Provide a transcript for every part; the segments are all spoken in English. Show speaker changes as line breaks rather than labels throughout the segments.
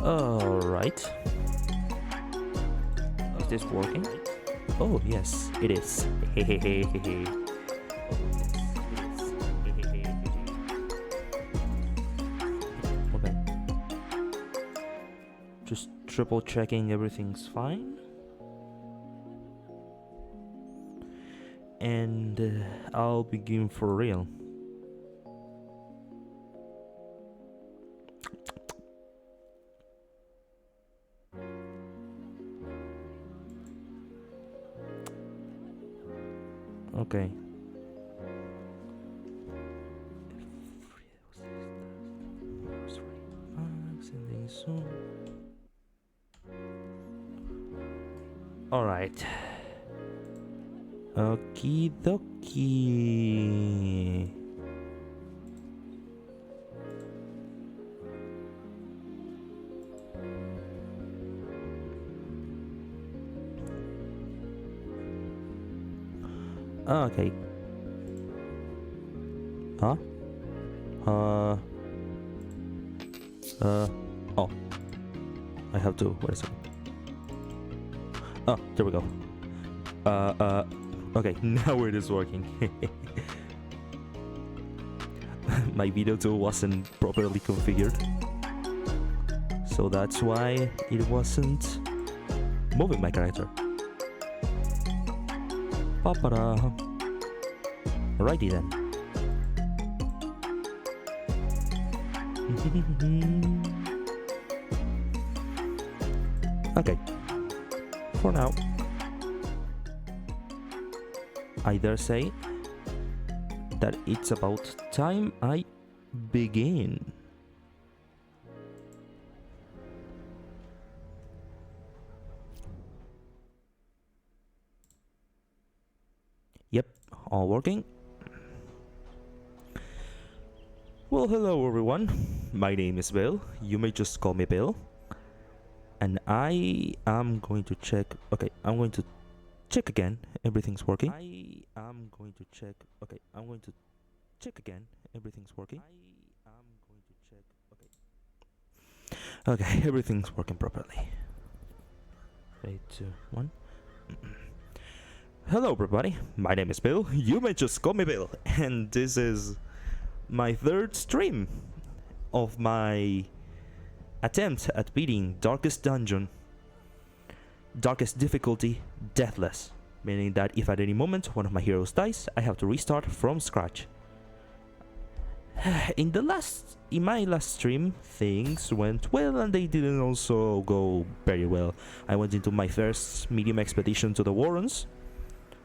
Alright. Is this working? Oh, yes, it is. Hehehehe. Okay. Just triple checking everything's fine. And I'll begin for real. Okay. Alright. Okie dokie. Okay. Huh? Oh. I have to. Wait a second. Oh, there we go. Okay, now it is working. My video tool wasn't properly configured, so that's why it wasn't moving my character. Pa-pa-da. Alrighty then. Okay. For now, I dare say that it's about time I begin. Yep, all working. Well, hello everyone. My name is Bill. You may just call me Bill. And I am going to check. Okay, I'm going to check again. Everything's working. I am going to check. Okay, I'm going to check again. Everything's working. I am going to check. Okay. Okay, everything's working properly. 3, 2, 1. Hello, everybody. My name is Bill. You may just call me Bill. And this is my third stream of my attempt at beating Darkest Dungeon. Darkest difficulty, deathless. Meaning that if at any moment one of my heroes dies, I have to restart from scratch. In my last stream, things went well and they didn't also go very well. I went into my first medium expedition to the Warrens.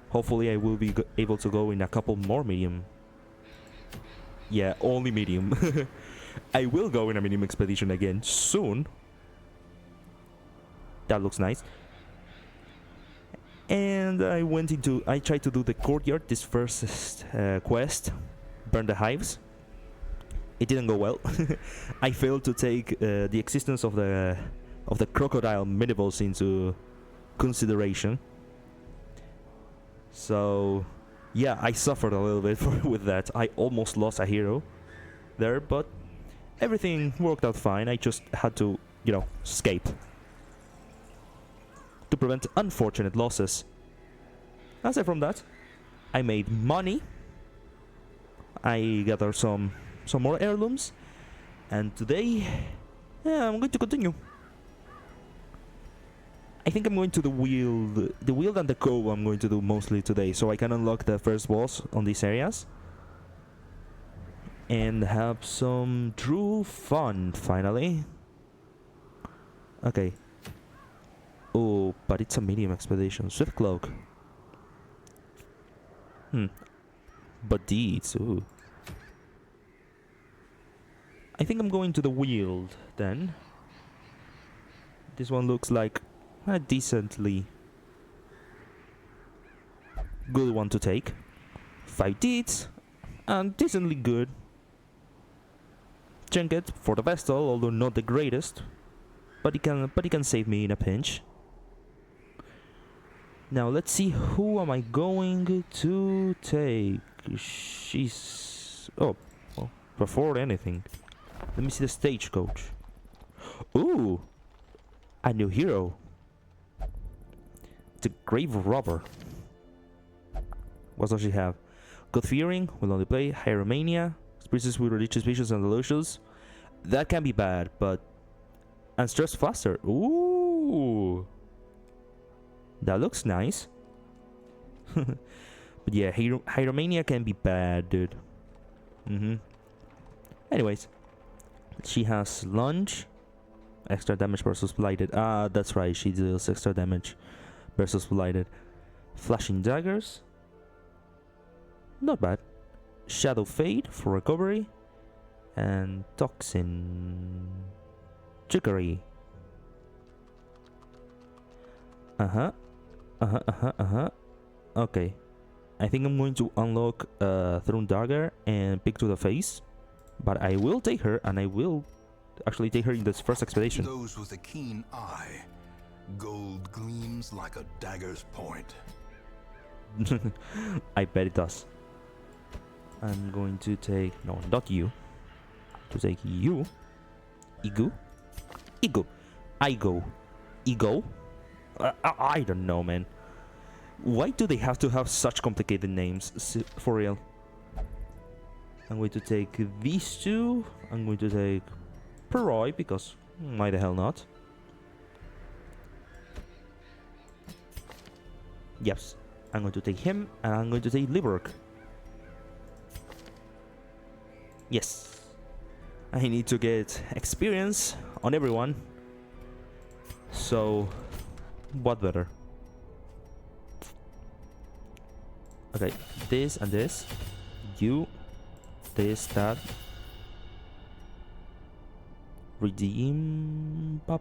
Hopefully I will be able to go in a couple more medium. Yeah, only medium. I will go in a medium expedition again soon. That looks nice. And I tried to do the courtyard, this first quest, burn the hives. It didn't go well. I failed to take the existence of the crocodile miniboss into consideration. So yeah, I suffered a little bit with that. I almost lost a hero there, but everything worked out fine. I just had to, escape to prevent unfortunate losses. Aside from that, I made money. I gathered some more heirlooms, and today, I'm going to continue. I think I'm going to the Weald and the Cove I'm going to do mostly today, so I can unlock the first boss on these areas and have some true fun finally. Okay. Oh, but it's a medium expedition. Swift cloak. But deeds. Ooh. I think I'm going to the Weald then. This one looks like a decently good one to take. 5 deeds and decently good. Trinket for the Vestal, although not the greatest, but he can save me in a pinch. Now let's see, who am I going to take? She's... oh, well, before anything, let me see the stagecoach. Ooh, a new hero. The Grave Robber. What does she have? God Fearing, will only play. Hieromania, species with religious visions and delusions. That can be bad, but... And Stress Faster. Ooh. That looks nice. But yeah, Hieromania can be bad, dude. Anyways. She has Lunge. Extra damage versus Blighted. Ah, that's right. She deals extra damage versus Blighted. Flashing Daggers. Not bad. Shadow Fade for recovery. And Toxin. Trickery. Okay. I think I'm going to unlock Throne Dagger and pick to the face. But I will take her, and I will actually take her in this first expedition.
Those with a keen eye. Gold gleams like a dagger's point.
I bet it does. I'm going to take... No, not you. To take you. Ego? Ego. Igo. Ego? I don't know, man. Why do they have to have such complicated names? For real. I'm going to take these two. I'm going to take Perroy, because why the hell not? Yes. I'm going to take him, and I'm going to take Liberk. Yes. I need to get experience on everyone. So, what better? Okay, this and this. You. This, that. Redeem. Or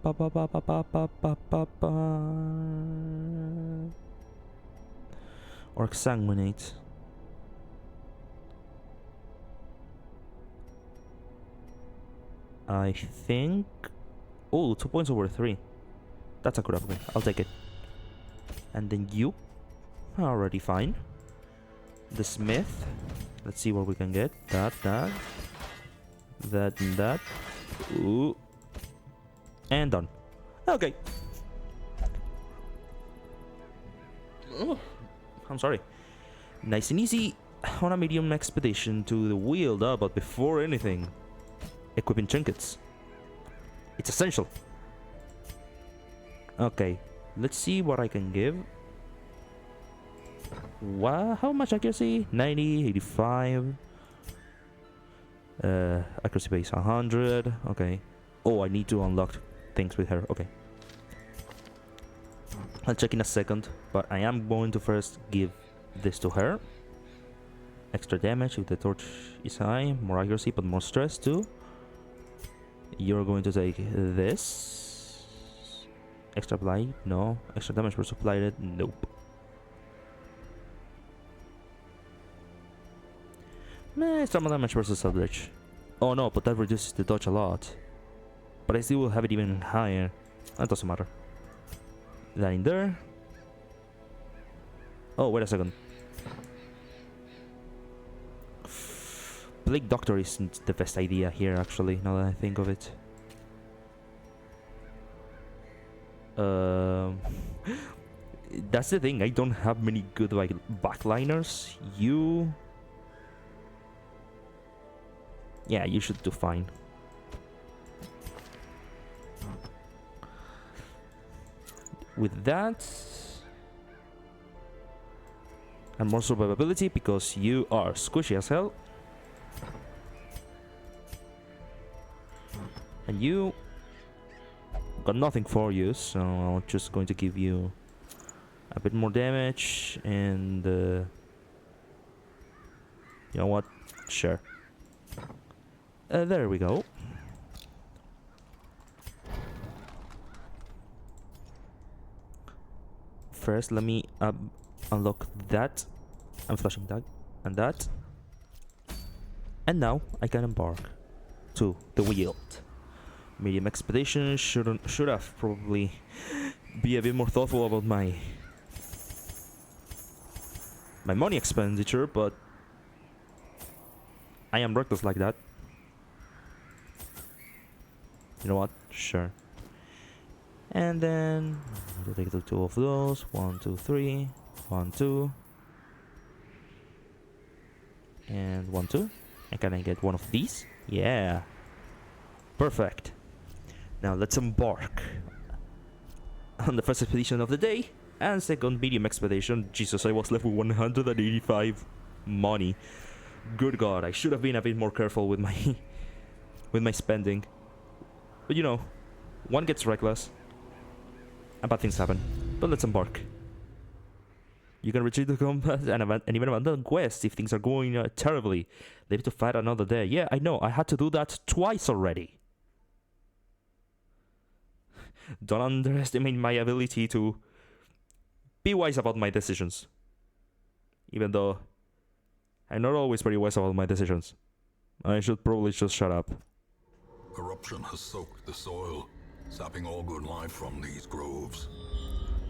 Exsanguinate. I think... Oh, 2 points over 3. That's a good upgrade. I'll take it. And then you. Already fine. The Smith. Let's see what we can get. That, and that. Ooh. And done. Okay. Oh, I'm sorry. Nice and easy on a medium expedition to the Wheel up, but before anything, equipping trinkets. It's essential. Okay, let's see what I can give. Wow, how much accuracy? 90, 85. Accuracy base 100. Okay. Oh, I need to unlock things with her. Okay. I'll check in a second, but I am going to first give this to her. Extra damage if the torch is high. More accuracy, but more stress too. You're going to take this. Extra blight? No. Extra damage versus blighted? Nope. Extra damage versus Eldritch. Oh no, but that reduces the dodge a lot. But I still will have it even higher. That doesn't matter. That in there. Oh, wait a second. Plague Doctor isn't the best idea here, actually, now that I think of it. That's the thing, I don't have many good like backliners. You... Yeah, you should do fine. With that... And more survivability because you are squishy as hell. And you... Got nothing for you, so I'm just going to give you a bit more damage and... you know what? Sure. There we go. First, let me unlock that. I'm flashing that and that. And now I can embark to the Wheel. Medium expedition should have probably be a bit more thoughtful about my money expenditure, but I am reckless like that. You know what? Sure. And then I'll take the two of those. 1, 2, 3. 1, 2. And 1, 2. And can I get one of these? Yeah. Perfect. Now let's embark on the first expedition of the day and second medium expedition. Jesus, I was left with 185 money. Good God, I should have been a bit more careful with my with my spending. But you know, one gets reckless and bad things happen. But let's embark. You can retreat to combat and even abandon quests if things are going terribly. Leave to fight another day. Yeah, I know, I had to do that twice already. Don't underestimate my ability to be wise about my decisions. Even though I'm not always very wise about my decisions. I should probably just shut up.
Corruption has soaked the soil, sapping all good life from these groves.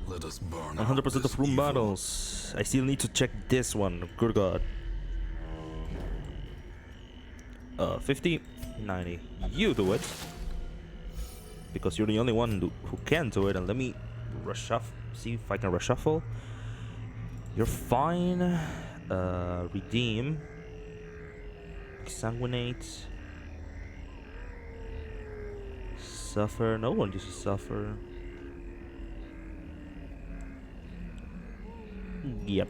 Let us burn
100% of room
evil.
battles. I still need to check this one. Good God. 50, 90. You do it. Because you're the only one who can do it. And let me reshuffle. See if I can reshuffle. You're fine. Redeem. Exsanguinate. Suffer. No one uses suffer. Yep.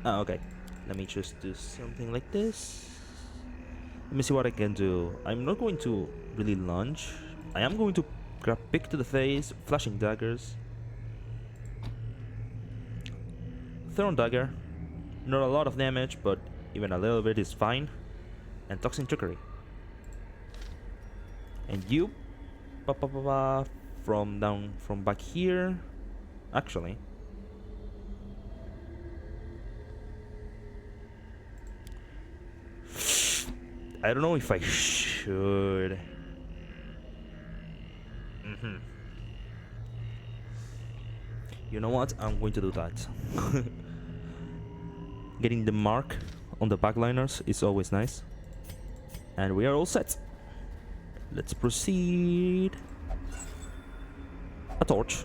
Ah, okay. Let me just do something like this. Let me see what I can do. I'm not going to really lunge. I am going to grab pick to the face, flashing daggers. Thrown dagger. Not a lot of damage, but even a little bit is fine. And toxin trickery. And you from back here. Actually. I don't know if I should. You know what? I'm going to do that. Getting the mark on the backliners is always nice. And we are all set. Let's proceed. A torch.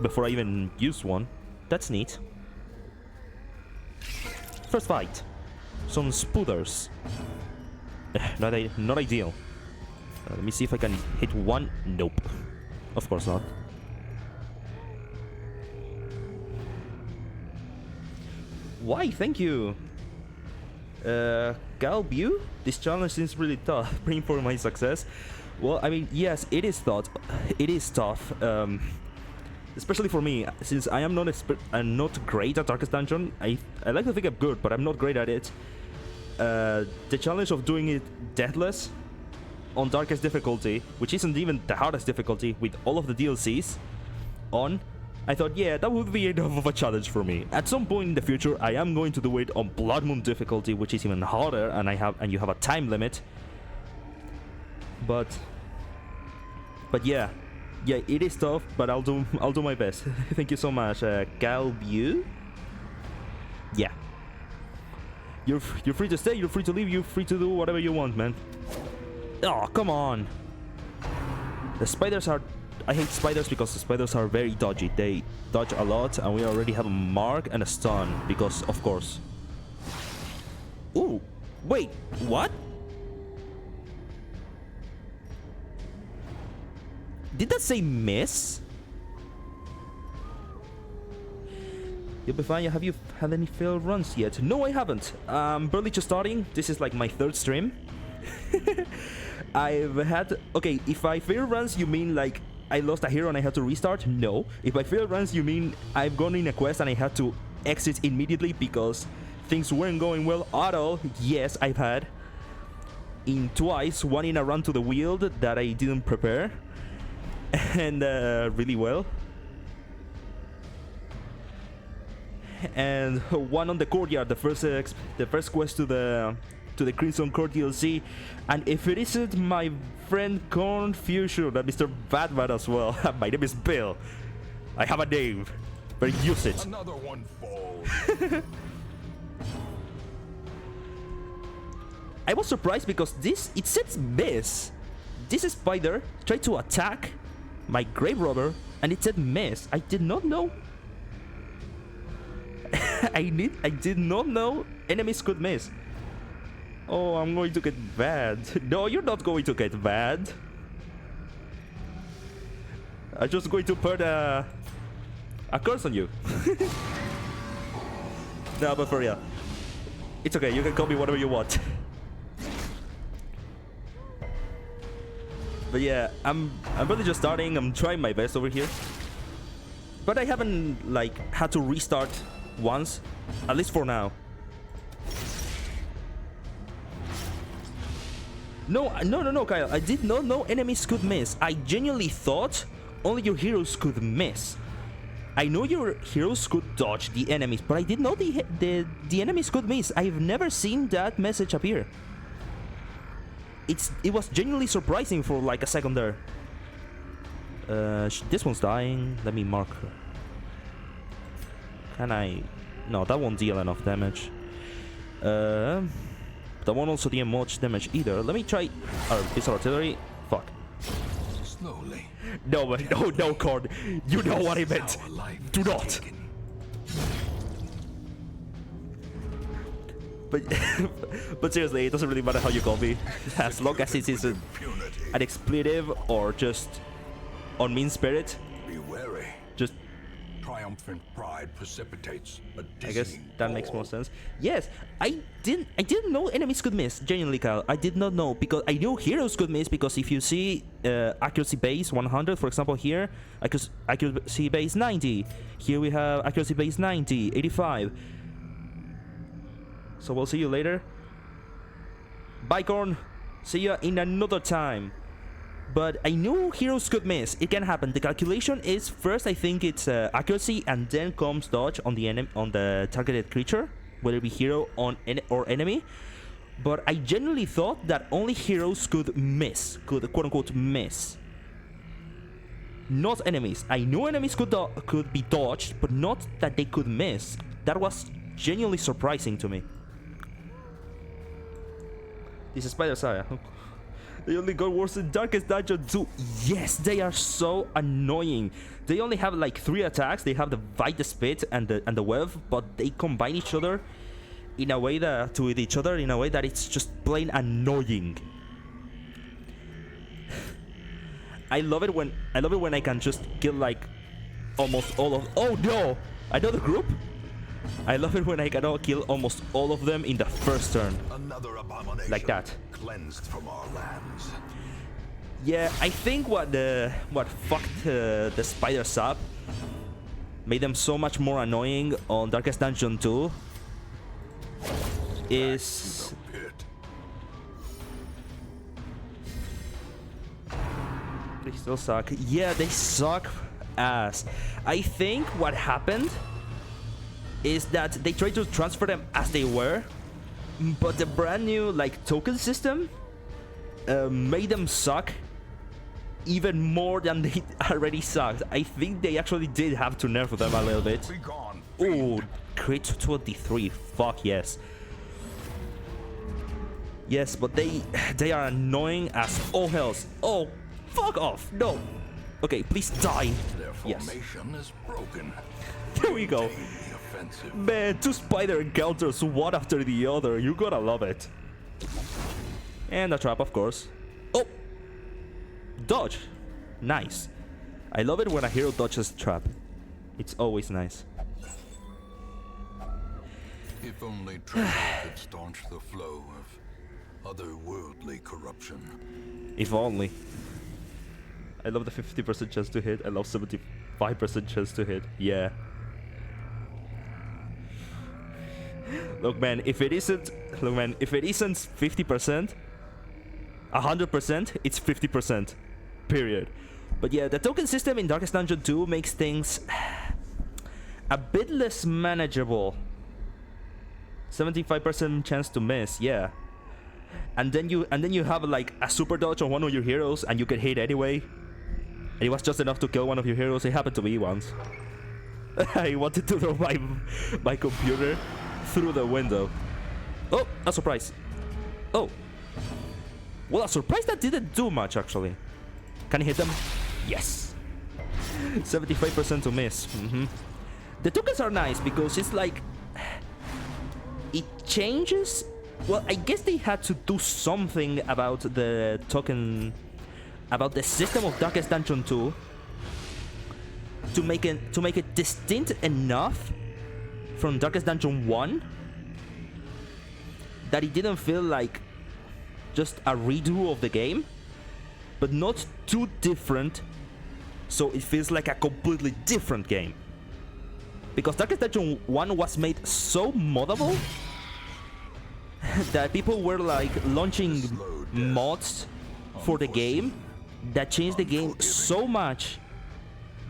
Before I even use one. That's neat. First fight. Some spooters. Not ideal. Let me see if I can hit one. Nope. Of course not. Why? Thank you. Galbu? This challenge seems really tough. Praying for my success. Well, I mean, yes, it is tough. It is tough. Especially for me, since I am I'm not great at Darkest Dungeon. I like to think I'm good, but I'm not great at it. The challenge of doing it deathless on Darkest difficulty, which isn't even the hardest difficulty, with all of the DLCs on, I thought, yeah, that would be enough of a challenge for me. At some point in the future, I am going to do it on Blood Moon difficulty, which is even harder, and you have a time limit. But yeah, it is tough, but I'll do my best. Thank you so much, Galbu. Yeah. You're free to stay, you're free to leave, you're free to do whatever you want, man. Oh, come on. The spiders are... I hate spiders because the spiders are very dodgy. They dodge a lot, and we already have a mark and a stun, because, of course. Ooh, wait, what? Did that say miss? You'll be fine. Have you had any failed runs yet? No, I haven't. Barely just starting. This is like my third stream. I've had... Okay, if I fail runs, you mean like I lost a hero and I had to restart? No. If I fail runs, you mean I've gone in a quest and I had to exit immediately because things weren't going well at all? Yes, I've had. In twice. One in a run to the Weald that I didn't prepare. And really well. And one on the courtyard, the first quest to the Crimson Court DLC. And if it isn't my friend Confusion, that Mr. Batman as well. My name is Bill. I have a name, but use it.
Another one falls.
I was surprised because it says miss. this spider tried to attack my grave robber and it said miss. I did not know. I did not know enemies could miss. Oh, I'm going to get bad. No, you're not going to get bad. I'm just going to put a curse on you. No, but for real, it's okay. You can call me whatever you want. But yeah, I'm really just starting. I'm trying my best over here. But I haven't like had to restart once, at least for now. No, Kyle. I did not know enemies could miss. I genuinely thought only your heroes could miss. I know your heroes could dodge the enemies, but I didn't know the enemies could miss. I've never seen that message appear. It was genuinely surprising for like a second there. This one's dying. Let me mark her. Can I? No, that won't deal enough damage. That won't also deal much damage either. Let me try this artillery. Fuck.
Slowly.
No, no, Cord. You know what I meant. Do not. But seriously, it doesn't really matter how you call me, as long as it is an expletive or just on mean spirit.
Be wary.
Just,
Triumphant pride precipitates a dizzying
I guess that makes
fall.
more sense. Yes, I didn't know enemies could miss. Genuinely, Kyle, I did not know, because I knew heroes could miss, because if you see accuracy base 100, for example, here accuracy base 90. Here we have accuracy base 90, 85. So we'll see you later. Bye, Corn. See you in another time. But I knew heroes could miss. It can happen. The calculation is first, I think it's accuracy, and then comes dodge on the targeted creature, whether it be hero or enemy. But I genuinely thought that only heroes could miss, could quote unquote miss, not enemies. I knew enemies could be dodged, but not that they could miss. That was genuinely surprising to me. This is Spider Saga. They only got worse in Darkest Dungeon 2. Yes, they are so annoying. They only have like 3 attacks. They have the Bite, the Spit, and the Web, but they combine each other in a way that it's just plain annoying. I love it when I can just kill like almost all of. Oh no! Another group. I love it when I can kill almost all of them in the first turn.
Another abomination
like that.
Cleansed from our lands.
Yeah, I think what fucked the spiders up, made them so much more annoying on Darkest Dungeon 2, is
The pit.
they still suck. Yeah, they suck ass. I think what happened is that they tried to transfer them as they were, but the brand new like token system made them suck even more than they already sucked. I think they actually did have to nerf them a little bit.
Be gone.
Oh, crit 23. Fuck yes. Yes, but they are annoying as all hells. Oh, fuck off. No. Okay, please die.
Their
Yes.
formation is broken.
There we go.
Maintain the offensive.
Man, 2 spider encounters one after the other. You gotta love it. And a trap, of course. Oh! Dodge. Nice. I love it when a hero dodges trap. It's always nice.
If only Trevor could staunch the flow of otherworldly corruption.
If only. I love the 50% chance to hit. I love 75% chance to hit. Yeah. Look, man, if it isn't 50%, 100%, it's 50%. Period. But yeah, the token system in Darkest Dungeon 2 makes things a bit less manageable. 75% chance to miss, yeah. And then you have like a super dodge on one of your heroes and you get hit anyway. And it was just enough to kill one of your heroes. It happened to me once. I wanted to throw my computer through the window. Oh, a surprise. Oh. Well, a surprise that didn't do much, actually. Can he hit them? Yes. 75% to miss. The tokens are nice because it's like... It changes... Well, I guess they had to do something about the token... About the system of Darkest Dungeon 2 to make it distinct enough from Darkest Dungeon 1 that it didn't feel like just a redo of the game, but not too different, so it feels like a completely different game. Because Darkest Dungeon 1 was made so moddable that people were like launching mods for the game that changed the game so much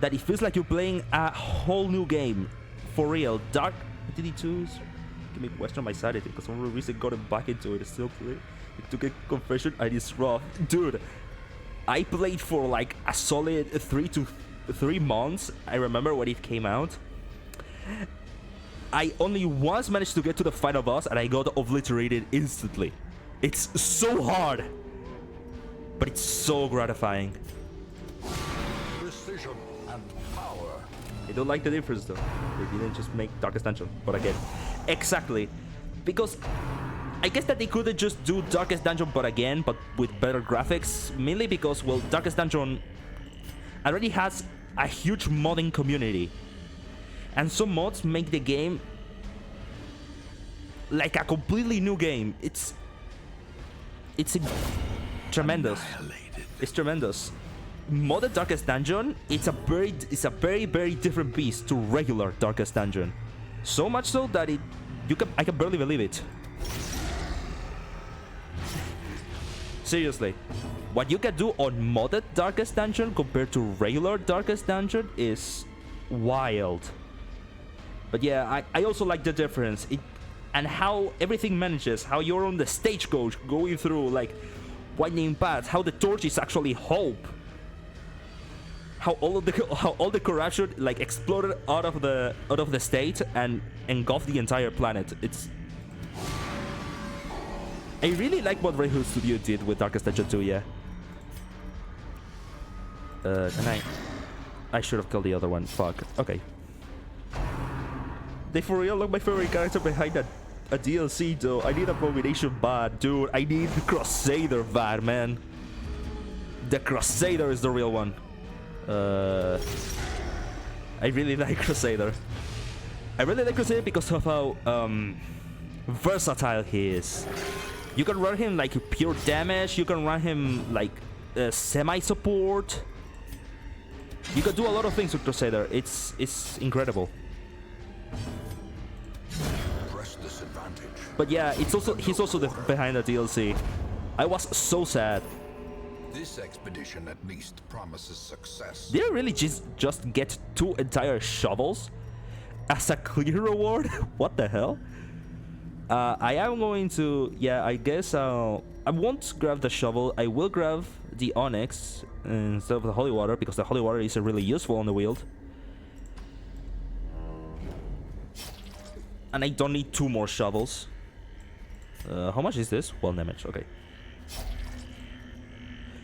that it feels like you're playing a whole new game. For real. Dark DD2's give me question my sanity because for some reason got back into it. Still play. It took a confession and it's rough. Dude, I played for like a solid 3 months. I remember when it came out. I only once managed to get to the final boss and I got obliterated instantly. It's so hard, but it's so gratifying.
Precision and power.
I don't like the difference though. They didn't just make Darkest Dungeon, but again, exactly. Because I guess that they couldn't just do Darkest Dungeon, but again, but with better graphics. Mainly because, well, Darkest Dungeon already has a huge modding community. And some mods make the game like a completely new game. It's tremendous. It's tremendous. Modded Darkest Dungeon, it's a very, very different beast to regular Darkest Dungeon. So much so that I can barely believe it. Seriously, what you can do on modded Darkest Dungeon compared to regular Darkest Dungeon is wild. But yeah, I also like the difference. And how everything manages, how you're on the stagecoach going through like winding paths, how the torch is actually hope. How all the corruption like exploded out of the state and engulfed the entire planet. I really like what Red Hood Studio did with Darkest Dungeon 2, yeah. I should have killed the other one. Fuck. Okay. They for real look my favorite character behind a DLC though. I need Abomination bad, dude. I need Crusader bad, man. The Crusader is the real one. I really like Crusader. I really like Crusader because of how versatile he is. You can run him like pure damage. You can run him like semi-support. You can do a lot of things with Crusader. It's incredible. But yeah, he's also behind the DLC. I was so sad.
This expedition at least promises success.
Did I really just get 2 entire shovels as a clear reward? What the hell? I am going to... Yeah, I guess I won't grab the shovel. I will grab the Onyx instead of the Holy Water because the Holy Water is really useful on the wield. And I don't need 2 more shovels. How much is this? 1 damage, okay.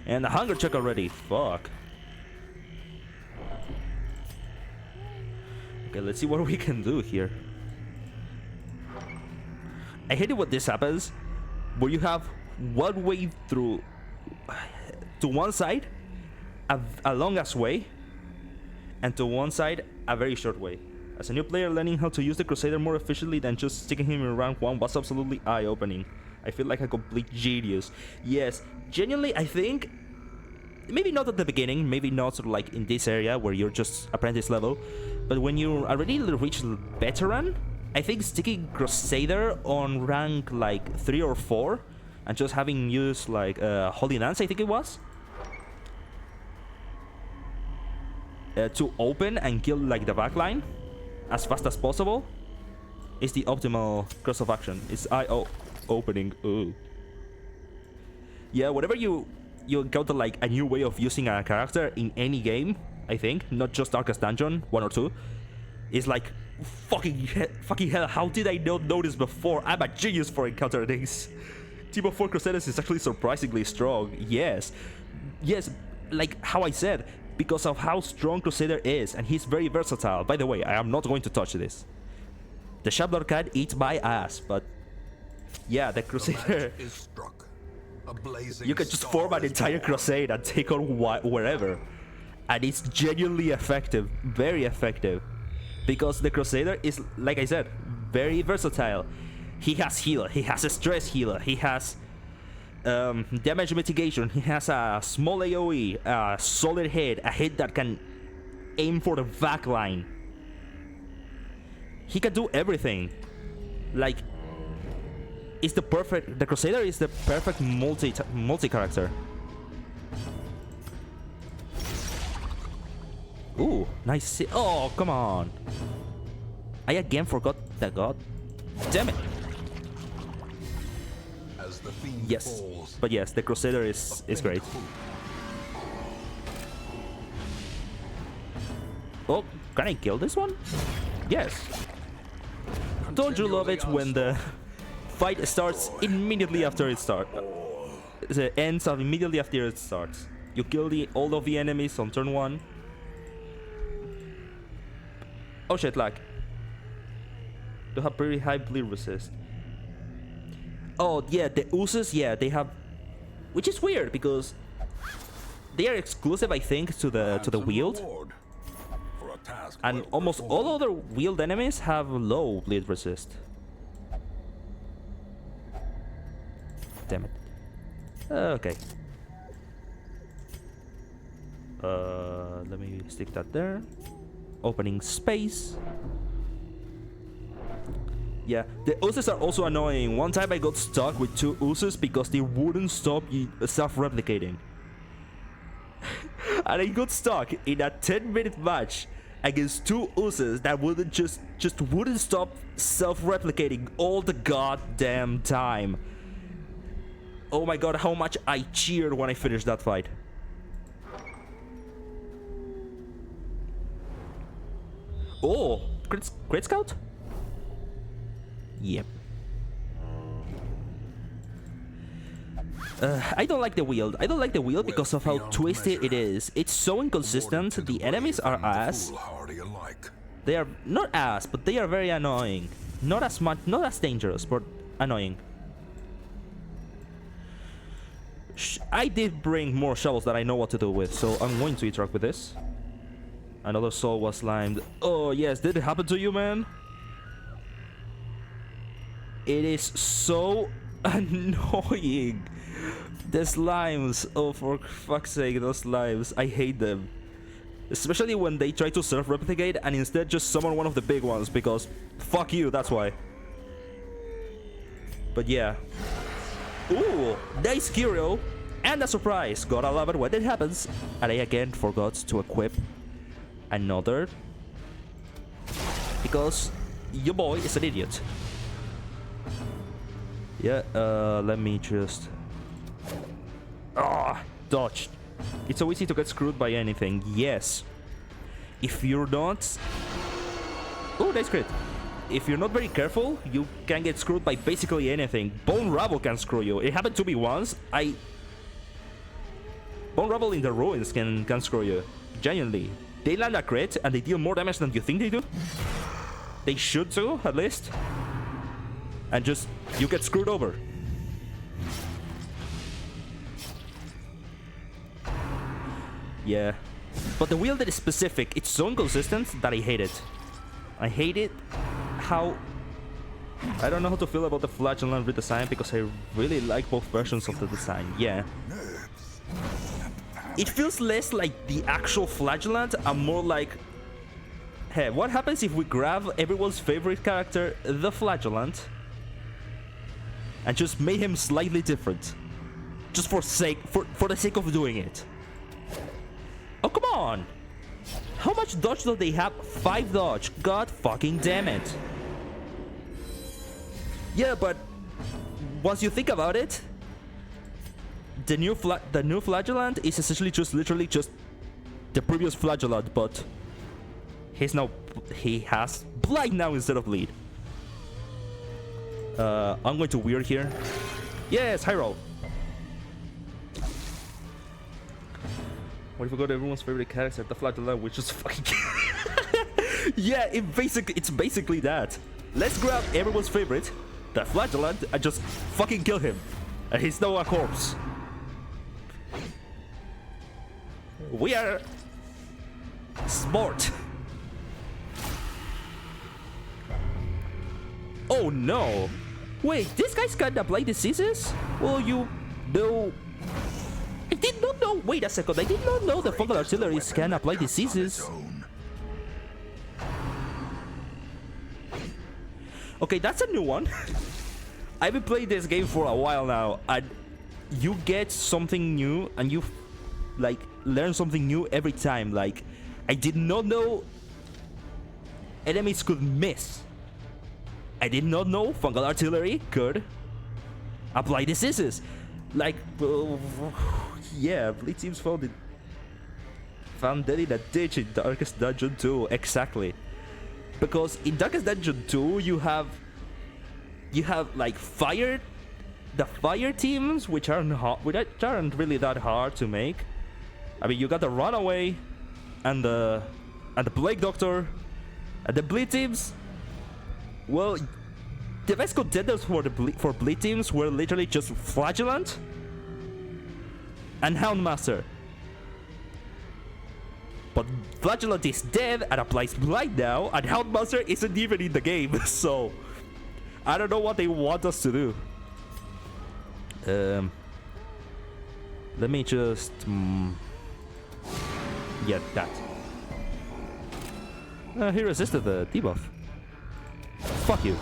And the hunger check already. Fuck. Okay, let's see what we can do here. I hate it when this happens, where you have one way through to one side, a long-ass way, and to one side, a very short way. As a new player, learning how to use the Crusader more efficiently than just sticking him in rank 1 was absolutely eye-opening. I feel like a complete genius. Yes, genuinely, I think, maybe not at the beginning, maybe not sort of like in this area where you're just apprentice level, but when you already reach veteran, I think sticking Crusader on rank like 3 or 4 and just having used like Holy Lance, I think it was, to open and kill like the backline as fast as possible is the optimal course of action. It's eye-opening. Ooh. Yeah, whenever you encounter like a new way of using a character in any game, I think, not just Darkest Dungeon 1 or 2, it's like fucking hell, how did I not know this before? I'm a genius for encountering things. team of 4 Crusaders is actually surprisingly strong. Yes. Yes, like how I said, because of how strong Crusader is, and he's very versatile. By the way, I am not going to touch this. The Shablar can eat my ass, but yeah, the Crusader...
Is struck. A blazing
You can just
star
form an
is
entire
born.
crusade and take on wherever. And it's genuinely effective, very effective. Because the Crusader is, like I said, very versatile. He has healer, he has a stress healer, he has damage mitigation, he has a small AoE, a solid hit, a hit that can aim for the back line. He can do everything. Like, the Crusader is the perfect multi-character. Ooh, nice. Oh, come on. I again forgot the god. Damn it.
As the fiend
Yes.
falls,
But yes, the Crusader is great. Oh, can I kill this one? Yes. Don't you love it when the fight starts immediately after it starts? It ends up immediately after it starts. You kill all of the enemies on turn 1. Oh shit, lag. They have pretty high bleed resist. Oh yeah, the Usos, yeah, they have, which is weird because they are exclusive, I think, to the wield,
for a task
and
well
almost
performed.
all other wield enemies have low bleed resist. Damn it. Okay. Let me stick that there. Opening space. Yeah, the Usos are also annoying. One time I got stuck with 2 Usos because they wouldn't stop self-replicating. And I got stuck in a 10-minute match against 2 Usos that wouldn't just wouldn't stop self-replicating all the goddamn time. Oh my god, how much I cheered when I finished that fight. Oh, Crit Scout? Yep. I don't like the wield. I don't like the wield because of how twisty it is. It's so inconsistent. The enemies are ass. They are not ass, but they are very annoying. Not as much, not as dangerous, but annoying. I did bring more shovels that I know what to do with, so I'm going to interact with this. Another soul was slimed. Oh yes, did it happen to you, man? It is so annoying. The slimes. Oh, for fuck's sake, those slimes. I hate them. Especially when they try to self-replicate and instead just summon one of the big ones because fuck you, that's why. But yeah. Ooh, nice Curio. And a surprise. Gotta love it when it happens. And I again forgot to equip another. Because your boy is an idiot. Yeah, let me just... Ah, dodged. It's so easy to get screwed by anything. Yes. If you're not... Oh, nice crit. If you're not very careful, you can get screwed by basically anything. Bone Rubble can screw you. It happened to me once. Bone Rubble in the ruins can screw you. Genuinely. They land a crit and they deal more damage than you think they do. They should too, at least. And just, you get screwed over. Yeah. But the wield is specific. It's so inconsistent that I hate it. I hate it. How... I don't know how to feel about the Flagellant redesign because I really like both versions of the design. Yeah. It feels less like the actual Flagellant and more like... Hey, what happens if we grab everyone's favorite character, the Flagellant, and just made him slightly different? Just for the sake of doing it. Oh, come on! How much dodge do they have? 5 dodge. God fucking damn it. Yeah, but once you think about it, the new Flagellant is essentially literally just the previous Flagellant, but he has blight now instead of bleed. I'm going to weird here. Yes, high roll. What if we got everyone's favorite character, the Flagellant, which is fucking... Yeah, it's basically that. Let's grab everyone's favorite, the Flagellant, and just fucking kill him. And he's now a corpse. We are... smart. Oh no! Wait, these guys can't apply diseases? Well, you know... I did not know... Wait a second, I did not know the fungal artilleries can apply diseases. Okay, that's a new one. I've been playing this game for a while now, and you get something new, and you, like, learn something new every time. Like, I did not know enemies could miss. I did not know fungal artillery could apply diseases. Like, yeah, Blitz teams found dead in a ditch in Darkest Dungeon 2, exactly. Because in Darkest Dungeon 2, you have like the fire teams, which aren't really that hard to make. I mean, you got the Runaway and the Plague Doctor, and the Bleed teams. Well, the best contenders for Bleed teams were literally just Flagellant and Houndmaster. But Flagellant is dead and applies Blight now, and Houndmaster isn't even in the game, so I don't know what they want us to do. Let me just... yeah, that. He resisted the debuff. Fuck you.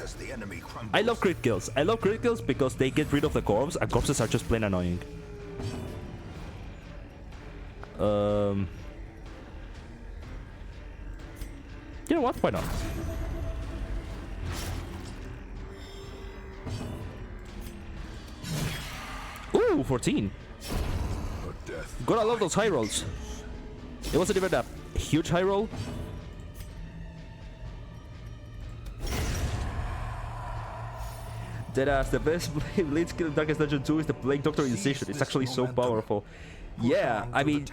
As the enemy
I love crit kills. I love crit kills because they get rid of the corpse, and corpses are just plain annoying. You know what? Why not? Ooh, 14. Gotta love those high rolls. It wasn't even a huge high roll. Deadass, the best blade skill in Darkest Dungeon 2 is the Plague Doctor Incision. It's actually so powerful. Yeah, I mean,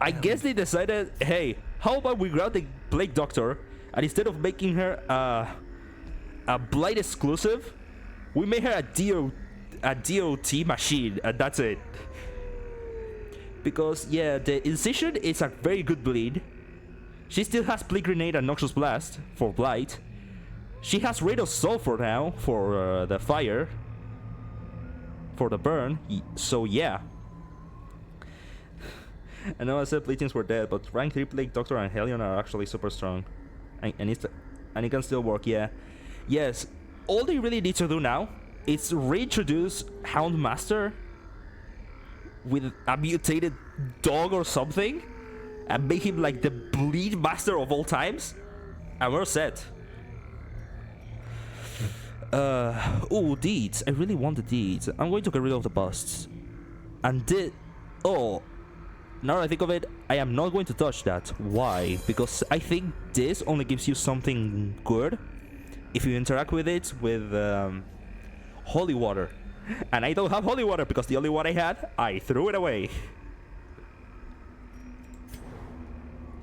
I guess they decided, hey, how about we grab the Plague Doctor, and instead of making her a Blight exclusive, we made her a DOT machine, and that's it. Because, yeah, the Incision is a very good bleed. She still has Plague Grenade and Noxious Blast for Blight. She has Rate of Sulfur now for the fire, for the burn, so yeah. I know I said Bleed teams were dead, but rank 3 Plague Doctor and Hellion are actually super strong. And it can still work, yeah. Yes, all they really need to do now is reintroduce Houndmaster with a mutated dog or something, and make him like the Bleed Master of all times, and we're set. Oh, deeds. I really want the deeds. I'm going to get rid of the busts. And oh, now that I think of it, I am not going to touch that. Why? Because I think this only gives you something good if you interact with it with holy water. And I don't have holy water because the only one I had, I threw it away.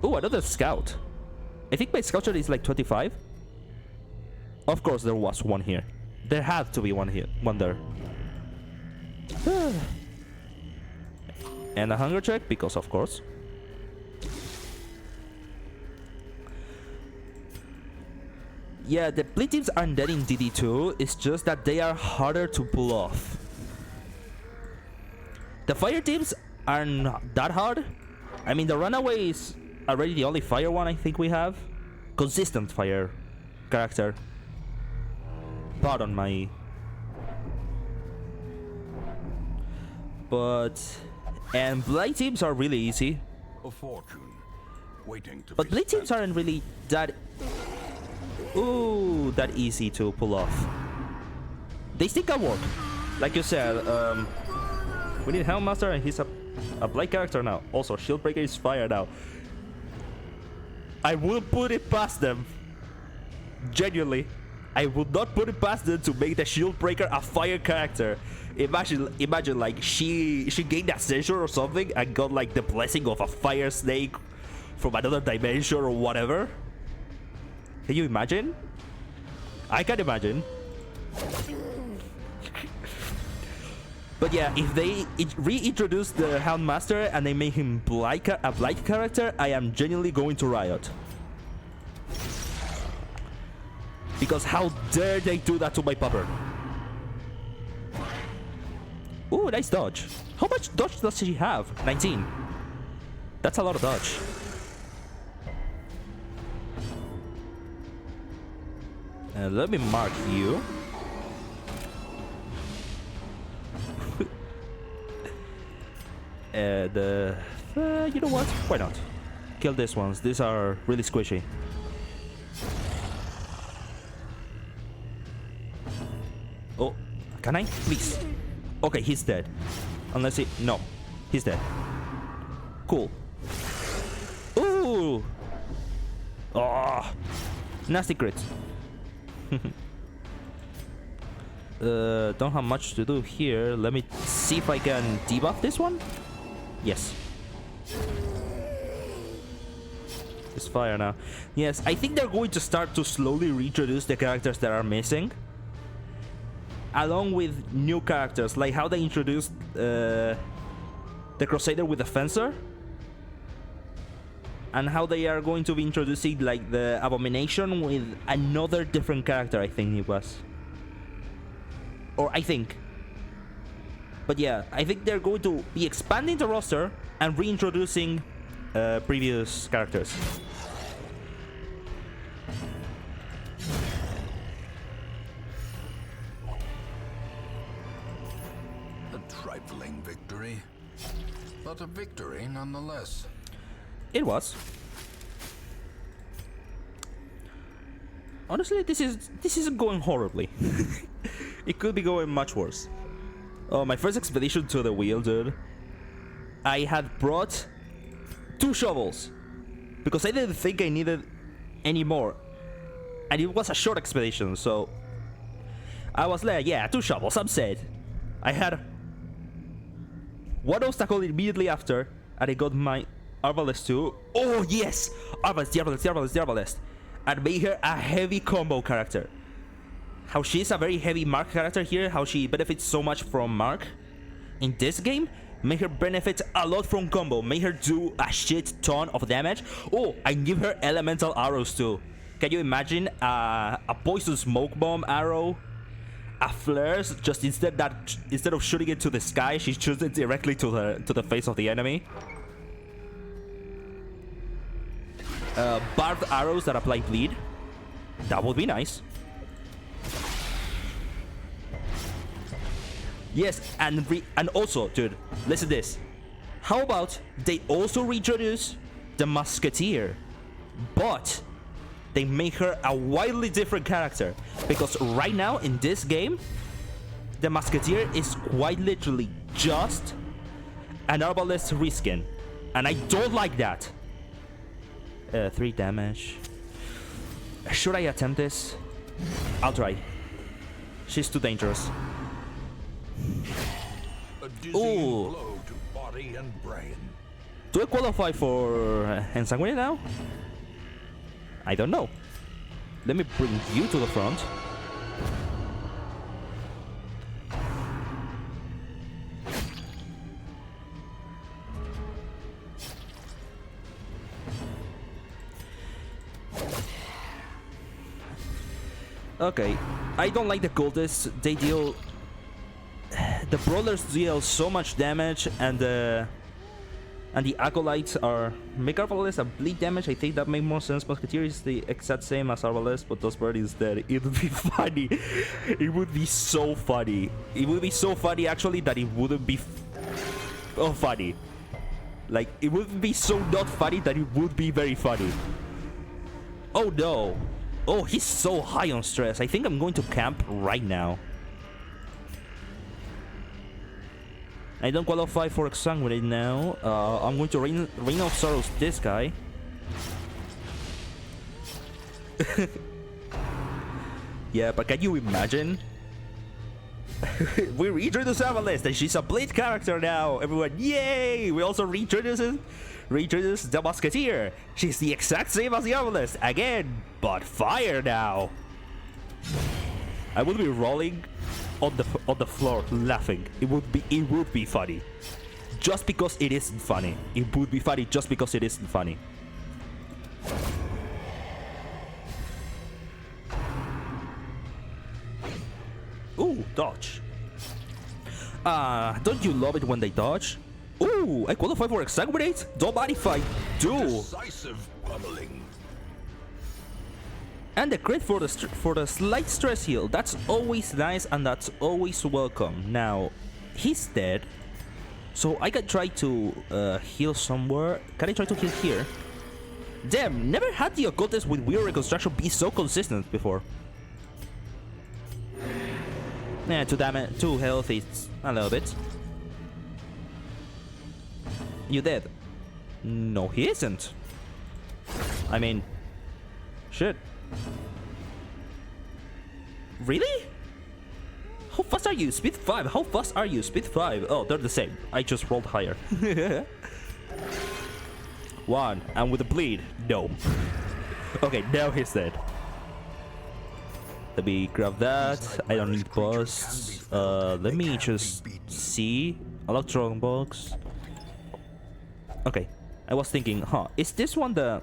Oh, another scout. I think my scout shot is like 25. Of course there was one here. There had to be one here. One there. And a hunger check, because of course. Yeah, the Bleed teams aren't dead in DD2. It's just that they are harder to pull off. The fire teams aren't that hard. I mean, the Runaway is already the only fire one I think we have. Consistent fire character. Pardon my... And Blight teams are really easy.
A fortune waiting to
but Bleed teams aren't really that... Ooh, that easy to pull off. They still can work. Like you said, we need Houndmaster and he's a Blight character now. Also, Shieldbreaker is fire now. I will put it past them. Genuinely. I would not put it past them to make the Shield Breaker a fire character. Imagine like she gained ascension or something and got like the blessing of a fire snake from another dimension or whatever. Can you imagine? I can imagine. But yeah, if they reintroduce the Houndmaster and they make him a blight character, I am genuinely going to riot. Because how dare they do that to my pupper? Ooh, nice dodge. How much dodge does she have? 19. That's a lot of dodge. Let me mark you. And you know what? Why not? Kill these ones. These are really squishy. Oh, can I? Please. Okay, he's dead. Unless he... No. He's dead. Cool. Ooh! Oh! Nasty crits. Don't have much to do here. Let me see if I can debuff this one. Yes. It's fire now. Yes, I think they're going to start to slowly reintroduce the characters that are missing, along with new characters, like how they introduced the Crusader with the Fencer, and how they are going to be introducing like the Abomination with another different character, I think it was. Or I think. But yeah, I think they're going to be expanding the roster and reintroducing previous characters.
A trifling victory, but a victory nonetheless.
It was. Honestly, this isn't going horribly. It could be going much worse. Oh, my first expedition to the wheel, dude. I had brought 2 shovels because I didn't think I needed any more, and it was a short expedition, so I was like, yeah, 2 shovels, I'm set. I had 1 obstacle immediately after, and I got my Arbalest too. Oh yes, Arbalest, and made her a heavy combo character. How she's a very heavy mark character here, how she benefits so much from mark in this game, make her benefit a lot from combo, make her do a shit ton of damage. Oh, I give her elemental arrows too. Can you imagine a poison smoke bomb arrow, a flares? Just instead of shooting it to the sky, she shoots it directly to the face of the enemy. Barbed arrows that apply bleed. That would be nice. Yes, and also, dude, listen to this. How about they also reintroduce the Musketeer, but they make her a wildly different character? Because right now in this game, the Musketeer is quite literally just an Arbalest reskin, and I don't like that. 3 damage. Should I attempt this? I'll try. She's too dangerous.
A dizzying blow to body and brain.
Do I qualify for Ensanguinate now? I don't know. Let me bring you to the front. Okay, I don't like the cultists. They deal... The brawlers deal so much damage, and the acolytes are make Arbalest a bleed damage. I think that makes more sense. Musketeer is the exact same as Arbalest, but Dustbird is dead. It would be funny. It would be so funny. It would be so funny actually that it wouldn't be funny. Like, it would be so not funny that it would be very funny. Oh no. Oh, he's so high on stress. I think I'm going to camp right now. I don't qualify for Exsanguinate now. I'm going to Reign of Sorrows this guy. Yeah, but can you imagine? We reintroduced Avalist and she's a Blade character now. Everyone, yay! We also reintroduced the Musketeer. She's the exact same as the Avalist again, but fire now. I would be rolling on the floor laughing. It would be funny. Just because it isn't funny. It would be funny just because it isn't funny. Ooh, dodge. Don't you love it when they dodge? Ooh, I qualify for exsanguinate? Don't mind if I do.
Decisive pummeling.
And the crit for the slight stress heal. That's always nice and that's always welcome. Now, he's dead. So I can try to heal somewhere. Can I try to heal here? Damn, never had the occultist with weird reconstruction be so consistent before. Yeah, 2 damage, 2 health is a little bit. You dead? No, he isn't. I mean, shit. Really? How fast are you? Speed 5. How fast are you? Speed 5. Oh, they're the same. I just rolled higher. 1. And with a bleed. No. Okay, now he's dead. Let me grab that. I don't need busts. Let me just see. Electron box. Okay. I was thinking, is this one the...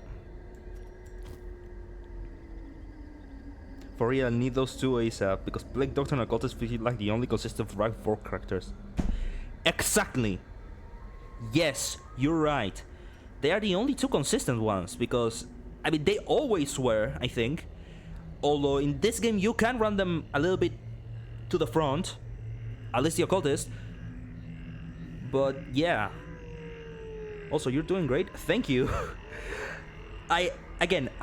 For real, I need those two ASAP because Blake Doctor and Occultist feel like the only consistent rank 4 characters. Exactly. Yes, you're right. They are the only 2 consistent ones because, I mean, they always were, I think. Although in this game you can run them a little bit to the front, at least the Occultist. But yeah. Also, you're doing great. Thank you. I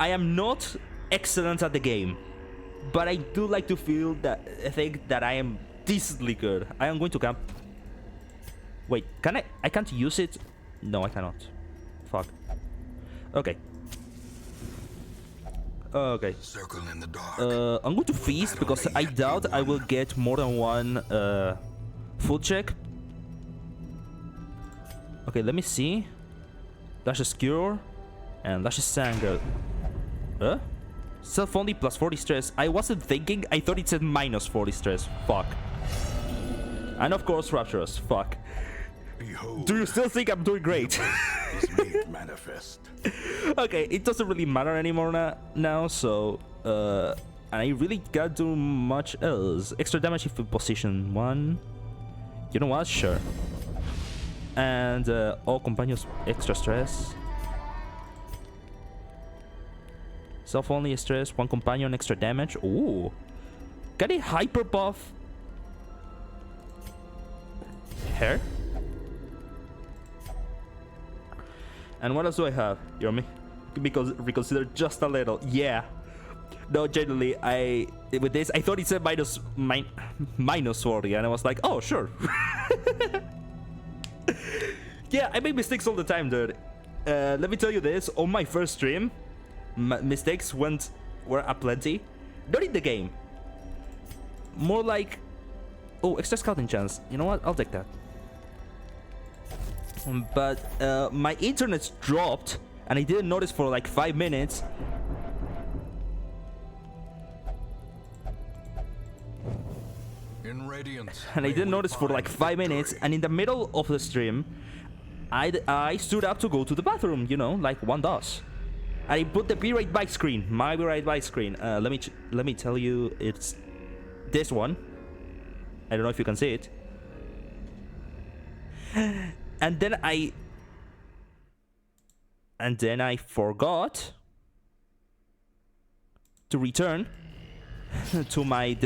am not excellent at the game, but I do like to feel that I think that I am decently good. I am going to camp. Wait, can I? I can't use it. No, I cannot. Fuck. Okay. Okay.
Circle in the dark.
I'm going to feast because I doubt I will get more than one full check. Okay, let me see. Lashes Cure and Lashes Sanger. Self-only plus 40 stress. I wasn't thinking. I thought it said minus 40 stress. Fuck. And of course, Rapturous. Fuck.
Behold,
do you still think I'm doing great?
is made manifest.
Okay, it doesn't really matter anymore now, so... I really can't do much else. Extra damage if in position 1. You know what? Sure. And all companions extra stress. Self-only stress, 1 companion extra damage. Ooh. Can I hyper buff hair? And what else do I have? You know me? Because reconsider just a little. Yeah. No, generally, with this I thought it said minus 40, and I was like, oh sure. Yeah, I make mistakes all the time, dude. Let me tell you this: on my first stream, mistakes were aplenty. Not in the game. More like, oh, extra scouting chance. You know what? I'll take that. But my internet dropped, and I didn't notice for like 5 minutes.
In radiance,
And I didn't notice for like 5 minutes, and in the middle of the stream, I stood up to go to the bathroom, you know, like one does. And I put the be right back screen, my be right back screen. Let me tell you, it's this one. I don't know if you can see it. And then I forgot to return to my.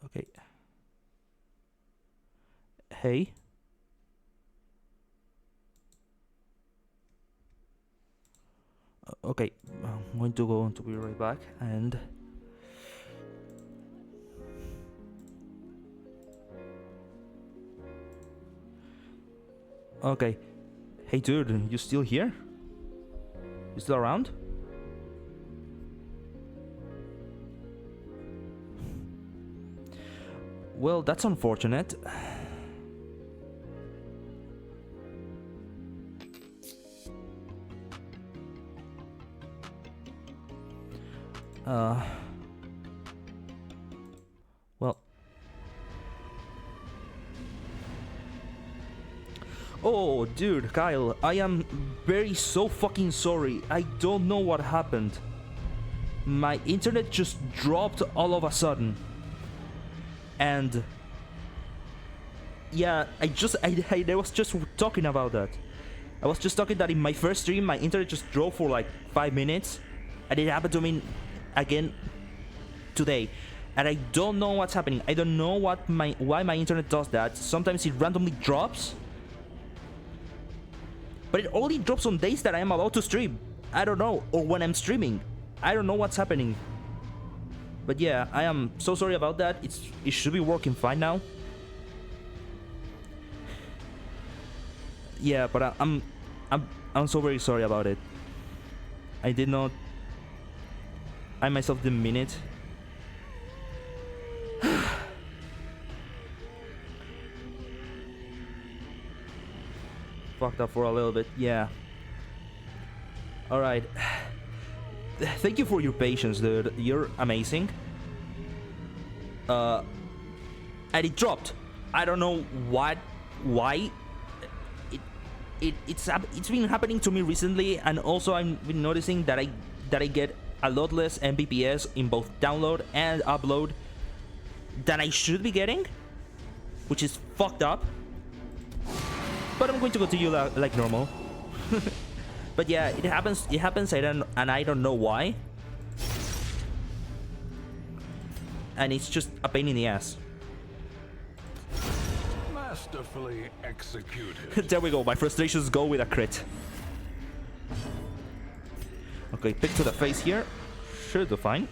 Okay. Hey. Okay, I'm going to be right back, and Okay. Hey dude, you still here? You still around? Well, that's unfortunate. Well. Oh, dude, Kyle, I am so fucking sorry. I don't know what happened. My internet just dropped all of a sudden. And yeah, I was just talking about that. I was just talking that in my first stream, my internet just drove for like 5 minutes, and it happened to me again today. And I don't know what's happening. I don't know why my internet does that. Sometimes it randomly drops, but it only drops on days that I am about to stream. I don't know, or when I'm streaming. I don't know what's happening. But yeah, I am so sorry about that. It should be working fine now. Yeah, but I'm so very sorry about it. I myself didn't mean it. Fucked up for a little bit, yeah. Alright. Thank you for your patience, dude. You're amazing. And it dropped. I don't know why. It's been happening to me recently, and also I've been noticing that I get a lot less Mbps in both download and upload than I should be getting, which is fucked up. But I'm going to continue like normal. But yeah, it happens. I don't know why. And it's just a pain in the ass.
Masterfully executed.
There we go. My frustrations go with a crit. Okay, pick to the face here. Should do fine.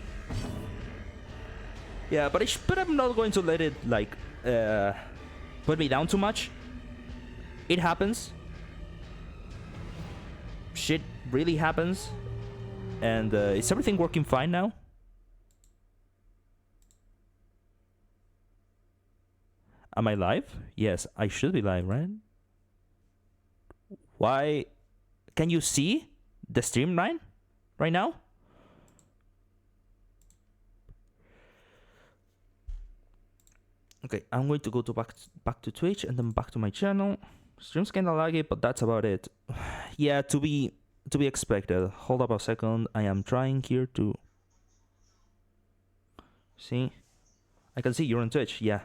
Yeah, but I'm not going to let it like put me down too much. It happens. Shit really happens. And is everything working fine now? Am I live? Yes, I should be live, right? Why? Can you see the stream line right now? Okay, I'm going to go to back to Twitch and then back to my channel. Stream's kinda laggy, but that's about it. Yeah, to be expected. Hold up a second. I am trying here to see. I can see you're on Twitch. Yeah.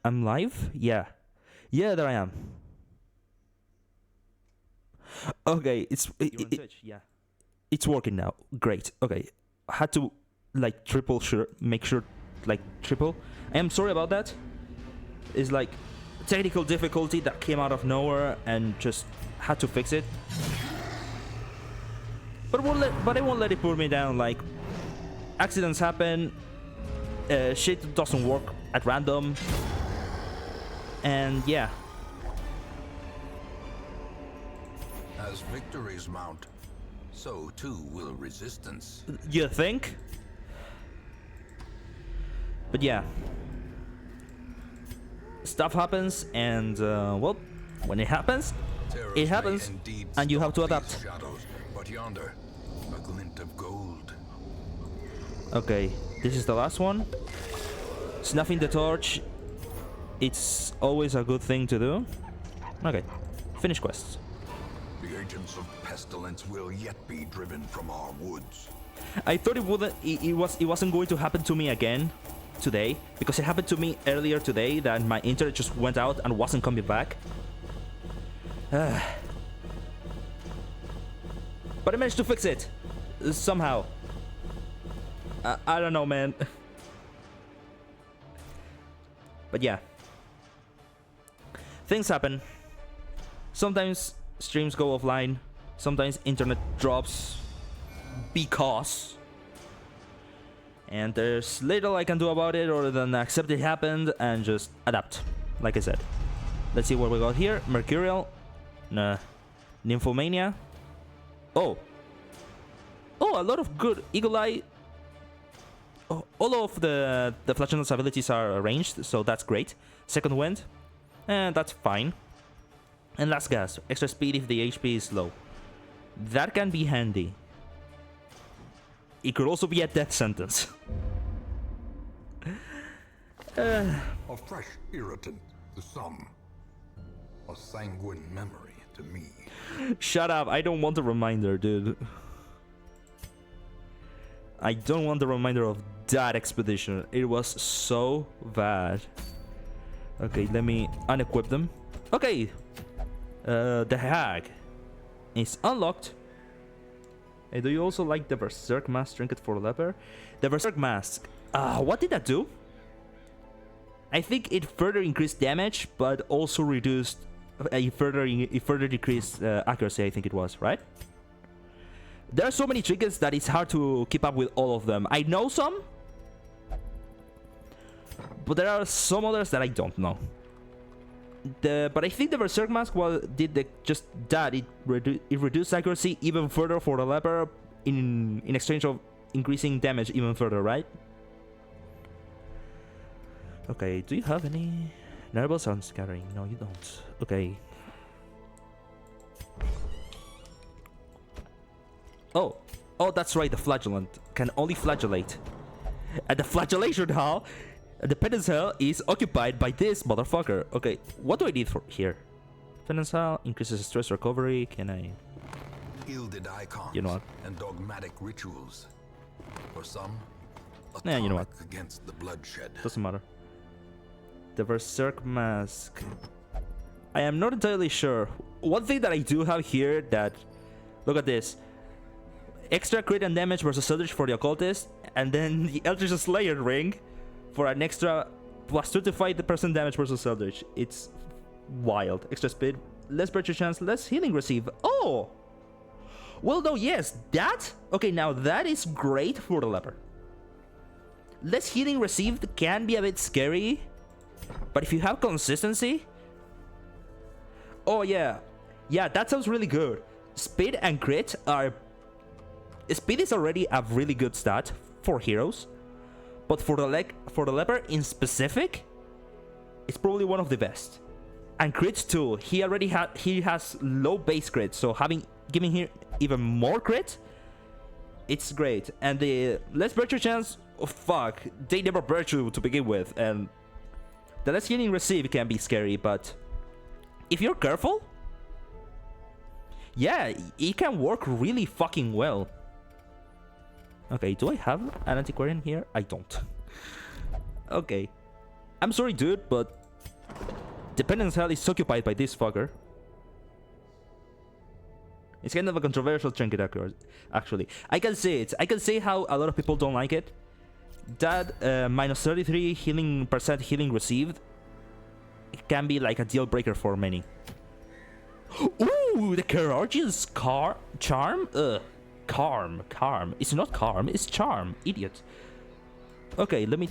I'm live? Yeah. Yeah, there I am. Okay, it's working now. Great. Okay. I had to like make sure triple. I am sorry about that. It's like technical difficulty that came out of nowhere and just had to fix it. But I won't let it pull me down. Like, accidents happen. Shit doesn't work at random. And yeah.
As victories mount, so too will resistance.
You think? But yeah. Stuff happens, and well, when it happens, it happens, and you have to adapt.
Shadows, but yonder, a glint of gold.
Okay, this is the last one. Snuffing the torch. It's always a good thing to do. Okay, finish quests.
The agents of pestilence will yet be driven from our woods.
I thought it wasn't going to happen to me again today, because it happened to me earlier today that my internet just went out and wasn't coming back. But I managed to fix it somehow. I don't know, man. But yeah, things happen. Sometimes streams go offline, sometimes internet drops because, and there's little I can do about it other than accept it happened and just adapt. like I said. Let's see what we got here. Mercurial. Nah. Nymphomania. Oh. Oh, a lot of good. Eagle Eye. Oh, all of the Flagellant's abilities are arranged, so that's great. Second Wind. And that's fine. And Last Gas. Extra speed if the HP is low. That can be handy. It could also be a death sentence.
A fresh irritant to some. A sanguine memory to me.
Shut up, I don't want a reminder, dude. I don't want the reminder of that expedition. It was so bad. Okay, let me unequip them. Okay. The Hag is unlocked. Hey, do you also like the Berserk Mask trinket for Leper? The Berserk Mask. What did that do? I think it further increased damage, but also reduced. It further decreased accuracy. I think it was, right? There are so many trinkets that it's hard to keep up with all of them. I know some, but there are some others that I don't know. But I think the Berserk Mask did just that. It reduced accuracy even further for the leper in exchange of increasing damage even further, right? Okay, do you have any Nervous Sound Scattering? No, you don't. Okay. Oh, that's right. The Flagellant can only flagellate. And the Flagellation Hall, the Penance Hell, is occupied by this motherfucker. Okay, what do I need for here? Penance Hall increases stress recovery. Can I?
Gilded icons,
you know what?
and dogmatic rituals. For some,
yeah, you know what?
Against the bloodshed.
Doesn't matter. The Berserk Mask. I am not entirely sure. One thing that I do have here that... Look at this. Extra crit and damage versus Eldritch for the Occultist. And then the Eldritch Slayer ring for an extra plus 25% damage versus Eldritch. It's wild. Extra speed. Less virtue chance. Less healing receive. Oh! Well, no, yes. That... Okay, now that is great for the leper. Less healing received can be a bit scary. But if you have consistency... Oh, yeah. Yeah, that sounds really good. Speed and crit are... Speed is already a really good stat for heroes. But for the leper in specific, it's probably one of the best. And crits too. He has low base crit, so giving him even more crit, it's great. And the less virtue chance, oh fuck, they never virtue to begin with, and the less healing received can be scary, but if you're careful, yeah, it can work really fucking well. Okay, do I have an antiquarian here? I don't. Okay. I'm sorry, dude, but Dependence Hell is occupied by this fucker. It's kind of a controversial trinket, actually. I can say it. I can say how a lot of people don't like it. That minus 33 % healing received, it can be like a deal breaker for many. Ooh, the Carargian's charm? Calm. It's not calm, it's charm. Idiot. Okay, let me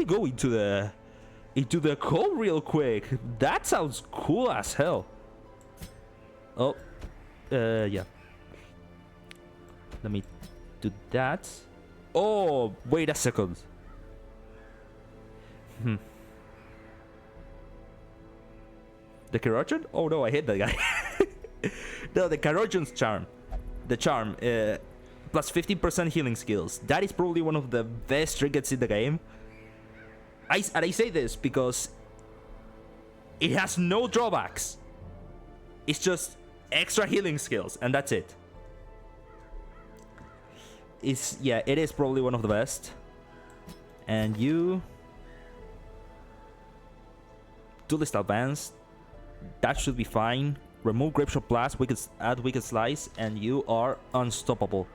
go into the call real quick. That sounds cool as hell. Oh, yeah. Let me do that. Oh, wait a second. The Carargian? Oh no, I hate that guy. No, the Carargian's charm. The charm, plus 15% healing skills. That is probably one of the best trinkets in the game. And I say this because it has no drawbacks. It's just extra healing skills, and that's it. It is probably one of the best. And you... Duelist Advanced. That should be fine. Remove Grapeshot Blast, add Wicked Slice, and you are unstoppable.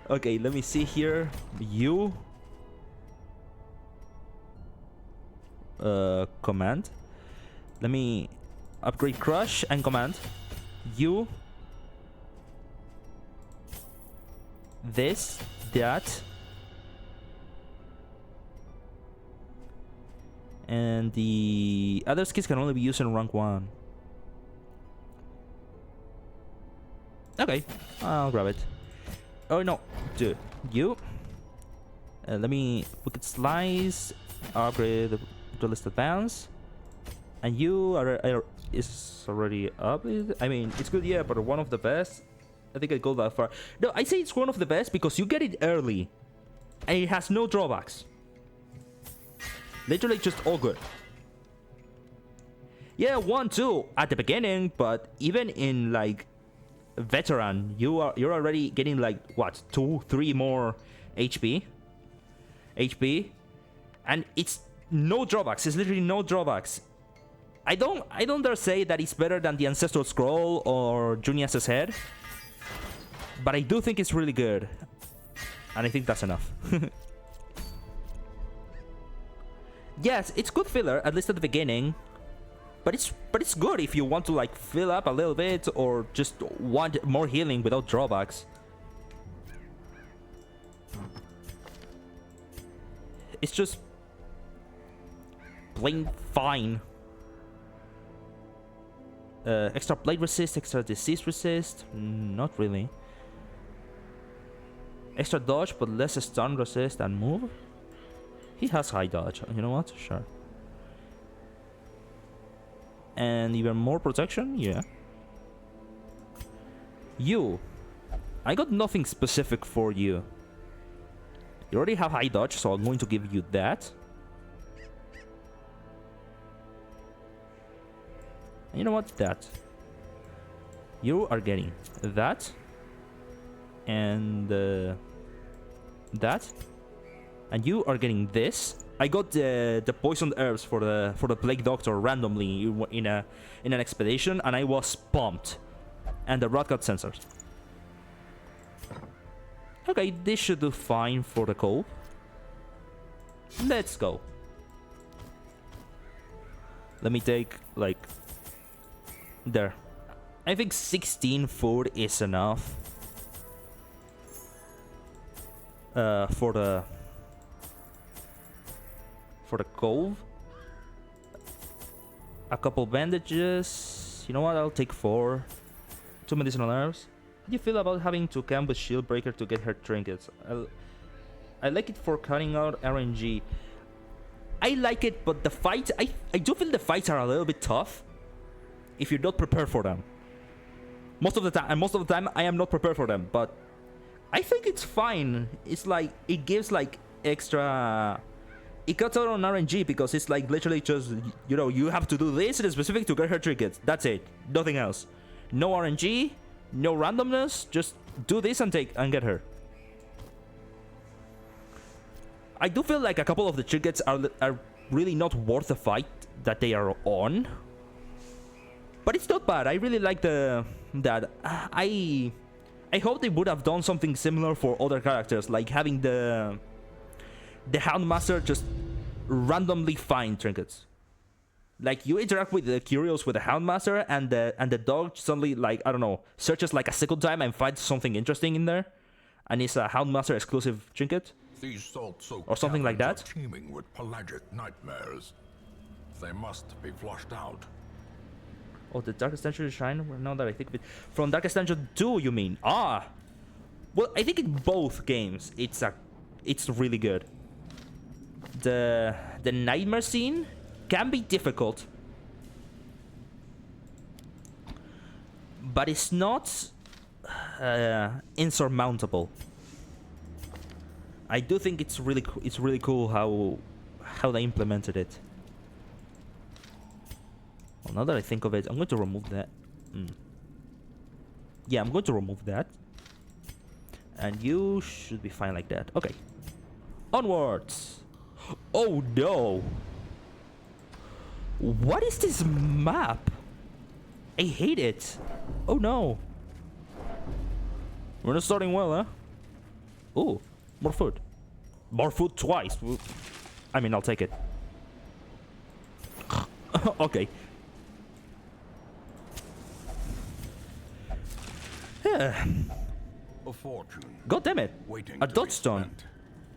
Okay, let me see here. You... command. Let me upgrade Crush and command. You... This, that... And the other skills can only be used in rank 1. Okay, I'll grab it. Oh no, dude, you. Let me. We could slice, upgrade the list advance, and you are is already up. I mean, it's good, yeah, but one of the best. I think I'd go that far. No, I say it's one of the best because you get it early, and it has no drawbacks. Literally, just all good. Yeah, 1, 2 at the beginning, but even in like veteran, you're already getting like what 2, 3 more HP, and it's no drawbacks. It's literally no drawbacks. I don't dare say that it's better than the Ancestral Scroll or Junius's Head, but I do think it's really good, and I think that's enough. Yes, it's good filler, at least at the beginning. But it's good if you want to like fill up a little bit or just want more healing without drawbacks. It's just plain fine. Extra blade resist, extra disease resist, not really. Extra dodge but less stun resist and move. He has high dodge, you know what? Sure. And even more protection, yeah. You. I got nothing specific for you. You already have high dodge, so I'm going to give you that. And you know what? That. You are getting that. And that. And you are getting this. I got the poisoned herbs for the plague doctor randomly in an expedition, and I was pumped. And the rot got sensors. Okay, this should do fine for the cove. Let's go. Let me take like there. I think 16 food is enough for the cove. A couple bandages. You know what? I'll take 4. 2 medicinal herbs. How do you feel about having to camp with Shieldbreaker to get her trinkets? I like it for cutting out RNG. I like it, but the fights... I do feel the fights are a little bit tough if you're not prepared for them. Most of the time, I am not prepared for them, but I think it's fine. It's like, it gives like extra... It cuts out on RNG because it's like literally just, you know, you have to do this in specific to get her trinkets. That's it. Nothing else. No RNG, no randomness. Just do this and get her. I do feel like a couple of the trinkets are really not worth the fight that they are on. But it's not bad. I really like that. I hope they would have done something similar for other characters, like having the Houndmaster just randomly find trinkets. Like you interact with the Curios with the Houndmaster, and the dog suddenly, like, I don't know, searches like a second time and finds something interesting in there, and it's a Houndmaster exclusive trinket.
These salt-soaked
or something like that.
are teeming with pelagic nightmares. They must be flushed out.
Oh, the Darkest Dungeon Shrine? Now that I think of it, from Darkest Dungeon 2, you mean? Ah, well, I think in both games it's really good. The nightmare scene can be difficult, but it's not insurmountable. I do think it's really cool how they implemented it. Well, now that I think of it, I'm going to remove that. Yeah, I'm going to remove that. And you should be fine like that. Okay. Onwards. Oh no. What is this map? I hate it. Oh no. We're not starting well, huh? Oh, more food. More food twice. I mean, I'll take it. Okay.
A fortune.
God damn it.
Waiting
A
to
dodge
be
stone.
spent.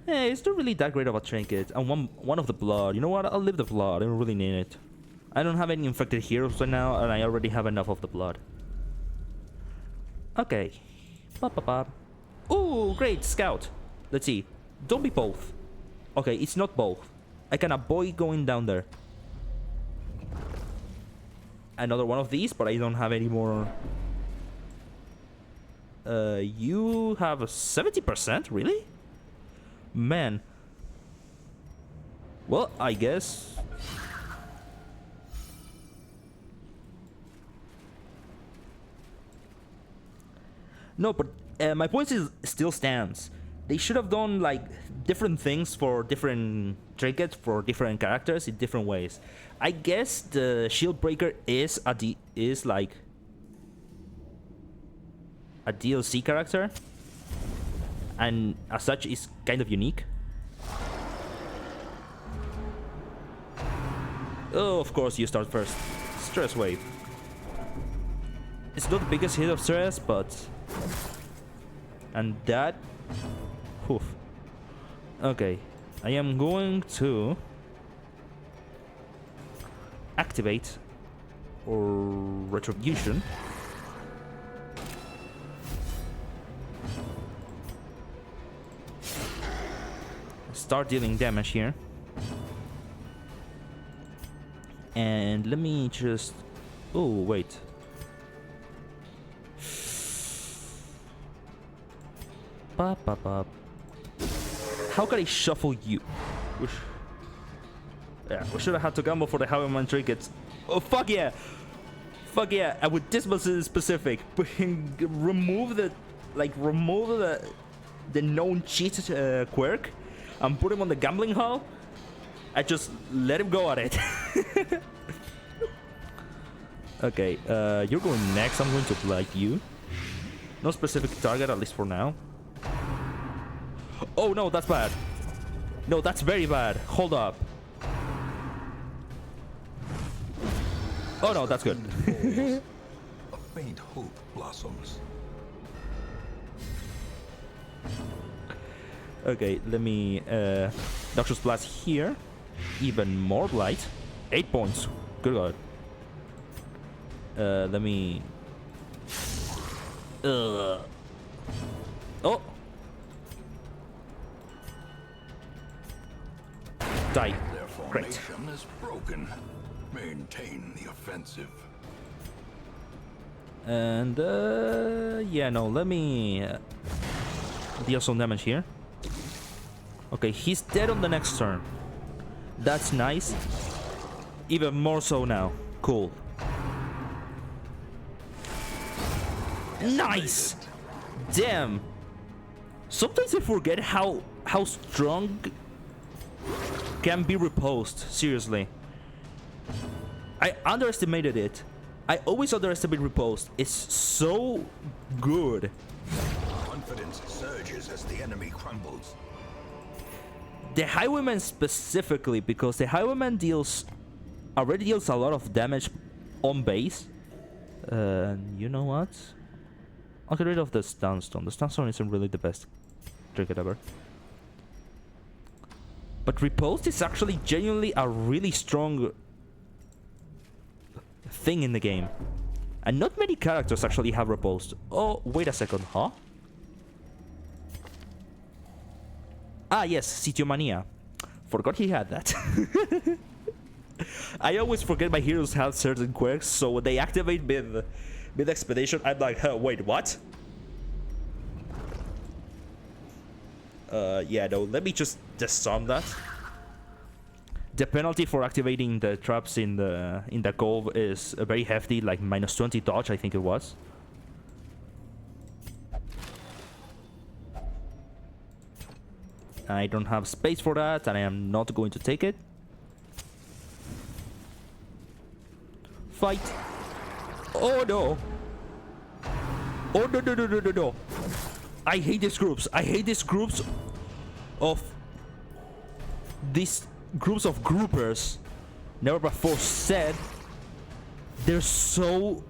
Hey, it's not really that great of a trinket. And one of the blood. You know what? I'll leave the blood. I don't really need it. I don't have any infected heroes right now, and I already have enough of the blood. Okay. Ba-ba-ba. Ooh, great, scout. Let's see. Don't be both. Okay, it's not both. I can avoid going down there. Another one of these, but I don't have any more. You have a 70%? Really? Man. Well, I guess. No, but my point still stands. They should have done like different things for different trinkets for different characters in different ways. I guess the shield breaker is like a DLC character, and as such is kind of unique. Oh, of course you start first. Stress wave. It's not the biggest hit of stress, but and that. Oof. Okay, I am going to activate or retribution. Start dealing damage here. And let me just... Oh, wait. Pop, pop, pop. How can I shuffle you? Yeah, we should have had to gamble for the Highwayman trinkets. Oh, fuck yeah! Fuck yeah! And with this was specific. remove the... Like, remove the known cheat quirk and put him on the gambling hall. I just let him go at it. Okay, you're going next. I'm going to blight you. No specific target, at least for now. Oh no, that's bad. No, that's very bad. Hold up. Oh no, that's good.
A faint hope blossoms.
Okay, let me Noxious Blast here. Even more blight. 8 points. Good god. Let me... Oh! Die.
Their
Great.
formation is broken. Maintain the offensive.
And, yeah, no, let me deal some damage here. Okay, he's dead on the next turn. That's nice. Even more so now. Cool. Nice! Damn! Sometimes I forget how strong can be reposed. Seriously. I underestimated it. I always underestimate repost. It's so good.
Confidence surges as the enemy crumbles.
The Highwayman specifically, because the Highwayman already deals a lot of damage on base. You know what? I'll get rid of the Stun-Stone. The Stun-Stone isn't really the best trinket ever. But Riposte is actually genuinely a really strong thing in the game. And not many characters actually have Riposte. Oh, wait a second, huh? Ah, yes, Sitiomania. Forgot he had that. I always forget my heroes have certain quirks, so when they activate mid expedition, I'm like, huh, wait, what? Yeah, no, let me just disarm that. The penalty for activating the traps in the cove is very hefty, like -20 dodge, I think it was. I don't have space for that, and I am not going to take it. Fight! Oh no! Oh no no no no no no! I hate these groups. I hate these groups of groupers. Never before said. They're so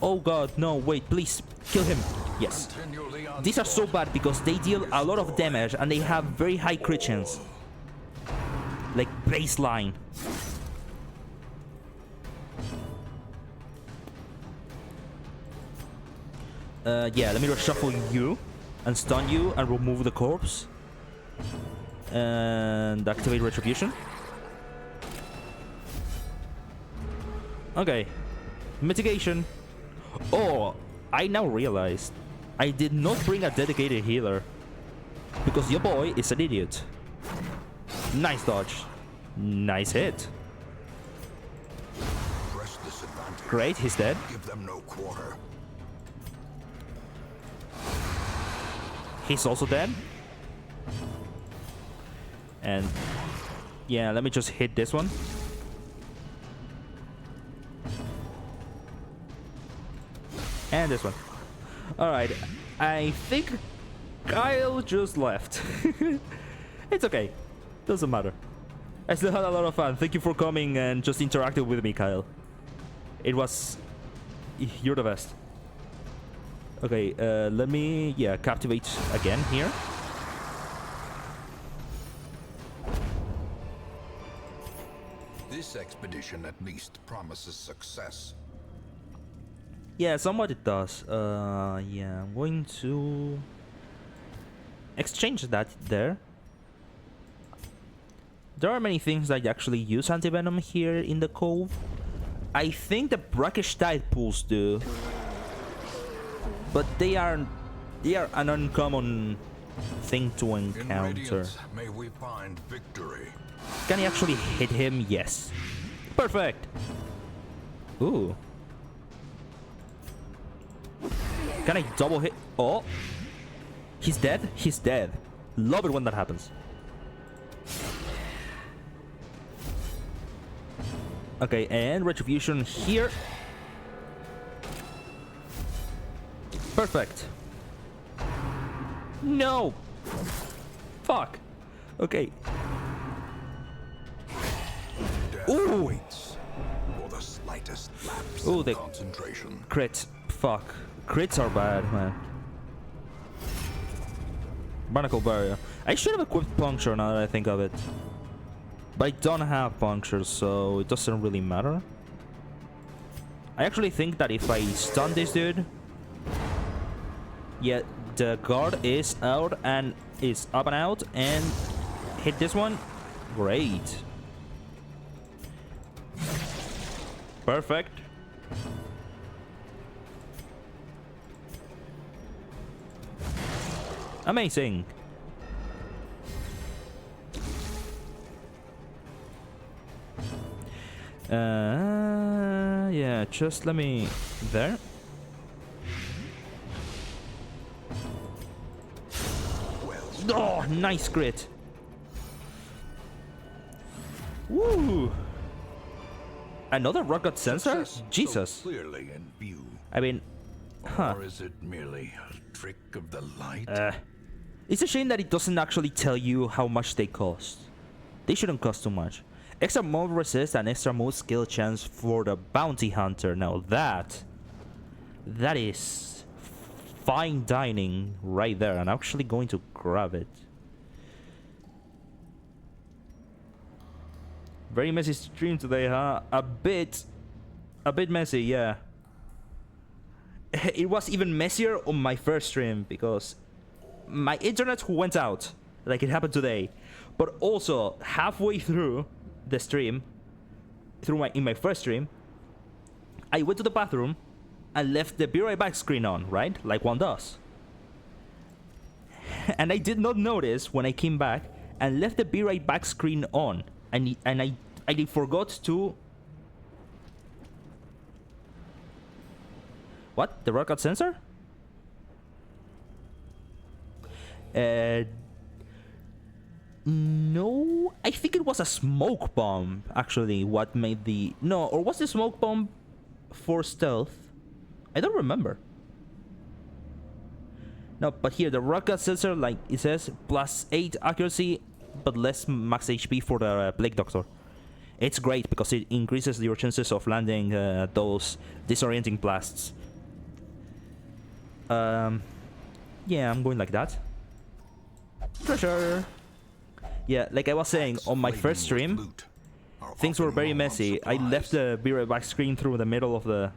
Oh god, no, wait, please, kill him. Yes. These are so bad because they deal a lot of damage and they have very high crit chance. Like baseline. Yeah, let me reshuffle you and stun you and remove the corpse. And activate retribution. Okay. Mitigation. Oh, I now realized I did not bring a dedicated healer because your boy is an idiot. Nice dodge. Nice hit. Great, he's dead.
Give them no quarter.
He's also dead. And yeah, let me just hit this one. And this one. Alright, I think Kyle just left. It's okay. Doesn't matter. I still had a lot of fun. Thank you for coming and just interacting with me, Kyle. It was... You're the best. Okay, let me... Yeah, captivate again here.
This expedition at least promises success.
Yeah, somewhat it does. Yeah, I'm going to exchange that there. There are many things that actually use anti-venom here in the cove. I think the brackish tide pools do, but they are an uncommon thing to encounter.
May we find victory.
Can he actually hit him? Yes. Perfect. Ooh. Can I double hit? Oh. He's dead? He's dead. Love it when that happens. Okay, and retribution here. Perfect. No. Fuck. Okay. Ooh.
Waits for the slightest lapse
Ooh,
in
the
concentration.
crits. Fuck. Crits are bad, man. Barnacle barrier. I should have equipped puncture now that I think of it. But I don't have puncture, so it doesn't really matter. I actually think that if I stun this dude... Yeah, the guard is out and is up and out and hit this one. Great. Perfect. Amazing. Yeah, just let me... There. Oh, nice crit. Woo. Another rocket sensor?
Success
Jesus.
so clearly in view.
I mean, huh.
Or is it merely a trick of the light?
It's a shame that it doesn't actually tell you how much they cost. They shouldn't cost too much. Extra move resist and extra move skill chance for the bounty hunter. Now that is fine dining right there. I'm actually going to grab it. Very messy stream today, huh? A bit messy, yeah. It was even messier on my first stream because my internet went out, like it happened today. But also halfway through the stream, in my first stream, I went to the bathroom and left the be right back screen on, right? Like one does. And I did not notice when I came back and left the be right back screen on. And I forgot to... What? The rocket sensor? No, I think it was a smoke bomb, actually, what made the... No, or was the smoke bomb for stealth? I don't remember. No, but here, the rocket sensor, like it says, +8 accuracy, but less max HP for the Plague Doctor. It's great because it increases your chances of landing those disorienting blasts. Yeah, I'm going like that. Treasure. Yeah, like I was saying, on my first stream, things were very messy. I left the be right back screen through the middle of the...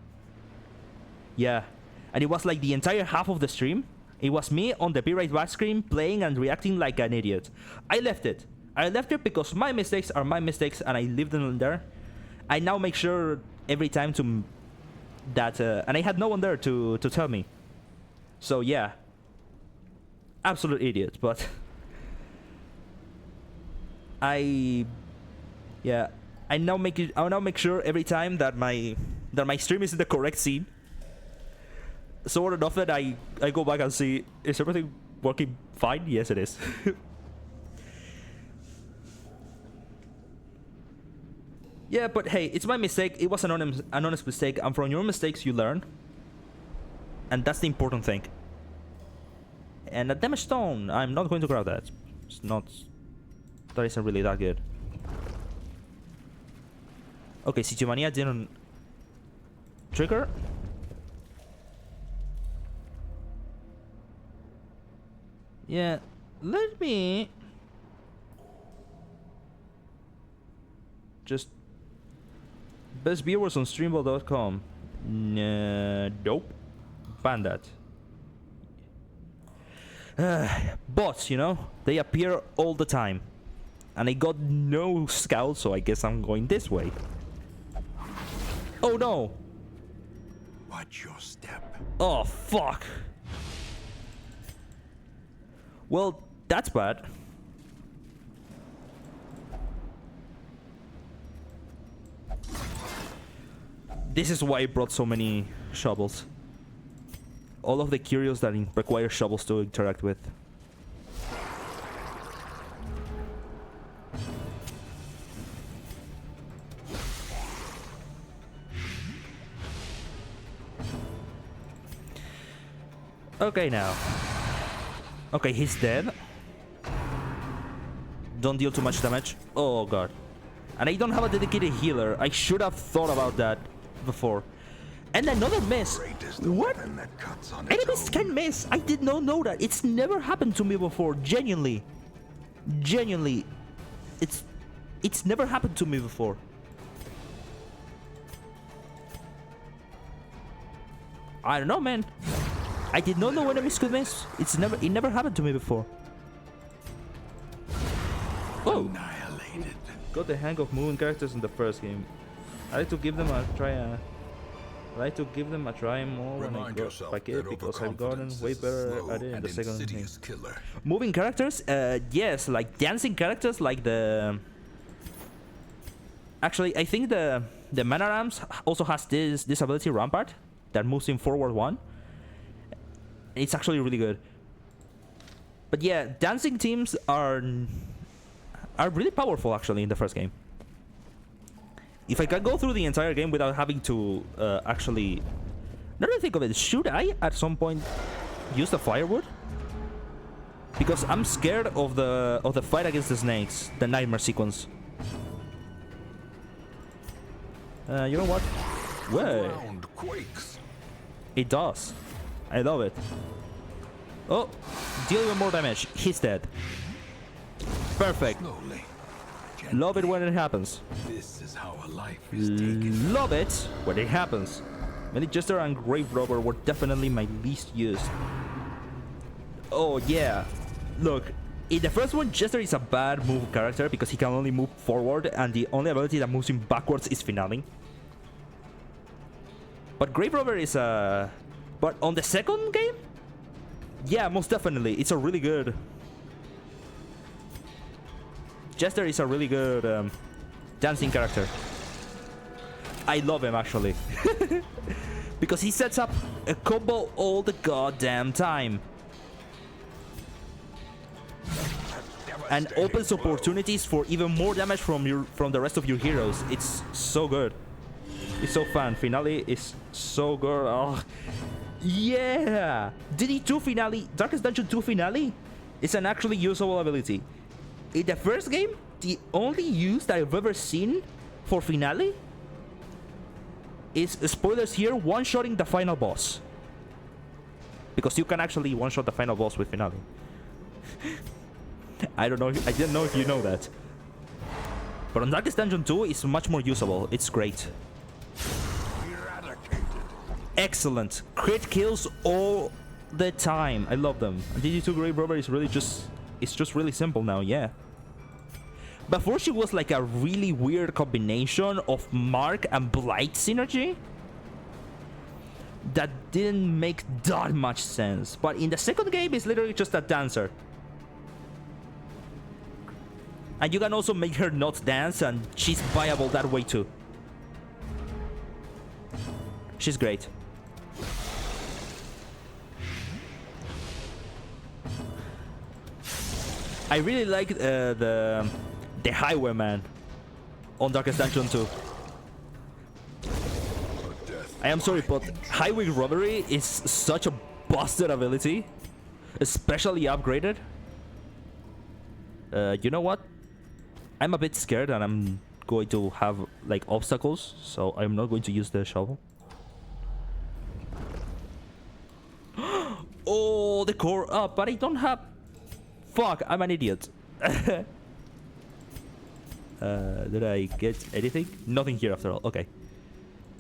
Yeah. And it was like the entire half of the stream. It was me on the be right back screen playing and reacting like an idiot. I left it. I left it because my mistakes are my mistakes and I leave them there. I now make sure every time to... that... and I had no one there to tell me. So yeah. Absolute idiot, but... Yeah, I'll now make sure every time that my stream is in the correct scene. So often I go back and see, is everything working fine? Yes, it is. Yeah, but hey, it's my mistake. It was an honest mistake, and from your mistakes you learn, and that's the important thing. And a damage stone, I'm not going to grab that. It's not. That isn't really that good. Okay, Situmania didn't trigger. Yeah, let me just best viewers on streamball.com. Nope. Ban that. Bots, you know, they appear all the time. And I got no scout, so I guess I'm going this way. Oh no!
Watch your step.
Oh fuck! Well, that's bad. This is why I brought so many shovels. All of the curios that require shovels to interact with. Okay, now. Okay, he's dead. Don't deal too much damage. Oh god. And I don't have a dedicated healer. I should have thought about that before. And another miss. What? Enemies can miss. I did not know that. It's never happened to me before. Genuinely. Genuinely. It's never happened to me before. I don't know, man. I did not know enemies could miss. It never happened to me before. Oh!
Annihilated.
Got the hang of moving characters in the first game. I like to give them a try. More when I got back it because I've gotten way better at it in the second game. Moving characters, yes, like dancing characters, like the. Actually, I think the Manarams also has this ability Rampart that moves him forward one. It's actually really good. But yeah, dancing teams are really powerful actually in the first game. If I can go through the entire game without having to actually... Now that I think of it, should I at some point use the firewood? Because I'm scared of the fight against the snakes, the nightmare sequence. You know what? Wait. It does. I love it. Oh, deal even more damage. He's dead. Perfect. Love it when it happens.
This is how a life is taken.
Love it when it happens. Melee Jester and Grave Robber were definitely my least used. Oh yeah. Look, in the first one, Jester is a bad move character because he can only move forward and the only ability that moves him backwards is Finale. But Grave Robber is a... But on the second game? Yeah, most definitely. It's a really good... Jester is a really good dancing character. I love him, actually. Because he sets up a combo all the goddamn time. And opens opportunities for even more damage from the rest of your heroes. It's so good. It's so fun. Finale is so good. Oh. Yeah! DD2 Finale, Darkest Dungeon 2 Finale is an actually usable ability. In the first game, the only use that I've ever seen for Finale is, spoilers here, one-shotting the final boss. because you can actually one-shot the final boss with Finale. I don't know. I didn't know if you know that. But on Darkest Dungeon 2, it's much more usable. It's great.
Eradicated.
Excellent. Crit kills all the time. I love them. And GG2 Grave Robber is really just... It's just really simple now, yeah. Before she was like a really weird combination of Mark and Blight synergy. That didn't make that much sense. But in the second game, it's literally just a dancer. And you can also make her not dance, and she's viable that way too. She's great. I really like the Highwayman on Darkest Dungeon 2. I am sorry, but Highway Robbery is such a busted ability, especially upgraded. You know what? I'm a bit scared and I'm going to have like obstacles, so I'm not going to use the shovel. Oh, the core up, but I don't have... Fuck, I'm an idiot. Did I get anything? Nothing here after all. Okay.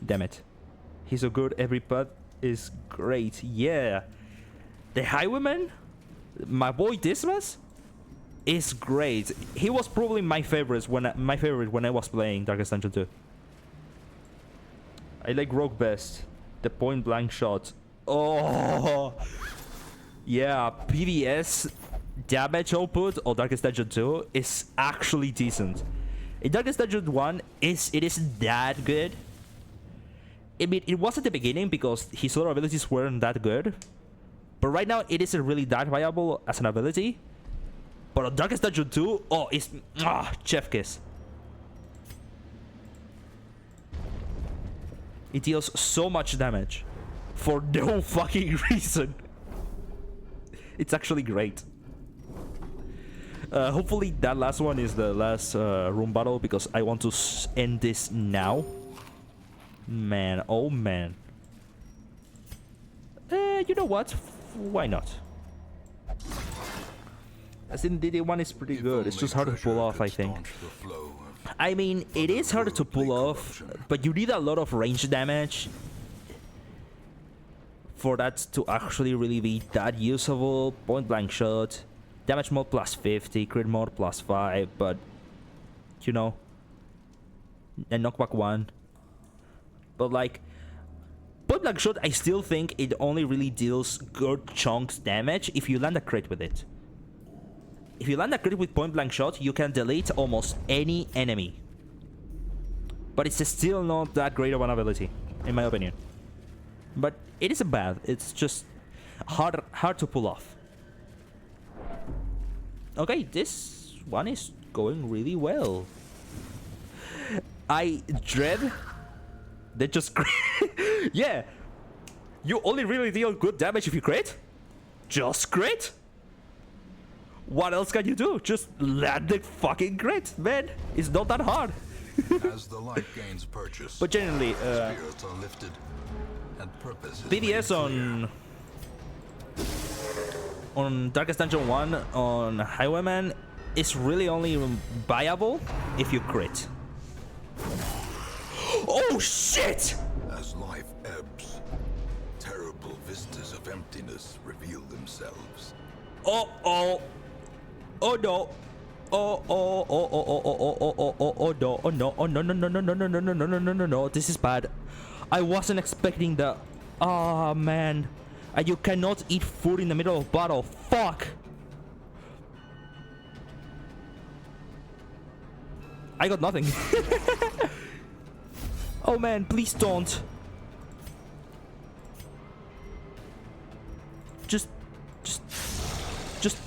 Damn it. He's so good. Every path is great. Yeah. The Highwayman, my boy Dismas, is great. He was probably my favorite when I was playing Darkest Dungeon 2. I like Rogue best. The point blank shot. Oh. Yeah, PVS damage output on Darkest Dungeon 2 is actually decent. In Darkest Dungeon 1, it isn't that good. I mean, it was at the beginning because his other abilities weren't that good. But right now, it isn't really that viable as an ability. But on Darkest Dungeon 2, oh, it's... chef kiss. It deals so much damage. For no fucking reason. It's actually great. Hopefully that last one is the last room battle, because I want to end this now. Man, oh man. You know what? Why not? As in, DD1 is pretty good. It's just hard to pull off, I think. I mean, it is hard to pull off, but you need a lot of range damage for that to actually really be that usable. Point blank shot, damage mod plus 50, crit mod plus 5, but you know, and knockback 1. But like, point blank shot, I still think it only really deals good chunks damage if you land a crit with it. If you land a crit with point blank shot, you can delete almost any enemy. But it's still not that great of an ability, in my opinion. But it isn't bad. It's just hard to pull off. Okay, this one is going really well. I dread they just yeah. You only really deal good damage if you crit. Just crit. What else can you do? Just land the fucking crit, man. It's not that hard.
As the light gains purchase,
but generally,
spirits are lifted and purpose is
PDS on Darkest Dungeon 1 on Highwayman is really only viable if you crit. Oh shit!
As life ebbs, terrible vistas of emptiness reveal themselves.
Oh no. Oh no. Oh no. Oh no. This is bad. I wasn't expecting that. Oh man. And you cannot eat food in the middle of battle. Fuck. I got nothing. Oh man, please don't. Just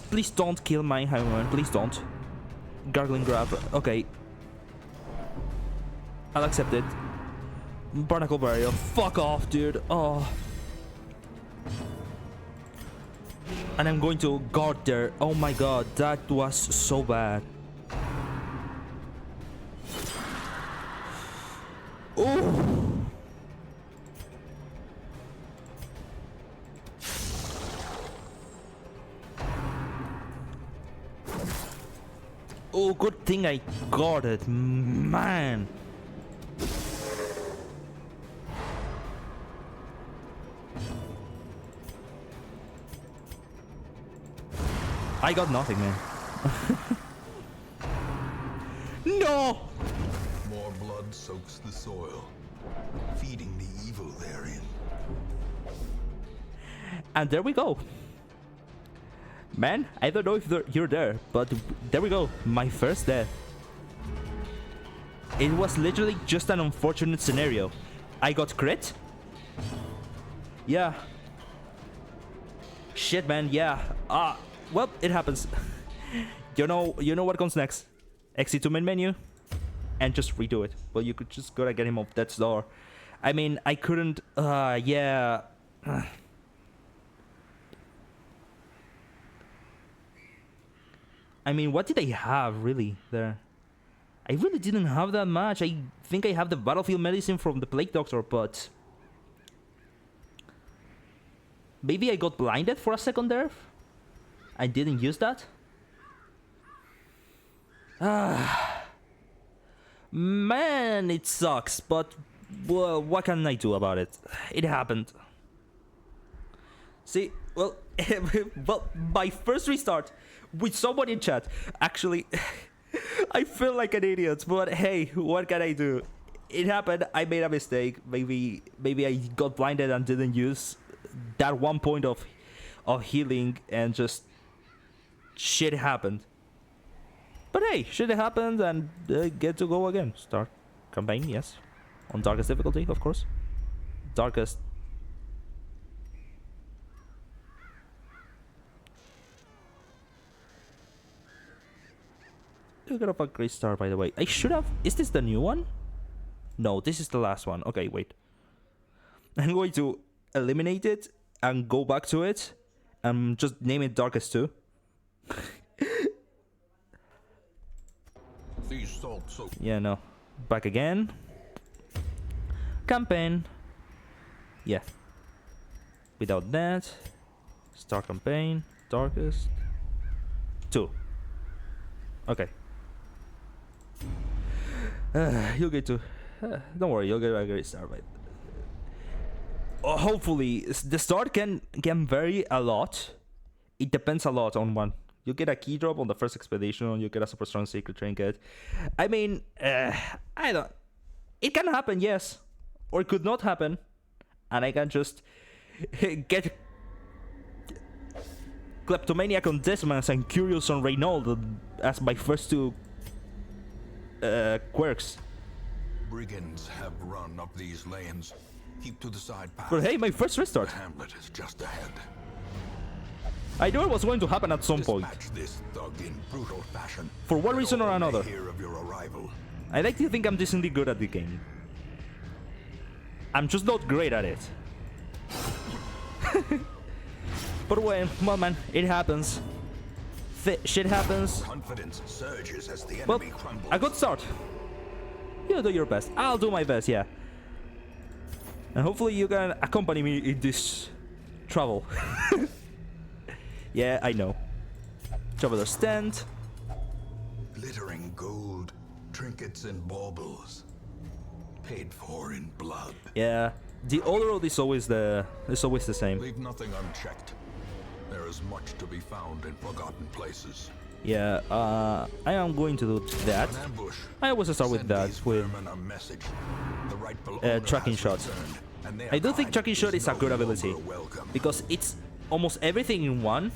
please don't kill my Highwayman. Please don't. Gargling grab. Okay. I'll accept it. Barnacle barrier. Fuck off, dude. Oh. And I'm going to guard there. Oh my god, that was so bad. Ooh. Oh, good thing I got it, man. I got nothing, man. No!
More blood soaks the soil, feeding the evil therein.
And there we go. Man, I don't know if you're there, but there we go. My first death. It was literally just an unfortunate scenario. I got crit. Yeah. Shit, man. Yeah. Well, it happens. You know what comes next. Exit to main menu, and just redo it. Well, you could just gotta get him off death's door. I mean, I couldn't. Yeah. I mean, what did I have really there? I really didn't have that much. I think I have the battlefield medicine from the Plague Doctor, but maybe I got blinded for a second there. I didn't use that. Man, it sucks, but well, what can I do about it? It happened. See, well, well, my first restart with someone in chat. Actually, I feel like an idiot, but hey, what can I do? It happened. I made a mistake. Maybe I got blinded and didn't use that one point of healing, and just shit happened. But hey, shit happened, and get to go again. Start campaign, yes, on darkest difficulty, of course. Darkest. You got a great start, by the way. I should have. Is this the new one? No, this is the last one. Okay, wait. I'm going to eliminate it and go back to it and just name it Darkest 2.
These salt soak.
Yeah, no. Back again. Campaign. Yeah. Without that. Start campaign. Darkest 2. Okay. You'll get to. Don't worry, you'll get a great start. Right? Hopefully, the start can vary a lot. It depends a lot on one. You get a key drop on the first expedition, you get a super strong secret trinket. I mean, I don't. It can happen, yes, or it could not happen, and I can just get Kleptomaniac on Dismas and Curious on Reynolds as my first two quirks.
Brigands have run up these lanes. Keep to the side path.
But hey, my first restart.
The hamlet is just ahead.
I knew it was going to happen at some point.
Dispatch this thug in brutal fashion.
For one reason or another.
Hear of your arrival.
I like to think I'm decently good at the game. I'm just not great at it. But well, man, it happens. Shit happens.
Confidence surges as the
Well,
enemy crumbles.
a good start. You do your best. I'll do my best, yeah. And hopefully you can accompany me in this travel. Yeah, I know. Traveler's stand.
Glittering gold, trinkets and baubles, paid for in blood.
Yeah, the old road is always the same.
Leave nothing unchecked. There is much to be found in forgotten places.
Yeah, I am going to do that.
An ambush.
I always start with
Send
that,
these
with
vermin a message. The rightful owner
tracking
has
shot.
returned, and their
I do think
kind
tracking shot is a
no
good
longer
ability,
welcome.
because it's almost everything in one.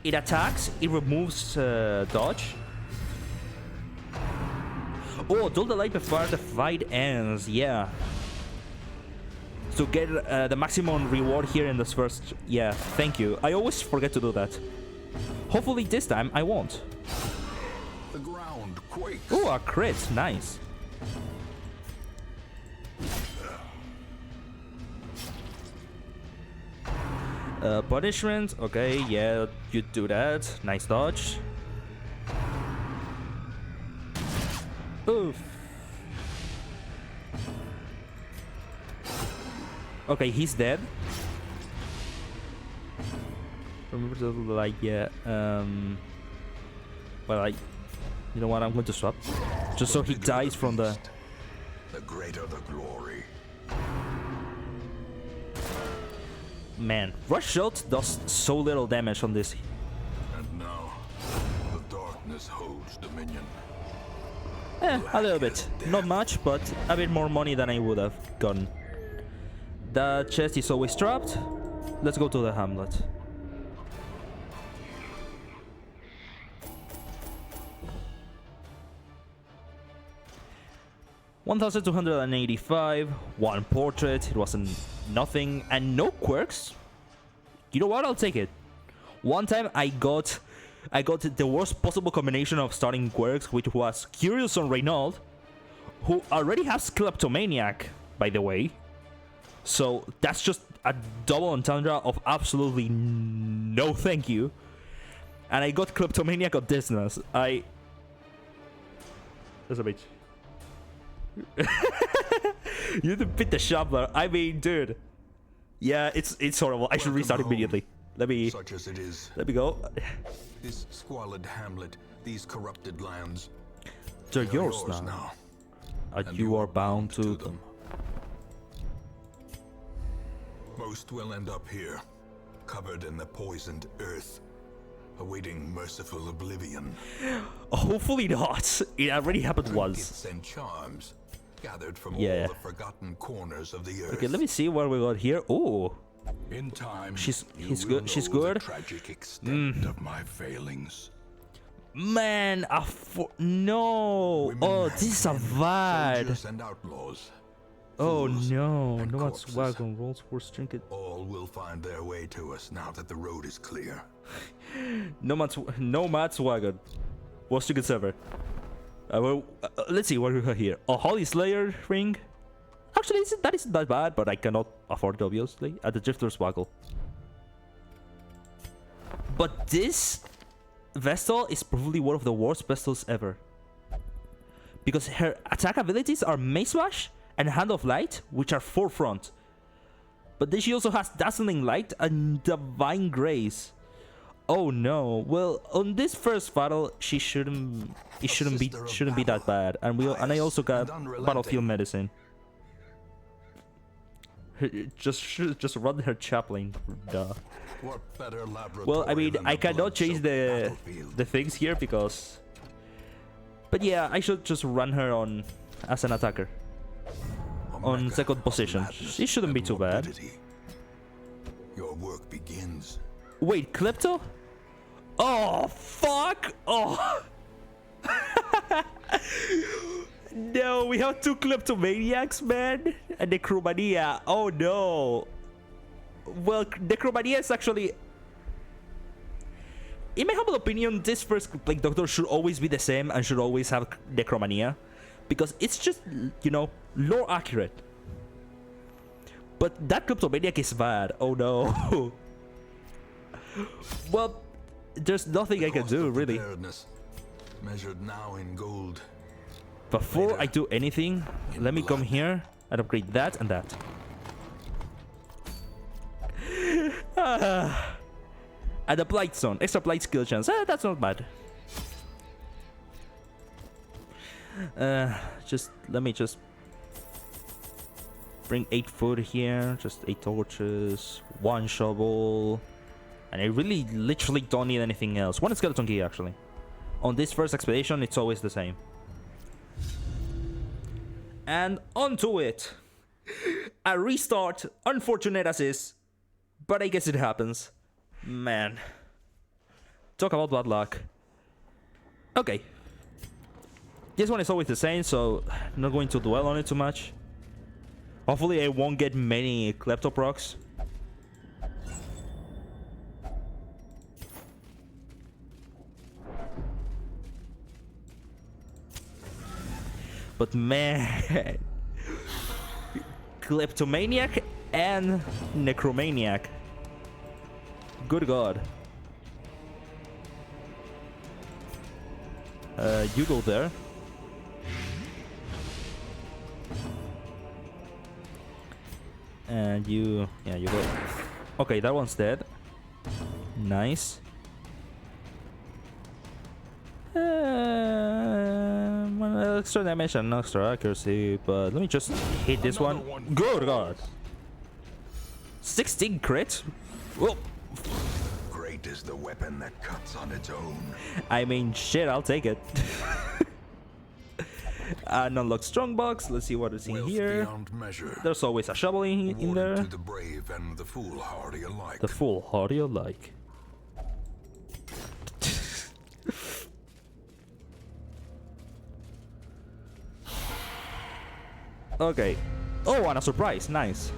It attacks, it removes dodge. Oh, dull the light before the fight ends, yeah. To get the maximum reward here in this first... Yeah, thank you. I always forget to do that. Hopefully this time I won't.
The ground quakes.
Oh, a crit, nice. Punishment, okay, yeah, you do that. Nice dodge. Oof. Okay, he's dead. Remember to like, yeah, But you know what? I'm going to swap, just so he dies from the.
The greater the glory.
Man, rush shot does so little damage on this.
And now, the darkness holds dominion.
A little bit. Not much, but a bit more money than I would have gotten. The chest is always trapped. Let's go to the hamlet. $1,285. One portrait. It wasn't nothing, and no quirks. You know what? I'll take it. One time I got the worst possible combination of starting quirks, which was Curious on Reynald, who already has Kleptomaniac, by the way. So that's just a double entendre of absolutely no thank you. And I got Kleptomaniac of Deathless. That's a bitch. You didn't beat the Shuffler. I mean, dude. Yeah, it's horrible. I should restart immediately. Let me go.
This squalid hamlet, these corrupted lands.
They're yours now. And you are bound to them.
Most will end up here, covered in the poisoned earth, awaiting merciful oblivion.
Hopefully not. It already happened once.
Gifts and charms gathered from all the forgotten corners of the earth.
Okay, let me see what we got here. Oh,
in time,
she's good. She's good.
The tragic extent of my failings.
Man, no. Oh, this is a bad.
And outlaws.
Oh no,
and
Nomad's
corpses.
wagon rolls for trinket.
All will find their way to us now that the road is clear.
Nomad's wagon. What's trinket server? Let's see what we have here. A Holy Slayer ring. Actually, that isn't that bad, but I cannot afford it, obviously. At the Drifter's Buckle. But this Vestal is probably one of the worst Vestals ever. Because her attack abilities are Mace Slash and Hand of Light, which are forefront. But then she also has Dazzling Light and Divine Grace. Oh no. Well, on this first battle, she shouldn't be that bad. And I also got Battlefield Medicine. Just run her chaplain. Duh. Well, I mean, I cannot change the things here because. But yeah, I should just run her on as an attacker. On second position. It shouldn't be too bad.
Your work begins.
Wait, Klepto? Oh, fuck! Oh! No, we have two Kleptomaniacs, man! And Necromania. Oh no! Well, Necromania is actually... In my humble opinion, this first Plague Doctor should always be the same and should always have Necromania. Because it's just, you know, lore accurate. But that Kleptomaniac is bad. Oh no. Well, there's nothing I can do, really.
Measured now in gold.
Before I do anything, let me come here and upgrade that and that. And the Blight Zone. Extra Blight skill chance. That's not bad. Let me bring 8 food here. Just 8 torches. 1 shovel. And I really literally don't need anything else. 1 skeleton key, actually. On this first expedition, it's always the same. And onto it. A restart. Unfortunate as is. But I guess it happens. Man. Talk about bad luck. Okay. This one is always the same, so I'm not going to dwell on it too much. Hopefully I won't get many Kleptoprocs. But man, Kleptomaniac and Necromaniac. Good God. You go there. And you go. Okay, that one's dead. Nice. Well, extra damage and extra accuracy, but let me just hit this one. Good God. 16 crit? Whoa.
Great is the weapon that cuts on its own.
I mean, shit, I'll take it. And unlock strong box. Let's see what is in
Wealth
here.
beyond measure.
There's always a shovel in
Awarded
there.
to the brave and the foolhardy alike.
The foolhardy alike. Okay. Oh, and a surprise. Nice.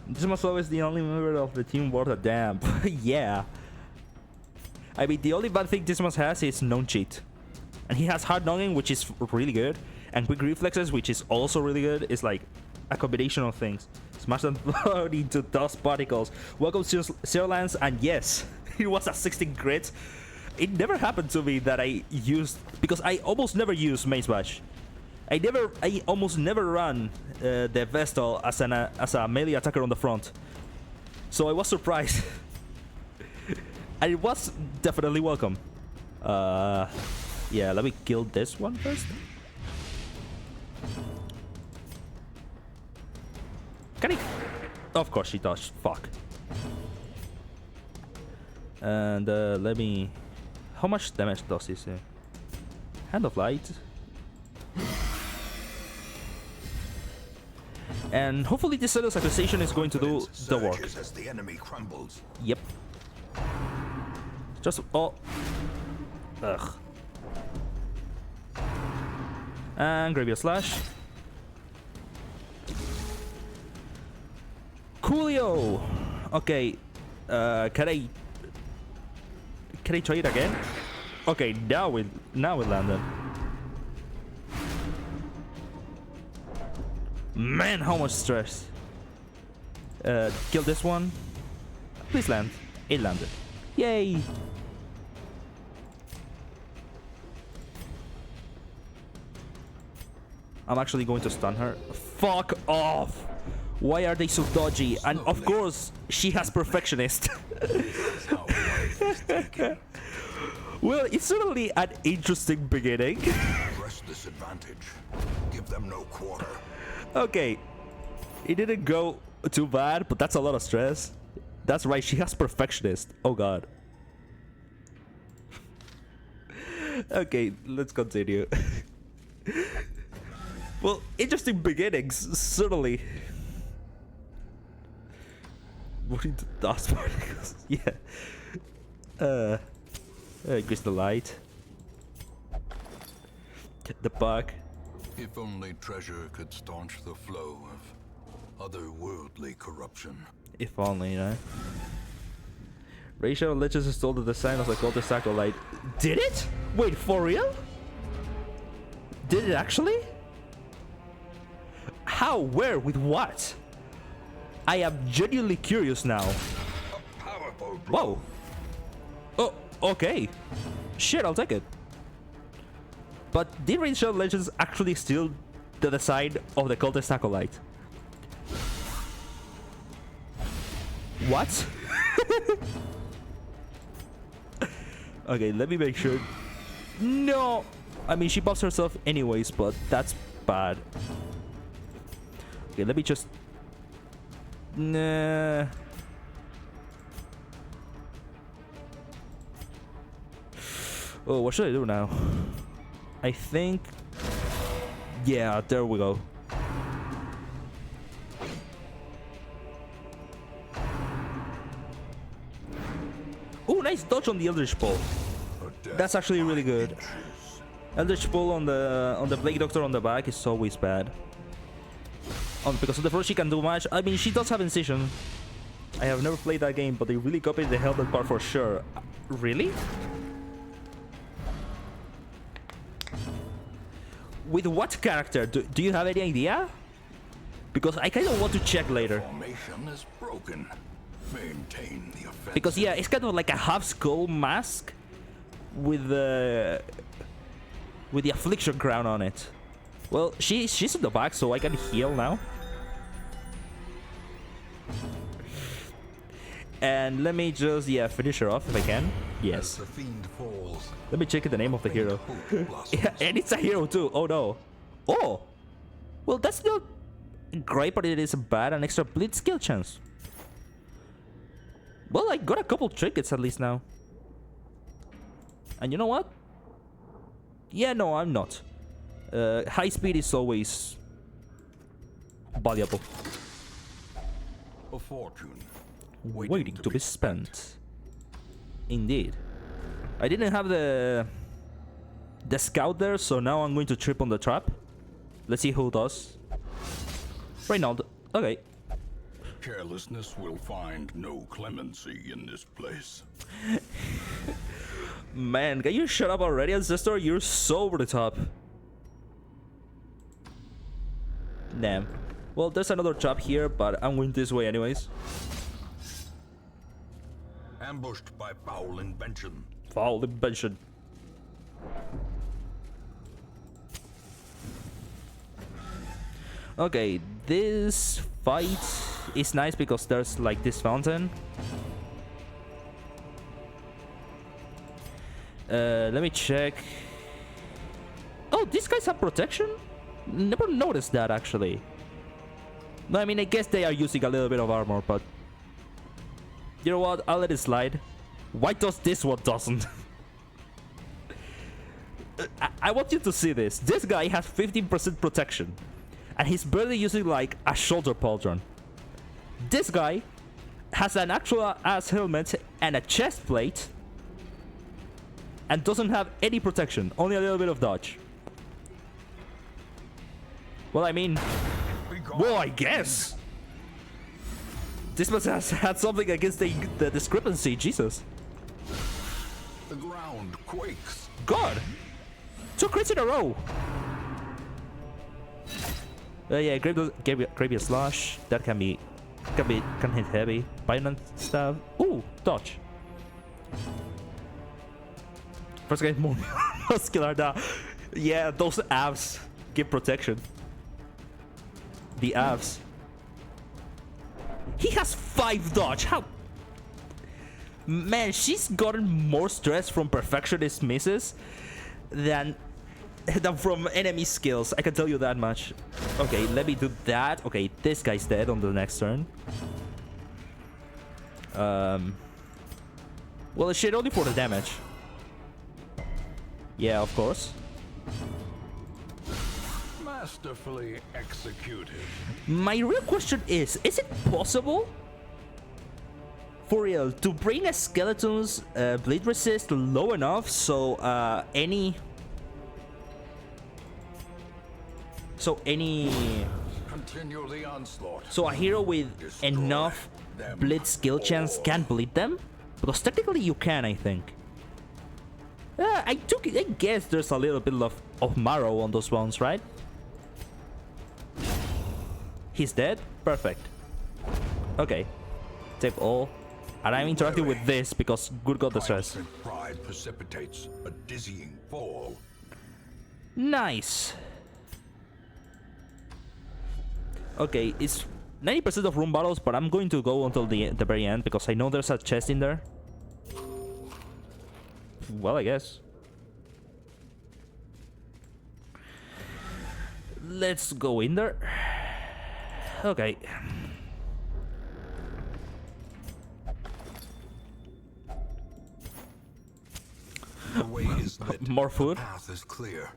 This must always the only member of the team worth a damn. Yeah. I mean, the only bad thing Dismas has is non-cheat. And he has hard knocking, which is really good. And quick reflexes, which is also really good. It's like a combination of things. Smash them into dust particles. Welcome to Zero Lands, and yes, it was a 16 crit. It never happened to me that I used, because I almost never use Mace Bash. I almost never run the Vestal as a melee attacker on the front. So I was surprised. And it was definitely welcome. Yeah, let me kill this one first. Can he? Of course she does. Fuck. And let me... How much damage does this? Hand of Light. And hopefully this Zealous Accusation is going to do the work.
As the enemy crumbles.
Yep. Just... Oh. Ugh. And Graveyard Slash. Coolio! Okay. Can I try it again? Okay, now we landed. Man, how much stress. Kill this one. Please land. It landed. Yay! I'm actually going to stun her. Fuck off! Why are they so dodgy? And of course, she has Perfectionist. Well, it's certainly an interesting beginning.
Press this advantage. Give them no quarter.
Okay. It didn't go too bad, but that's a lot of stress. That's right, she has Perfectionist. Oh god. Okay, let's continue. Well, interesting beginnings, certainly. What into dust particles? Yeah. Increase the light. The bug.
If only treasure could staunch the flow of otherworldly corruption.
If only, you know. Ratio Legends stole the design of the Golden Acolyte. Did it? Wait, for real? Did it actually? How? Where? With what? I am genuinely curious now. Whoa. Oh, okay. Shit, I'll take it. But did Rachel Legends actually steal the design of the Cultist Acolyte? What? Okay, let me make sure. No! I mean, she buffs herself anyways, but that's bad. Okay, let me just... Nah. Oh, what should I do now? I think... Yeah, there we go. Oh, nice dodge on the Eldritch Ball. That's actually really good. Eldritch Ball on the Plague Doctor on the back is always bad. Because of the first she can do much. I mean, she does have Incision. I have never played that game, but they really copied the helmet part for sure. Really? With what character? Do you have any idea? Because I kind of want to check later.
Formation is broken. Maintain the offensive.
Because yeah, it's kind of like a half skull mask with the affliction crown on it. Well, she's in the back, so I can heal now. And let me just, yeah, finish her off if I can.
As
Yes.
the fiend falls,
Let me check the name of the hero.
hope blossoms.
Yeah, and it's a hero too. Oh no. Oh! Well, that's not great, but it is bad. An extra blitz skill chance. Well, I got a couple trinkets at least now. And you know what? Yeah, no, I'm not. High speed is always valuable.
A fortune
Waiting to be spent. Indeed. I didn't have the scout there, so now I'm going to trip on the trap. Let's see who does. Reynald. Okay.
Carelessness will find no clemency in this place.
Man, can you shut up already, Ancestor? You're so over the top. Damn. Well, there's another trap here, but I'm going this way anyways.
ambushed by foul invention.
Foul invention. Okay, this fight is nice because there's like this fountain. Let me check. Oh, these guys have protection? Never noticed that actually. No, I mean, I guess they are using a little bit of armor, but you know what? I'll let it slide. Why does this one doesn't? I want you to see this. This guy has 15% protection, and he's barely using like a shoulder pauldron. This guy has an actual ass helmet and a chest plate, and doesn't have any protection, only a little bit of dodge. Well, I mean, well, I guess this must have had something against the discrepancy. Jesus.
The ground quakes.
God, 2 crits in a row. Yeah, Graveyard Slash. That can hit heavy. Violent Stab. Ooh, dodge. First guy is more muscular now. Yeah, those abs give protection. The abs. He has 5 dodge. How? Man, she's gotten more stress from perfectionist misses than from enemy skills. I can tell you that much. Okay, let me do that. Okay, this guy's dead on the next turn. Well, shit, only for the damage. Yeah, of course.
Masterfully executed.
My real question is it possible for real to bring a skeleton's bleed resist low enough so any
Continue the onslaught.
so a hero with enough bleed skill chance can bleed them? Because technically you can, I think. I guess there's a little bit of marrow on those bones, right? He's dead? Perfect. Okay. Take all. And I'm interacting with this because good god the stress.
Pride precipitates a dizzying fall.
Nice. Okay, it's 90% of room battles, but I'm going to go until the very end because I know there's a chest in there. Well, I guess. Let's go in there. Okay.
The way is lit.
More food.
The path is clear.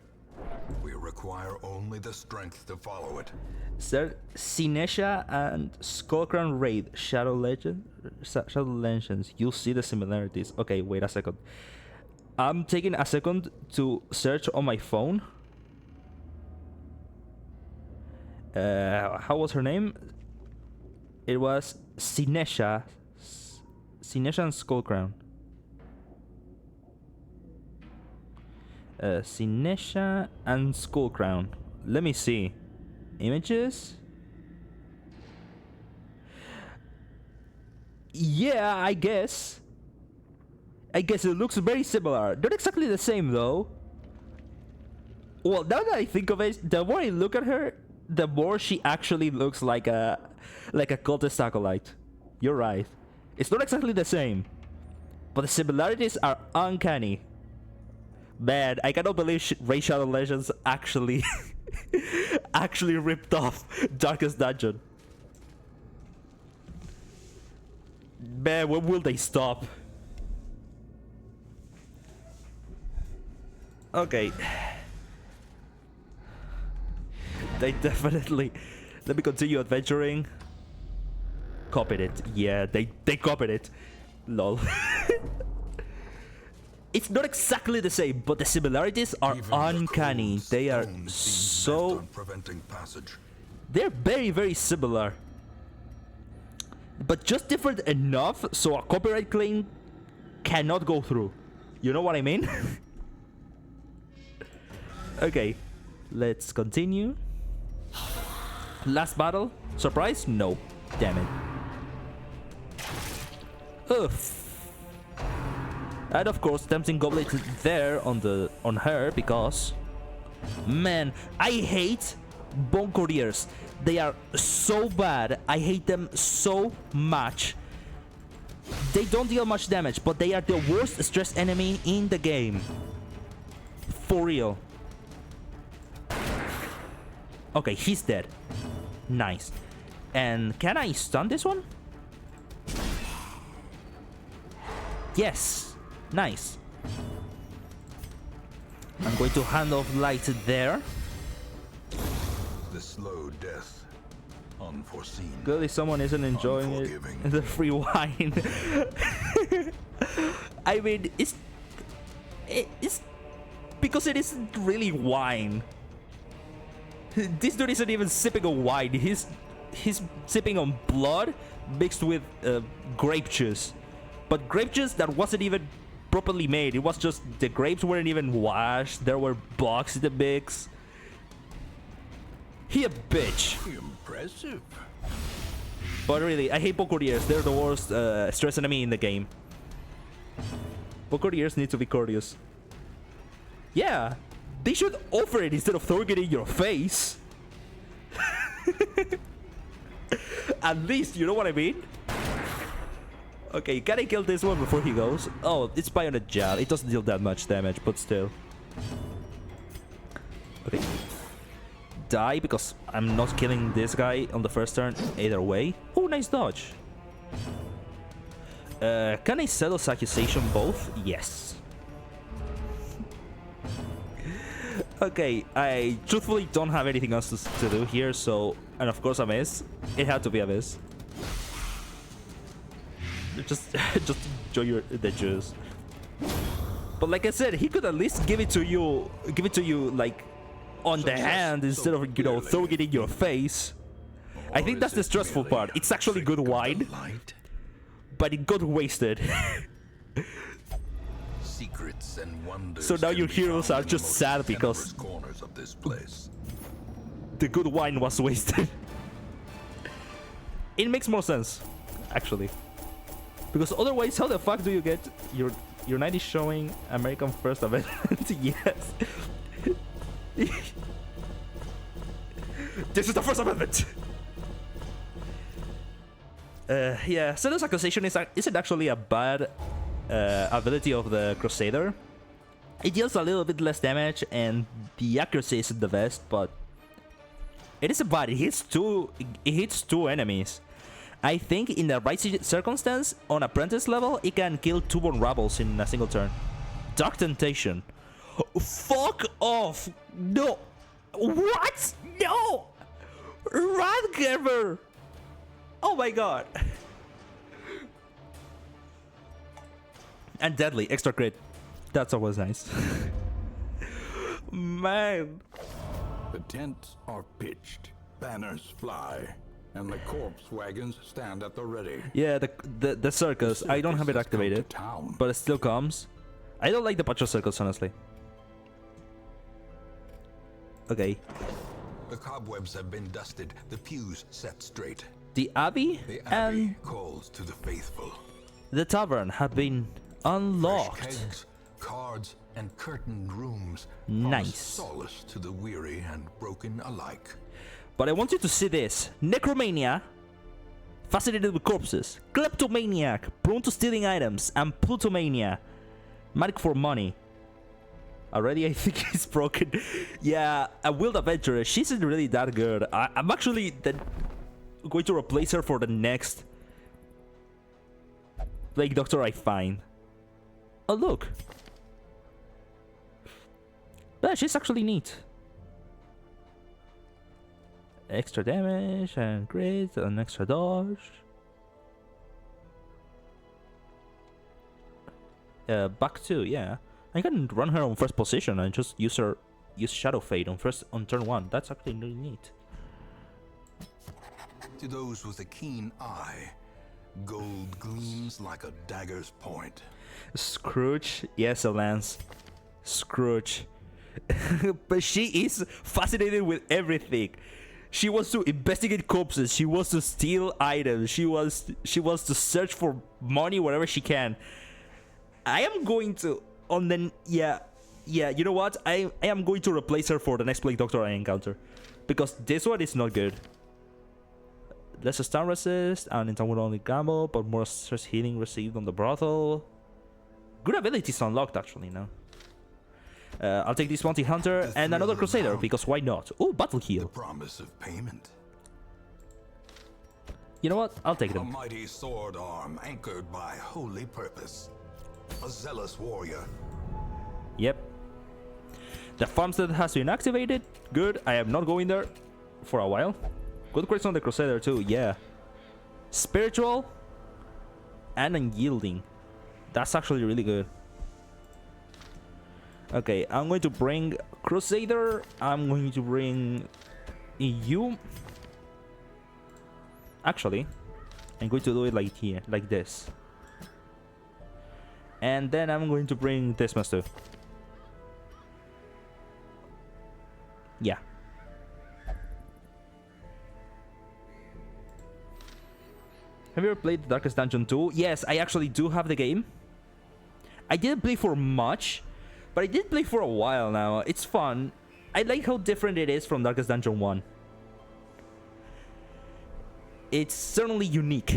We require only the strength to follow it.
Sir, Sinesha and Skullcrown Raid Shadow Legends. You see the similarities. Okay, wait a second. I'm taking a second to search on my phone. How was her name? It was Sinesha. Sinesha and Skullcrown. Sinesha and Skullcrown. Let me see. Images? Yeah, I guess. It looks very similar. Not exactly the same though. Well, now that I think of it, the more I look at her, the more she actually looks like a cultist acolyte. You're right. It's not exactly the same, but the similarities are uncanny. Man, I cannot believe Raid Shadow Legends actually actually ripped off Darkest Dungeon. Man, when will they stop? Okay. They definitely... Let me continue adventuring. Copied it. Yeah, they copied it. Lol. It's not exactly the same, but the similarities are
Even
uncanny.
the
They are
stone seems
so...
bent on preventing passage.
They're very, very similar. But just different enough so a copyright claim cannot go through. You know what I mean? Okay, let's continue. Last battle? Surprise? No. Damn it. Oof. And of course, tempting goblet there on her because, man, I hate bone couriers. They are so bad. I hate them so much. They don't deal much damage, but they are the worst stress enemy in the game. For real. Okay, he's dead. Nice. And can I stun this one? Yes. Nice. I'm going to hand off light there.
The slow death, unforeseen.
Clearly someone isn't enjoying it.
Unforgiving.
The free wine. I mean, it's because it isn't really wine. This dude isn't even sipping on wine. He's sipping on blood mixed with grape juice. But grape juice that wasn't even properly made. It was just the grapes weren't even washed. There were bugs in the mix. He a bitch.
Impressive.
But really, I hate Bokoriers. They're the worst stress enemy in the game. Bokoriers need to be courteous. Yeah, they should offer it instead of throwing it in your face. At least, you know what I mean? Okay, can I kill this one before he goes? Oh, it's Bionic Jab. It doesn't deal that much damage, but still. Okay. Die, because I'm not killing this guy on the first turn either way. Oh, nice dodge. Can I settle this accusation both? Yes. Okay, I truthfully don't have anything else to do here, so... And of course a miss. It had to be a miss. Just enjoy the juice. But like I said, he could at least give it to you like on the hand instead of, you know, throwing it in your face. I think that's the stressful part. It's actually good wine, but it got wasted.
Secrets and wonders.
So now your
can be
heroes
found
are
in the
just
most
sad because
tenuous corners of this place.
the good wine was wasted. It makes more sense, actually. Because otherwise, how the fuck do you get your night is showing American First event? Yes. This is the first amendment. Yeah, Senua's accusation isn't actually a bad ability of the Crusader. It deals a little bit less damage and the accuracy isn't the best, but it isn't bad. It hits two enemies. I think in the right circumstance, on Apprentice level, it can kill 2 Vulnerables in a single turn. Dark Temptation. Fuck off! No! What? No! Radgerber! Oh my god! And Deadly, extra crit. That's always nice. Man.
The tents are pitched, banners fly, and the corpse wagons stand at the ready.
Yeah, the circus. I don't have it activated, but it still comes. I don't like the Patrol Circus, honestly. Okay.
The cobwebs have been dusted, the pews set straight.
The Abbey
The
and
Abbey calls to the faithful.
the tavern have been unlocked.
Fresh kegs, cards, and curtained rooms.
Nice.
Solace to the weary and broken alike.
But I want you to see this. Necromania Fascinated with corpses, kleptomaniac, prone to stealing items, and plutomania. Manic for money. Already, I think he's broken. Yeah, a wild adventurer. She isn't really that good. I'm actually going to replace her for the next Plague Doctor I find. Oh, look. Yeah, she's actually neat. Extra damage and crit and extra dodge. Back 2, yeah. I can run her on first position and just use Shadow Fade on turn 1. That's actually really neat.
To those with a keen eye, gold gleams like a dagger's point.
Scrooge, yes, Lance. Scrooge. But she is fascinated with everything. She wants to investigate corpses. She wants to steal items. She wants to search for money wherever she can. I am going to you know what? I am going to replace her for the next Plague Doctor I encounter, because this one is not good. Less stun resist and in time with only gamble, but more stress healing received on the brothel. Good abilities unlocked actually now. I'll take this Bounty Hunter and another Crusader, because why not? Oh, Battle Heal.
The promise of payment.
You know what? I'll take
A
them.
mighty sword arm anchored by holy purpose. A zealous warrior.
Yep. The farmstead has been activated. Good. I am not going there for a while. Good crits on the Crusader too. Yeah. Spiritual and unyielding. That's actually really good. Okay, I'm going to bring Crusader. I'm going to bring you. Actually, I'm going to do it like here, like this. And then I'm going to bring this master. Yeah. Have you ever played The Darkest Dungeon 2? Yes, I actually do have the game. I didn't play for much, but I did play for a while now. It's fun. I like how different it is from Darkest Dungeon 1. It's certainly unique.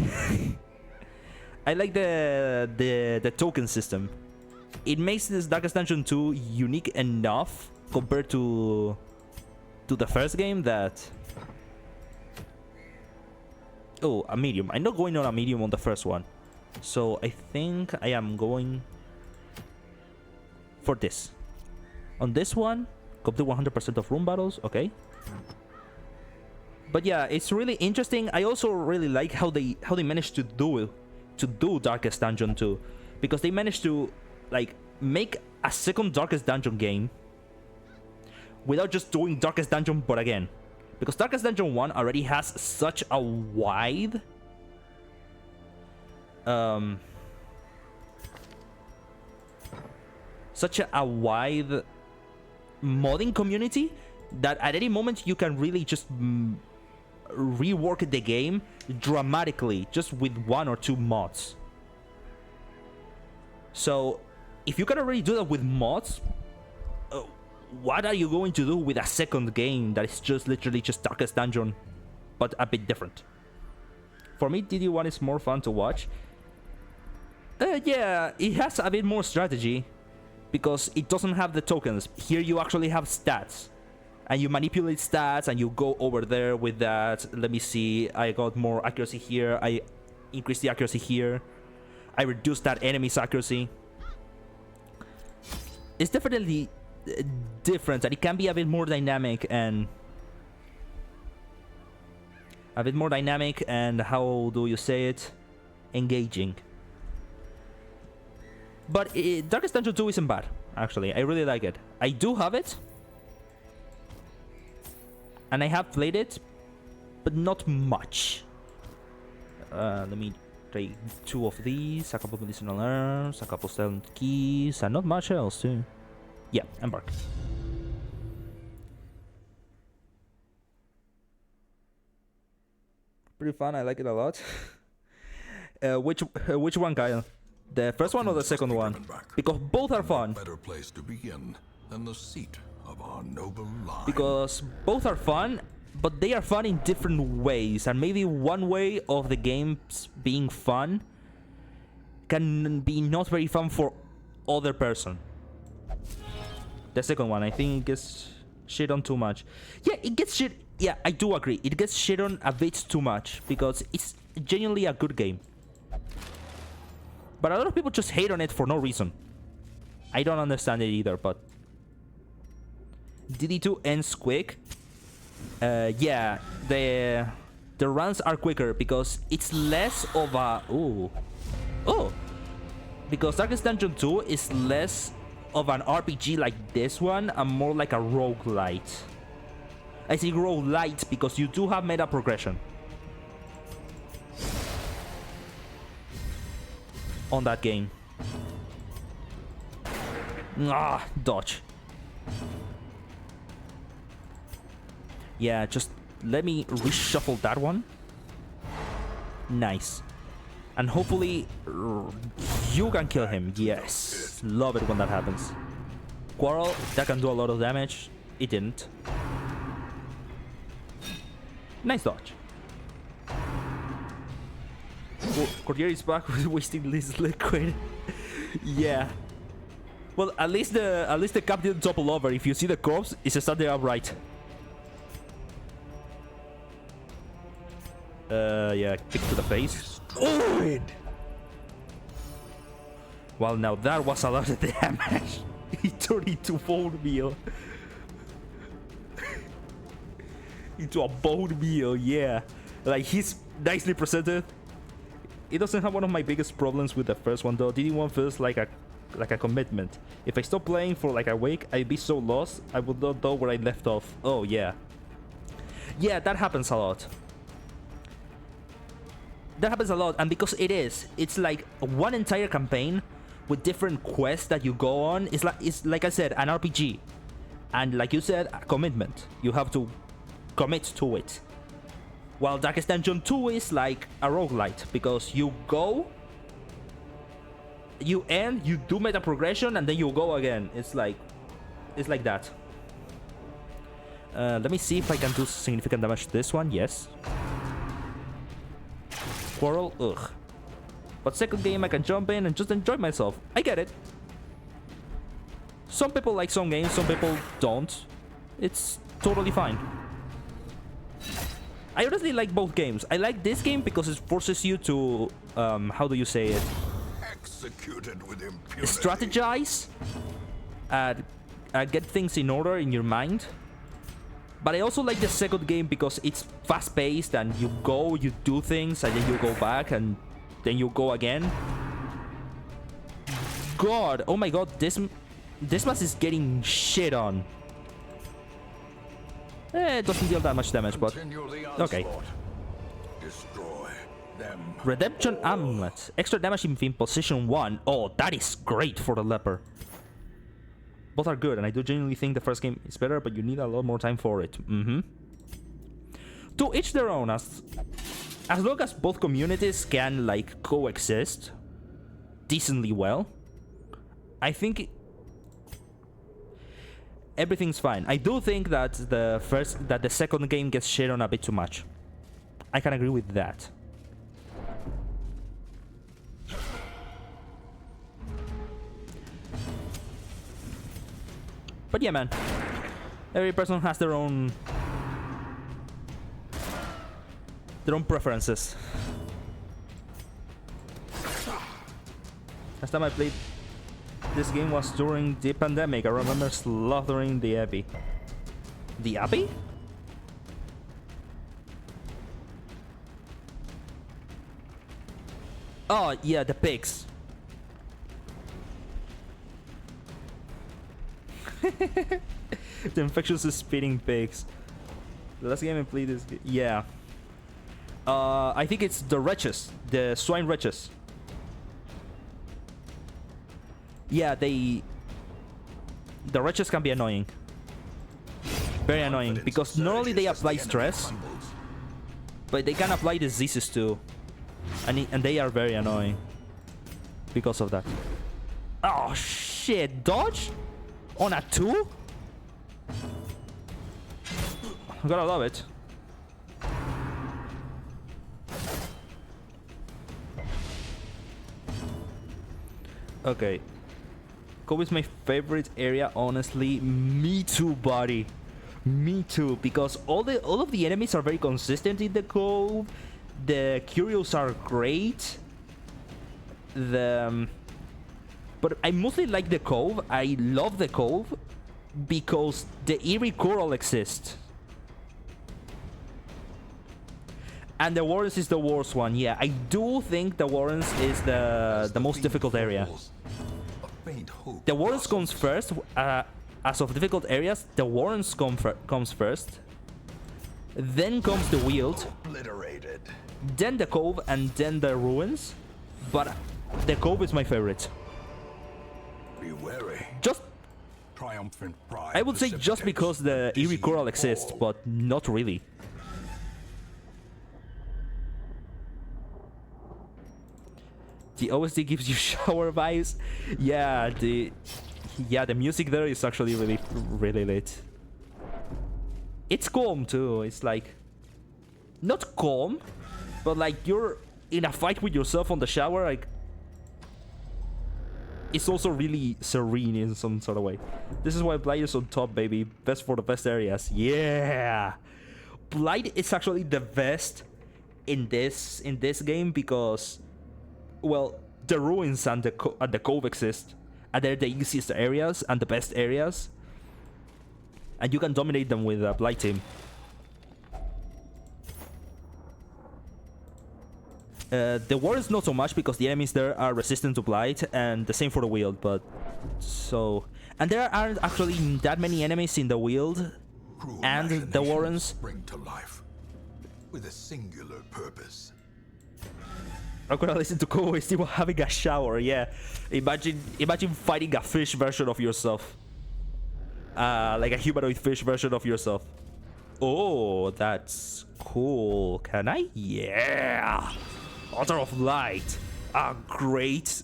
I like the token system. It makes this Darkest Dungeon 2 unique enough compared to the first game that... Oh, a medium. I'm not going on a medium on the first one. So I think I am going for this. On this one, complete 100% of room battles. Okay. But yeah, it's really interesting. I also really like how they managed to do Darkest Dungeon 2, because they managed to like make a second Darkest Dungeon game without just doing Darkest Dungeon but again. Because Darkest Dungeon 1 already has such a wide modding community that at any moment you can really just rework the game dramatically just with 1 or 2 mods. So if you can already do that with mods, what are you going to do with a second game that is just literally just Darkest Dungeon but a bit different? For me, DD1 is more fun to watch. Yeah, it has a bit more strategy because it doesn't have the tokens. Here you actually have stats, and you manipulate stats and you go over there with that. Let me see, I got more accuracy here, I increased the accuracy here, I reduced that enemy's accuracy. It's definitely different, and it can be a bit more dynamic and how do you say it, engaging. But Darkest Dungeon 2 isn't bad, actually. I really like it. I do have it, and I have played it, but not much. Let me take 2 of these, a couple of medicinal herbs, a couple of silent keys, and not much else too. Yeah, embark. Pretty fun, I like it a lot. Which one, Kyle? The first one or the second one? Because both are fun.
Better place to begin than the seat of our noble line.
Because both are fun, but they are fun in different ways, and maybe one way of the games being fun can be not very fun for other person. The second one, I think it gets shit on too much. Yeah, it gets shit. Yeah, I do agree. It gets shit on a bit too much because it's genuinely a good game. But a lot of people just hate on it for no reason. I don't understand it either, but DD2 ends quick. Yeah, the runs are quicker because it's less of a because Darkest Dungeon 2 is less of an RPG like this one and more like a roguelite. I say roguelite because you do have meta progression on that game. Dodge. Yeah, just let me reshuffle that one. Nice. And hopefully you can kill him. Yes. Love it when that happens. Quarrel, that can do a lot of damage. It didn't. Nice dodge. Courtier is back with wasting this liquid. Yeah. Well, at least the cap didn't topple over. If you see the corpse, it's standing upright. Yeah, kick to the face. Oh! Well, now that was a lot of damage. He turned into bone meal. Into a bone meal, yeah. Like, he's nicely presented. It doesn't have one of my biggest problems with the first one, though. DD1 feels like a commitment. If I stop playing for like a week, I'd be so lost, I would not know where I left off. Oh, yeah. Yeah, that happens a lot. That happens a lot, and because it's like one entire campaign with different quests that you go on. It's like I said, an RPG, and like you said, a commitment. You have to commit to it. While Darkest Dungeon 2 is like a roguelite because you go, you end, you do meta progression, and then you go again. It's like that. Let me see if I can do significant damage to this one. Yes. Quarrel, ugh. But second game I can jump in and just enjoy myself. I get it. Some people like some games, some people don't. It's totally fine. I honestly like both games. I like this game because it forces you to, how do you say it?
Executed with impunity.
Strategize. Get things in order in your mind. But I also like the second game because it's fast-paced and you go, you do things, and then you go back, and then you go again. God, oh my god, this mass is getting shit on. It doesn't deal that much damage, but okay.
Destroy them.
Redemption Amulet. Extra damage in position 1. Oh, that is great for the leper. Both are good, and I do genuinely think the first game is better, but you need a lot more time for it. To each their own. As long as both communities can like coexist decently well, I think everything's fine. I do think that the second game gets shit on a bit too much. I can agree with that. But yeah, man, every person has their own preferences. Last time I played this game was during the pandemic. I remember slaughtering the Abbey. The Abbey? Oh, yeah, the pigs. The infectious spitting pigs. The last game I played is... Yeah. I think it's the wretches. The swine wretches. Yeah, the wretches can be annoying. Very annoying. Because not only they apply stress, but they can apply diseases too. And they are very annoying. Because of that. Oh, shit. Dodge? On a 2? Gotta love it. Okay. Cove is my favorite area, honestly. Me too, buddy. Me too, because all of the enemies are very consistent in the Cove. The curios are great. But I mostly like the Cove. I love the Cove because the eerie coral exists. And the Warrens is the worst one. Yeah, I do think the Warrens is the most difficult area. The Warrens comes first. As of difficult areas, the Warrens comes first. Then comes the Weald. Then the Cove, and then the Ruins. But the Cove is my favorite.
Be wary.
Just,
Triumphant pride
I would say just because the eerie coral exists, but not really. The OSD gives you shower vibes. Yeah, the music there is actually really lit. It's calm too. It's like not calm, but like you're in a fight with yourself on the shower. Like it's also really serene in some sort of way. This is why Blight is on top, baby. Best for the best areas. Yeah, Blight is actually the best in this game because, well, the Ruins and the Cove exist, and they're the easiest areas and the best areas, and you can dominate them with a Blight team. The Warrens not so much because the enemies there are resistant to Blight, and the same for the Weald. But so, and there aren't actually that many enemies in the Weald and the Warrens.
Spring to life with a singular purpose.
I'm gonna listen to co-OST while having a shower. Yeah, imagine fighting a fish version of yourself, like a humanoid fish version of yourself. Oh, that's cool. Can I? Yeah. Altar of Light. Great.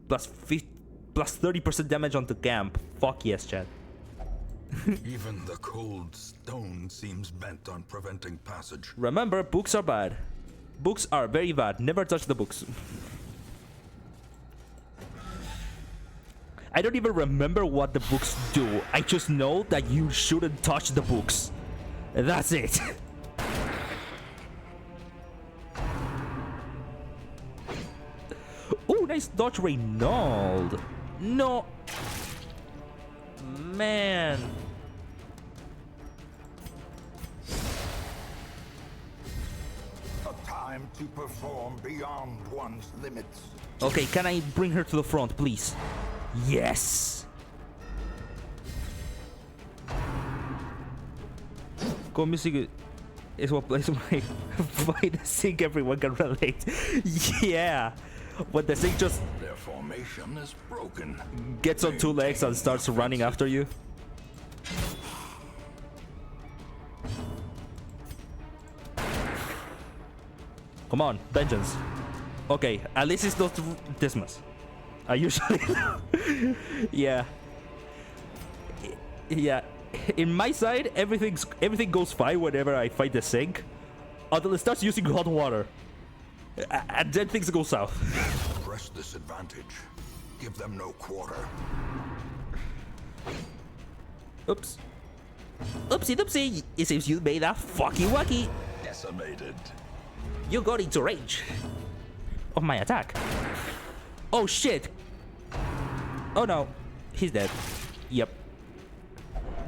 Plus 30% damage on the camp. Fuck yes, Chad.
Even the cold stone seems bent on preventing passage.
Remember, books are bad. Books are very bad. Never touch the books. I don't even remember what the books do. I just know that you shouldn't touch the books. That's it. Oh, nice dodge, Reynold. No. Man.
A time to perform beyond one's limits.
Okay, can I bring her to the front, please? Yes. Go music is what plays my by the sync everyone can relate. Yeah. When the sync just
Their formation is broken.
gets on two legs and starts running after you. Come on, vengeance. Okay, at least it's not Dismas. I usually yeah. Yeah. In my side, everything goes fine whenever I fight the sink, until it starts using hot water, and then things go south.
Press this advantage. Give them no quarter.
Oops. Oopsie doopsie. It seems you made a fucky wucky.
Decimated.
You got into range of my attack. Oh shit. Oh no. He's dead. Yep.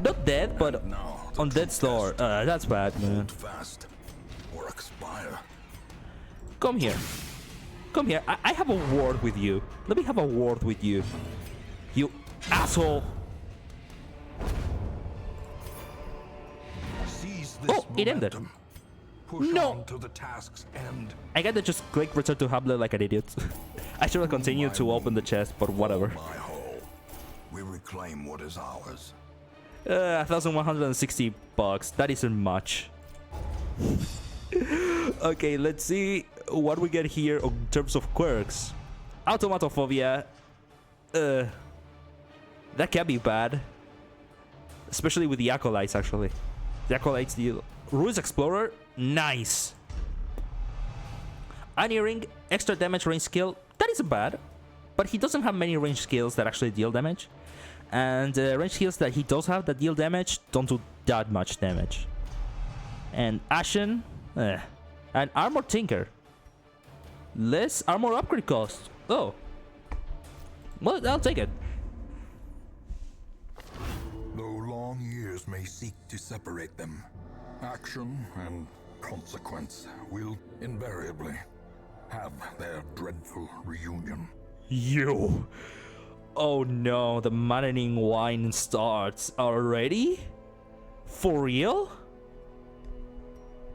Not dead, but
Now,
on death's door. That's bad, man.
hold fast or expire.
Come here. Come here. I have a word with you. Let me have a word with you. You asshole.
Seize this
Oh, it ended.
momentum. Push
No.
on to the task's end.
I gotta just click return to Hamlet like an idiot. I should have continued to open the chest, but whatever.
My hole. We reclaim what is ours.
1,160 bucks. That isn't much. Okay, let's see what we get here in terms of quirks. Automatophobia. That can be bad. Especially with the Acolytes, actually. The Acolytes deal. Ruins Explorer. Nice. Unearring. Extra damage range skill. That isn't bad. but he doesn't have many range skills that actually deal damage. And range skills that he does have that deal damage don't do that much damage. And Ashen, and Armor Tinker. Less armor upgrade cost. Oh. Well, I'll take it.
Though long years may seek to separate them,
Action and consequence will invariably have their dreadful reunion.
You. Oh no, the maddening wine starts already? For real?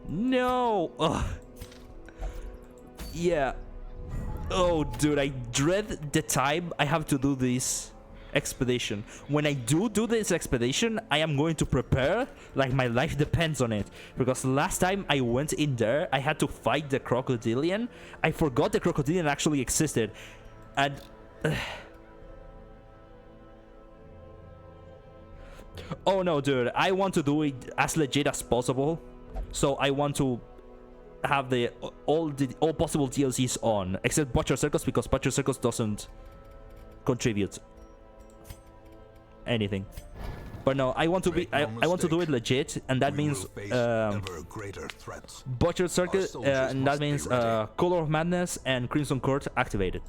No. Ugh. Yeah. Oh, dude, I dread the time I have to do this expedition. When I do this expedition, I am going to prepare like my life depends on it. Because last time I went in there, I had to fight the crocodilian. I forgot the crocodilian actually existed. And... oh no, dude, I want to do it as legit as possible. So I want to have all possible DLCs on, except Butcher Circus, because Butcher Circus doesn't contribute anything. But no, I want to be I want to do it legit, and that means Butcher Circus, and that means Color of Madness and Crimson Court activated.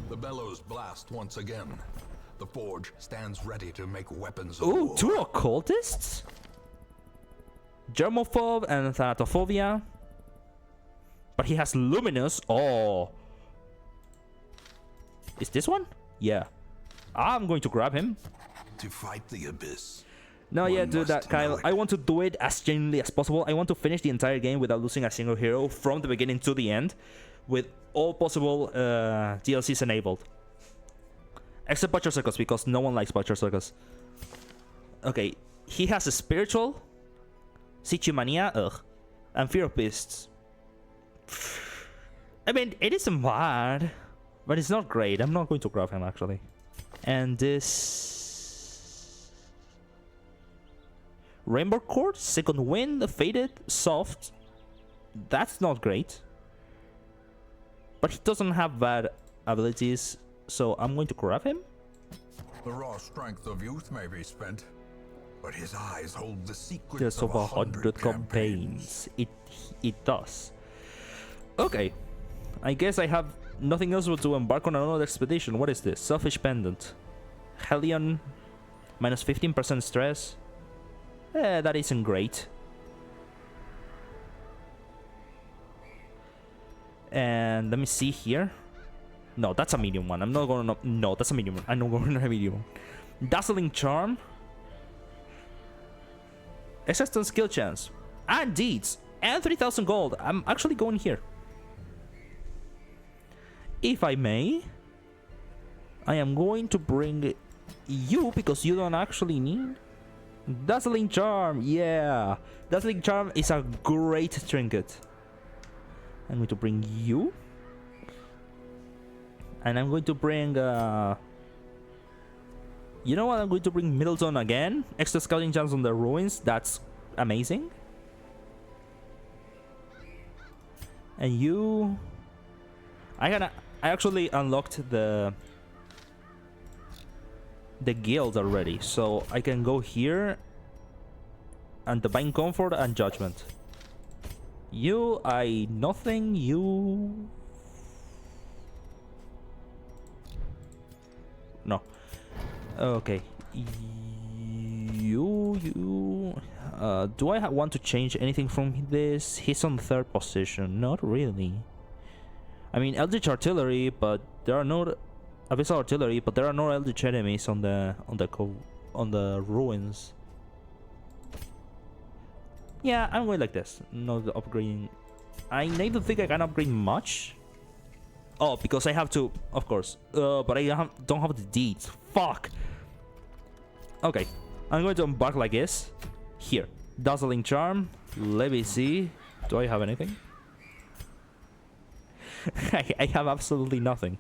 The bellows blast once again. The forge stands ready to make weapons of
Ooh,
war.
2 occultists? Germophobe and Thanatophobia. But he has Luminous. Oh. Is this one? Yeah. I'm going to grab him.
To fight the abyss.
No, yeah,
One
dude, that
must
Kyle.
know it.
I want to do it as genuinely as possible. I want to finish the entire game without losing a single hero from the beginning to the end, with all possible DLCs enabled. Except Butcher Circus, because no one likes Butcher Circus. Okay, he has a Spiritual, Sichimania, and Fear of Beasts. I mean, it isn't bad, but it's not great. I'm not going to grab him, actually. And this... Rainbow Court, Second Wind, Faded, Soft. That's not great. But he doesn't have bad abilities, so I'm going to grab him.
The raw strength of youth may be spent,
But his eyes hold the secrets
There's
of
over
100
100 campaigns. It does. Okay. I guess I have nothing else but to embark on another expedition. What is this? Selfish Pendant. Hellion. Minus 15% stress. That isn't great. And let me see here. No, that's a medium one. I'm not going to... No, that's a medium one. I'm not going to a medium one. Dazzling Charm. Existence skill chance. And deeds. And 3,000 gold. I'm actually going here. If I may, I am going to bring you because you don't actually need Dazzling Charm. Yeah, Dazzling Charm is a great trinket. I'm going to bring you, and I'm going to bring you know what, I'm going to bring Middleton again. Extra scouting chance on the ruins. That's amazing. And you, I actually unlocked the guild already, so I can go here and Divine Comfort and Judgment. You, nothing. You, no. Okay. You. Do I want to change anything from this? He's on 3rd position. Not really. I mean, Eldritch Artillery, but there are no Abyssal Artillery, but there are no Eldritch enemies on the ruins. Yeah, I'm going like this. No upgrading. I need to think I can upgrade much. Oh, because I have to, of course. But I don't have the deeds. Fuck. Okay, I'm going to embark like this. Here, Dazzling Charm. Let me see. Do I have anything? I have absolutely nothing.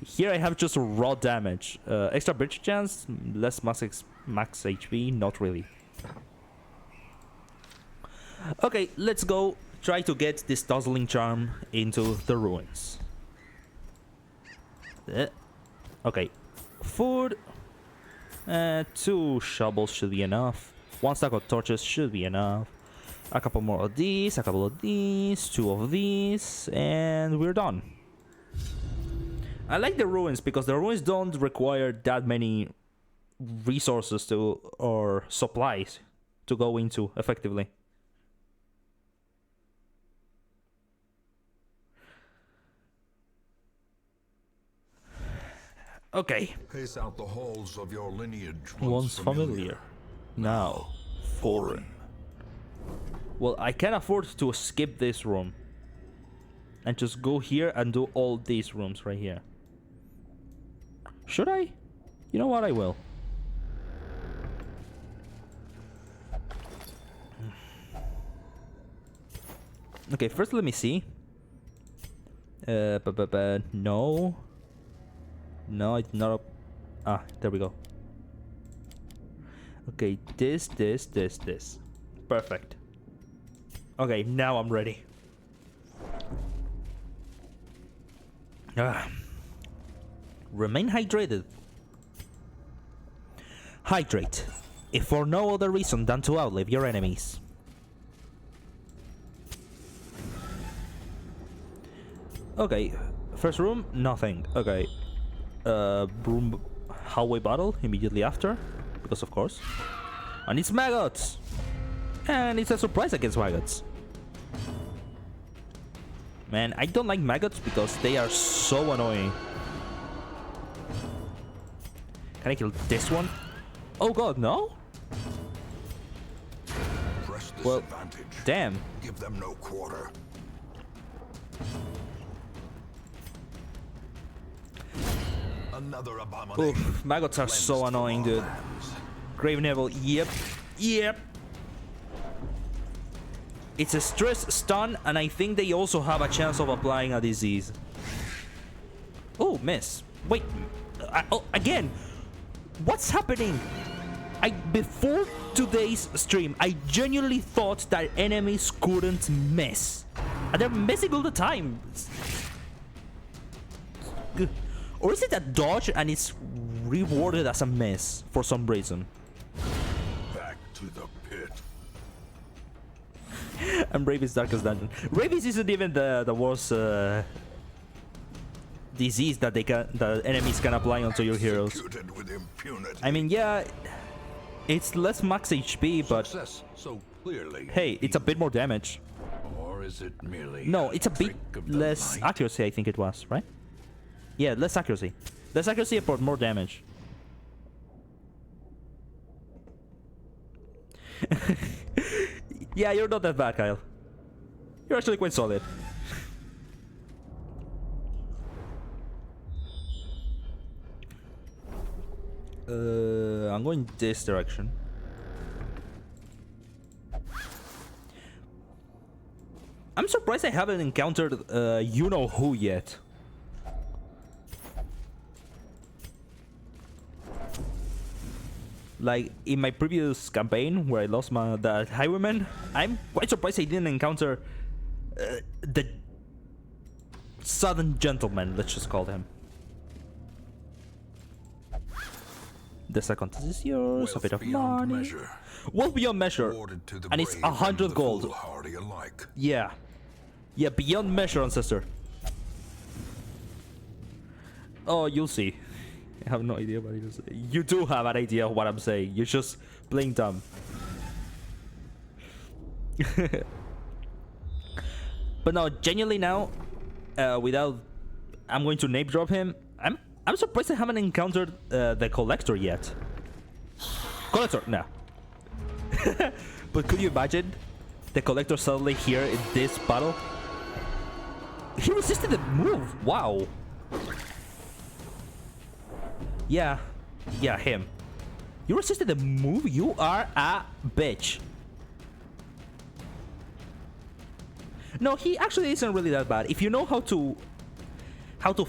Here I have just raw damage. Extra bridge chance, less max HP, not really. Okay, let's go try to get this Dazzling Charm into the ruins. Okay. Food. 2 shovels should be enough. 1 stack of torches should be enough. A couple more of these, a couple of these, 2 of these, and we're done. I like the ruins because the ruins don't require that many resources to or supplies to go into effectively. Okay.
Pace out the halls of your lineage
Once familiar, now foreign. Well, I can afford to skip this room and just go here and do all these rooms right here. Should I? You know what, I will. Okay, first let me see. No. No, it's not. Ah, there we go. Okay, this. Perfect. Okay, now I'm ready. Remain hydrated. Hydrate, if for no other reason than to outlive your enemies. Okay, first room, nothing. Okay, room hallway battle immediately after, because of course. And it's maggots! And it's a surprise against maggots. Man, I don't like maggots because they are so annoying. Can I kill this one? Oh god, no?
Press this
Well,
advantage.
damn.
Give them no quarter. Another abomination.
Oof, maggots are so annoying, dude. Grave Neville, yep. It's a stress stun, and I think they also have a chance of applying a disease. Oh, miss. Wait. Oh, again. What's happening? Before today's stream, I genuinely thought that enemies couldn't miss. And they're missing all the time. Or is it a dodge and it's rewarded as a miss for some reason?
Back to the pit.
And Rabies Darkest Dungeon. Rabies isn't even the worst disease that the enemies can apply onto your heroes.
Executed with impunity.
I mean, yeah, it's less max HP, but
Success so clearly.
hey, it's a bit more damage.
Or is it merely
No, it's a bit
trick of the
less
light?
accuracy, I think it was, right? Yeah, less accuracy. Less accuracy but more damage. Yeah, you're not that bad, Kyle. You're actually quite solid. I'm going this direction. I'm surprised I haven't encountered you-know-who yet. Like, in my previous campaign, where I lost the highwayman, I'm quite surprised I didn't encounter the Southern Gentleman, let's just call him. The second is yours, a bit of
beyond
money.
measure.
Wealth beyond measure.
Awarded to the
And it's
brave
100
and the
gold.
foolhardy alike.
Yeah. Yeah, beyond measure, ancestor. Oh, you'll see. I have no idea what you're saying. You do have an idea of what I'm saying. You're just playing dumb. But no, genuinely now, without... I'm going to name drop him. I'm surprised I haven't encountered the Collector yet. Collector, no. But could you imagine the Collector suddenly here in this battle? He resisted the move. Wow. Yeah, him. You resisted the move? You are a bitch. No, he actually isn't really that bad. If you know how to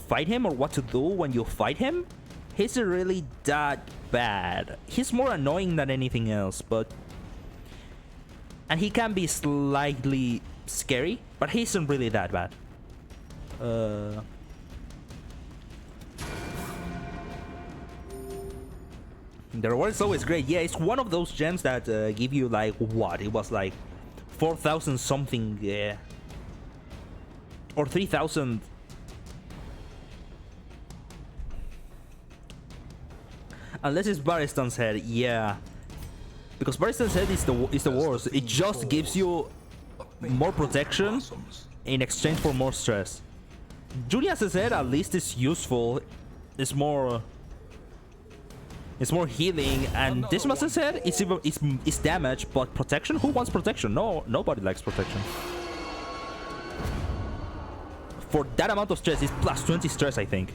fight him or what to do when you fight him, he's not really that bad. He's more annoying than anything else, but... And he can be slightly scary, but he isn't really that bad. The reward is always great. Yeah, it's one of those gems that give you like what? It was like 4,000 something, or 3,000. Unless it's Baristan's head, yeah. Because Baristan's head is the worst. It just gives you more protection in exchange for more stress. Julius's head at least is useful. It's more healing, and Dismas's head is damage, but protection. Who wants protection? No, nobody likes protection. For that amount of stress, it's plus 20 stress. I think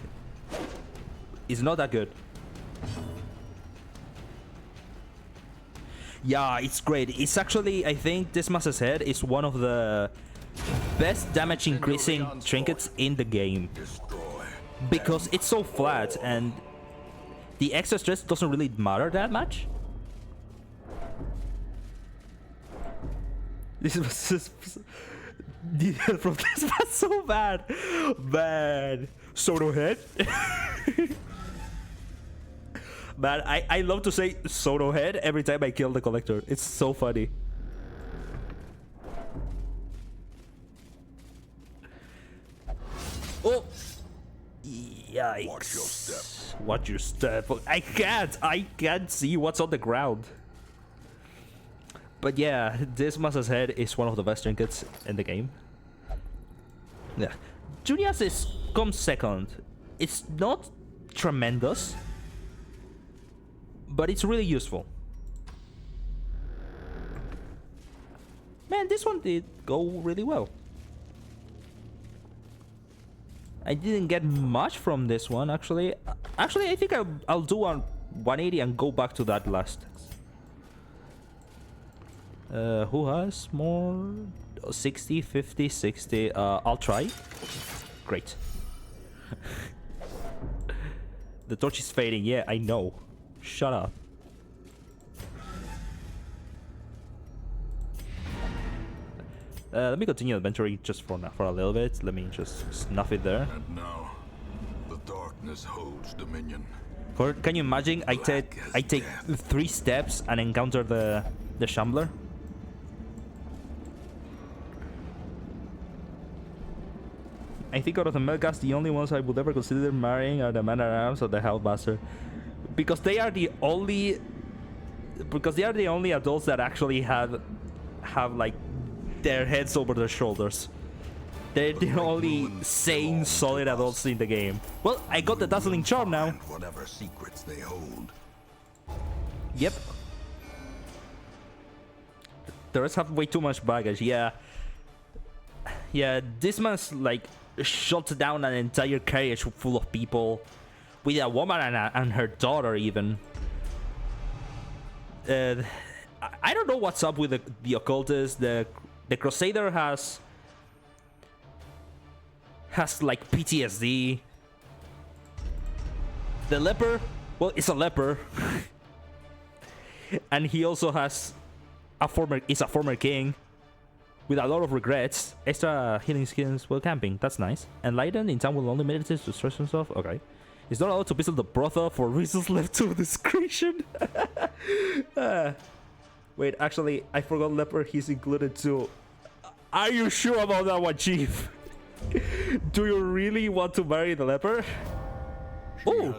it's not that good. Yeah, it's great. It's actually, I think Dismas's head is one of the best damage increasing trinkets in the game because it's so flat and the extra stress doesn't really matter that much. This was just from this was so bad. Bad. Soto head. Man, I love to say Soto head every time I kill the collector. It's so funny. Oh! Yikes.
Watch your step.
Watch your step. I can't see what's on the ground. But yeah, Dismas's head is one of the best trinkets in the game. Yeah. Junia's comes second. It's not tremendous, but it's really useful. Man, this one did go really well. I didn't get much from this one, actually. Actually, I think I'll do a 180 and go back to that last. Who has more? 60, 50, 60. I'll try. Great. The torch is fading. Yeah, I know. Shut up. Let me continue adventuring just for a little bit. Let me just snuff it there.
And now, the darkness holds dominion.
Can you imagine? I take 3 steps and encounter the Shambler. I think out of the Melgas, the only ones I would ever consider marrying are the Man-at-Arms or the Hellmaster, because they are the only adults that actually have like their heads over their shoulders. They're the only sane, solid adults in the game. Well, I got the dazzling charm now.
Whatever secrets they hold.
Yep. The rest have way too much baggage. Yeah. Yeah, this man's like shot down an entire carriage full of people, with a woman and her daughter even. I don't know what's up with the occultist. The Crusader has like PTSD. The leper, well, it's a leper. And he also is a former king with a lot of regrets. Extra healing skills while camping, that's nice. Enlightened, in time will only meditate to stress himself. Okay. He's not allowed to visit the brothel for reasons left to discretion. Wait, actually, I forgot leper. He's included too. Are you sure about that one, Chief? Do you really want to marry the leper? Oh,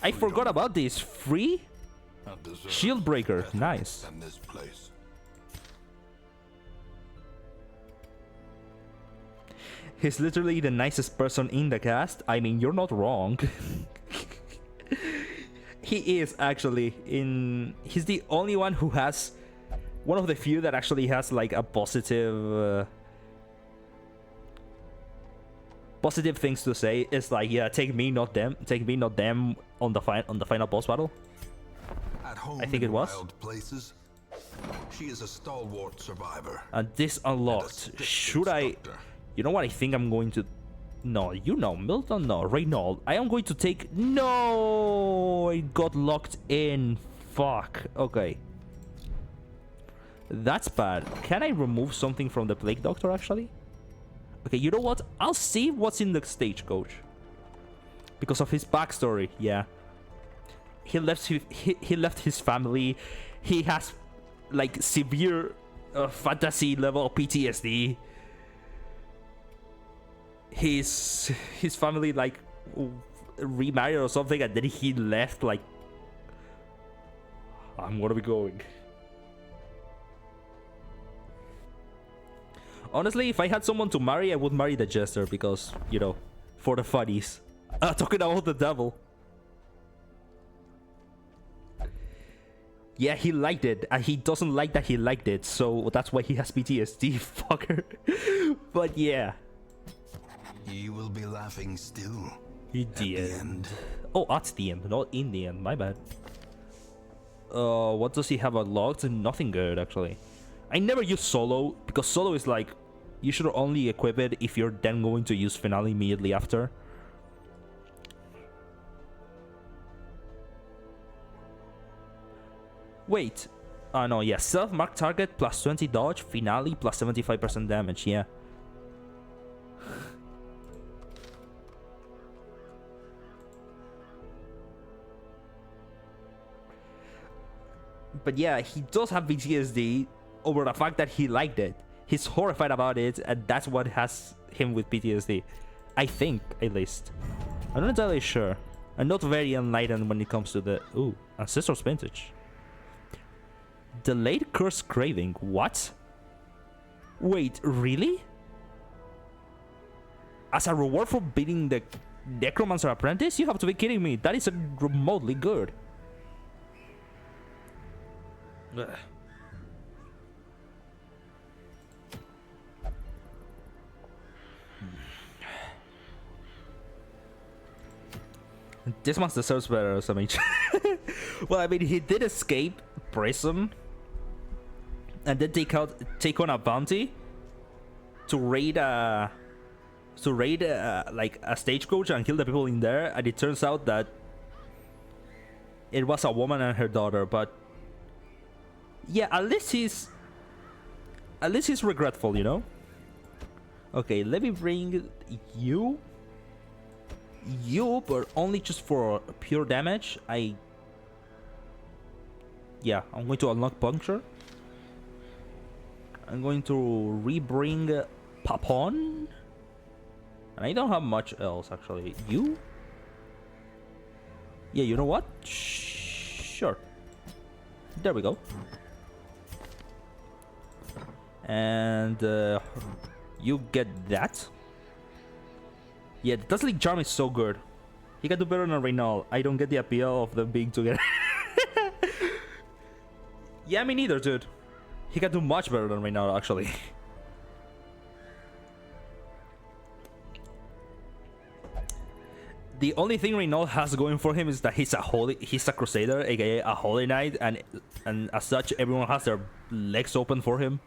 I forgot about this. Free shield breaker. Nice. He's literally the nicest person in the cast. I mean, you're not wrong. He is actually he's the only one who has, one of the few that actually has like a positive things to say. It's like, yeah, take me not them on the final boss battle.
At home,
I think it was.
Places, she is a stalwart survivor.
And this unlocked. Should I? You know what I think I'm going to? No, you know, Milton. No, Reynold. I am going to take. No, it got locked in. Fuck. Okay. That's bad. Can I remove something from the Plague Doctor actually? Okay, you know what? I'll see what's in the stagecoach. Because of his backstory, yeah. he left his family. He has like severe fantasy level PTSD. His family like remarried or something, and then he left. Like, I'm gonna be going. Honestly, if I had someone to marry, I would marry the jester because, you know, for the funnies. Talking about the devil. Yeah, he liked it, and he doesn't like that he liked it, so that's why he has PTSD, fucker. But yeah.
He will be laughing still.
At the end. Oh, at the end, not in the end, my bad. What does he have unlocked? Nothing good, actually. I never use solo, because solo is like, you should only equip it if you're then going to use finale immediately after. Wait. Oh no, yeah. Self-marked target plus 20 dodge, finale plus 75% damage, yeah. But yeah, he does have PTSD over the fact that he liked it. He's horrified about it, and that's what has him with PTSD. I think, at least. I'm not entirely sure. I'm not very enlightened when it comes to the... Ooh, Ancestor's Vintage. Delayed Curse Craving. What? Wait, really? As a reward for beating the Necromancer Apprentice? You have to be kidding me. That is remotely good. Ugh. This one deserves better or something. Well, I mean, he did escape prison and then take on a bounty to raid like a stagecoach and kill the people in there, and it turns out that it was a woman and her daughter. But yeah, at least he's regretful, you know. Okay, let me bring you, but only just for pure damage. I'm going to unlock Puncture. I'm going to rebring Papon. And I don't have much else, actually. You? Yeah, you know what? Sure. There we go. And you get that. Yeah, the Dazzling Charm is so good. He can do better than Reynald. I don't get the appeal of them being together. Yeah, me neither, dude. He can do much better than Reynald, actually. The only thing Reynald has going for him is that he's a Crusader, aka a Holy Knight, and as such, everyone has their legs open for him.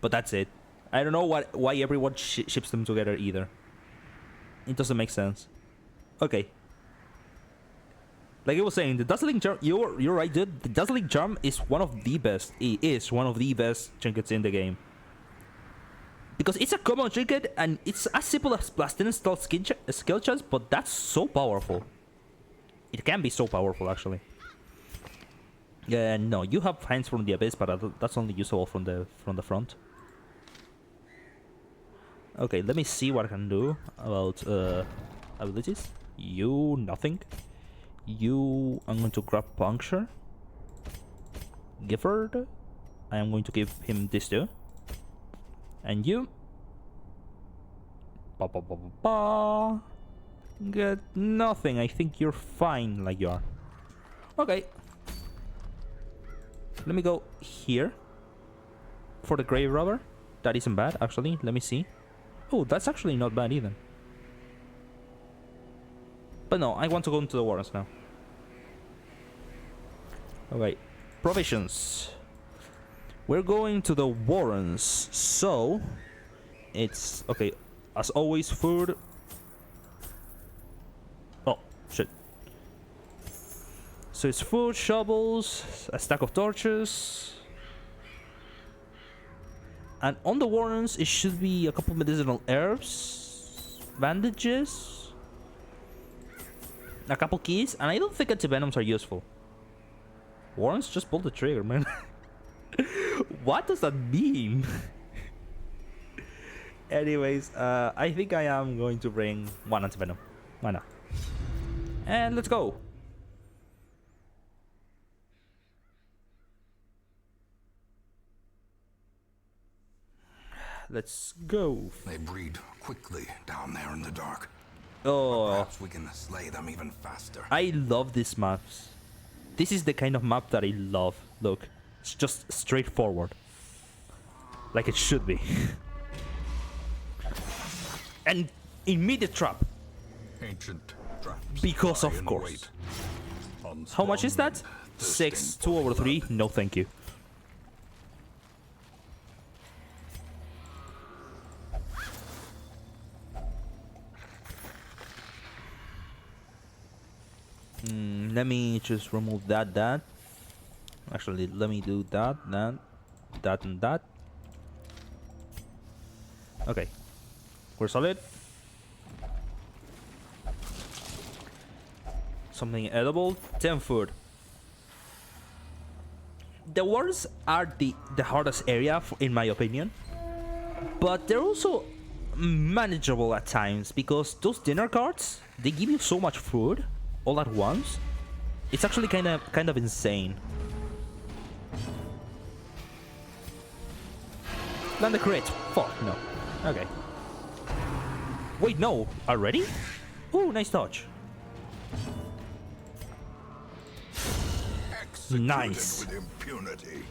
But that's it. I don't know why everyone ships them together either. It doesn't make sense. Okay. Like I was saying, the Dazzling Charm, you're right, dude. The Dazzling Charm is one of the best. It is one of the best trinkets in the game. Because it's a common trinket and it's as simple as plus 10 stealth skill chance, but that's so powerful. It can be so powerful, actually. Yeah, no, you have Hands from the Abyss, but that's only usable from the front. Okay, let me see what I can do about abilities. You, nothing. You, I'm going to grab Puncture. Gifford, I am going to give him this too. And you, get nothing. I think you're fine like you are. Okay. Let me go here for the Grave Robber. That isn't bad, actually. Let me see. Oh, that's actually not bad either. But no, I want to go into the Warrens now. Okay. Provisions. We're going to the Warrens. So, it's... Okay, as always, food. Oh, shit. So it's food, shovels, a stack of torches. And on the Warrens, it should be a couple medicinal herbs, bandages, a couple keys, and I don't think antivenoms are useful. Warrens, just pull the trigger, man. What does that mean? Anyways, I think I am going to bring one antivenom. Why not? And let's go. Let's go.
They breed quickly down there in the dark.
Oh,
Perhaps we can slay them even faster.
I love these maps. This is the kind of map that I love. Look, it's just straightforward. Like it should be. And immediate trap.
Ancient traps.
Because
lie
of
in
course.
wait.
How much is that?
Unspawned,
6,
thirsting
2 over
for
3.
blood.
No, thank you. Let me just remove that. Actually, let me do that, and that. Okay. We're solid. Something edible. 10 food. The wars are the hardest area, in my opinion. But they're also manageable at times, because those dinner carts, they give you so much food all at once. It's actually kind of insane. Land the crit. Fuck no. Okay. Wait, no. Already? Ooh, nice dodge.
Executed
Nice.
with impunity.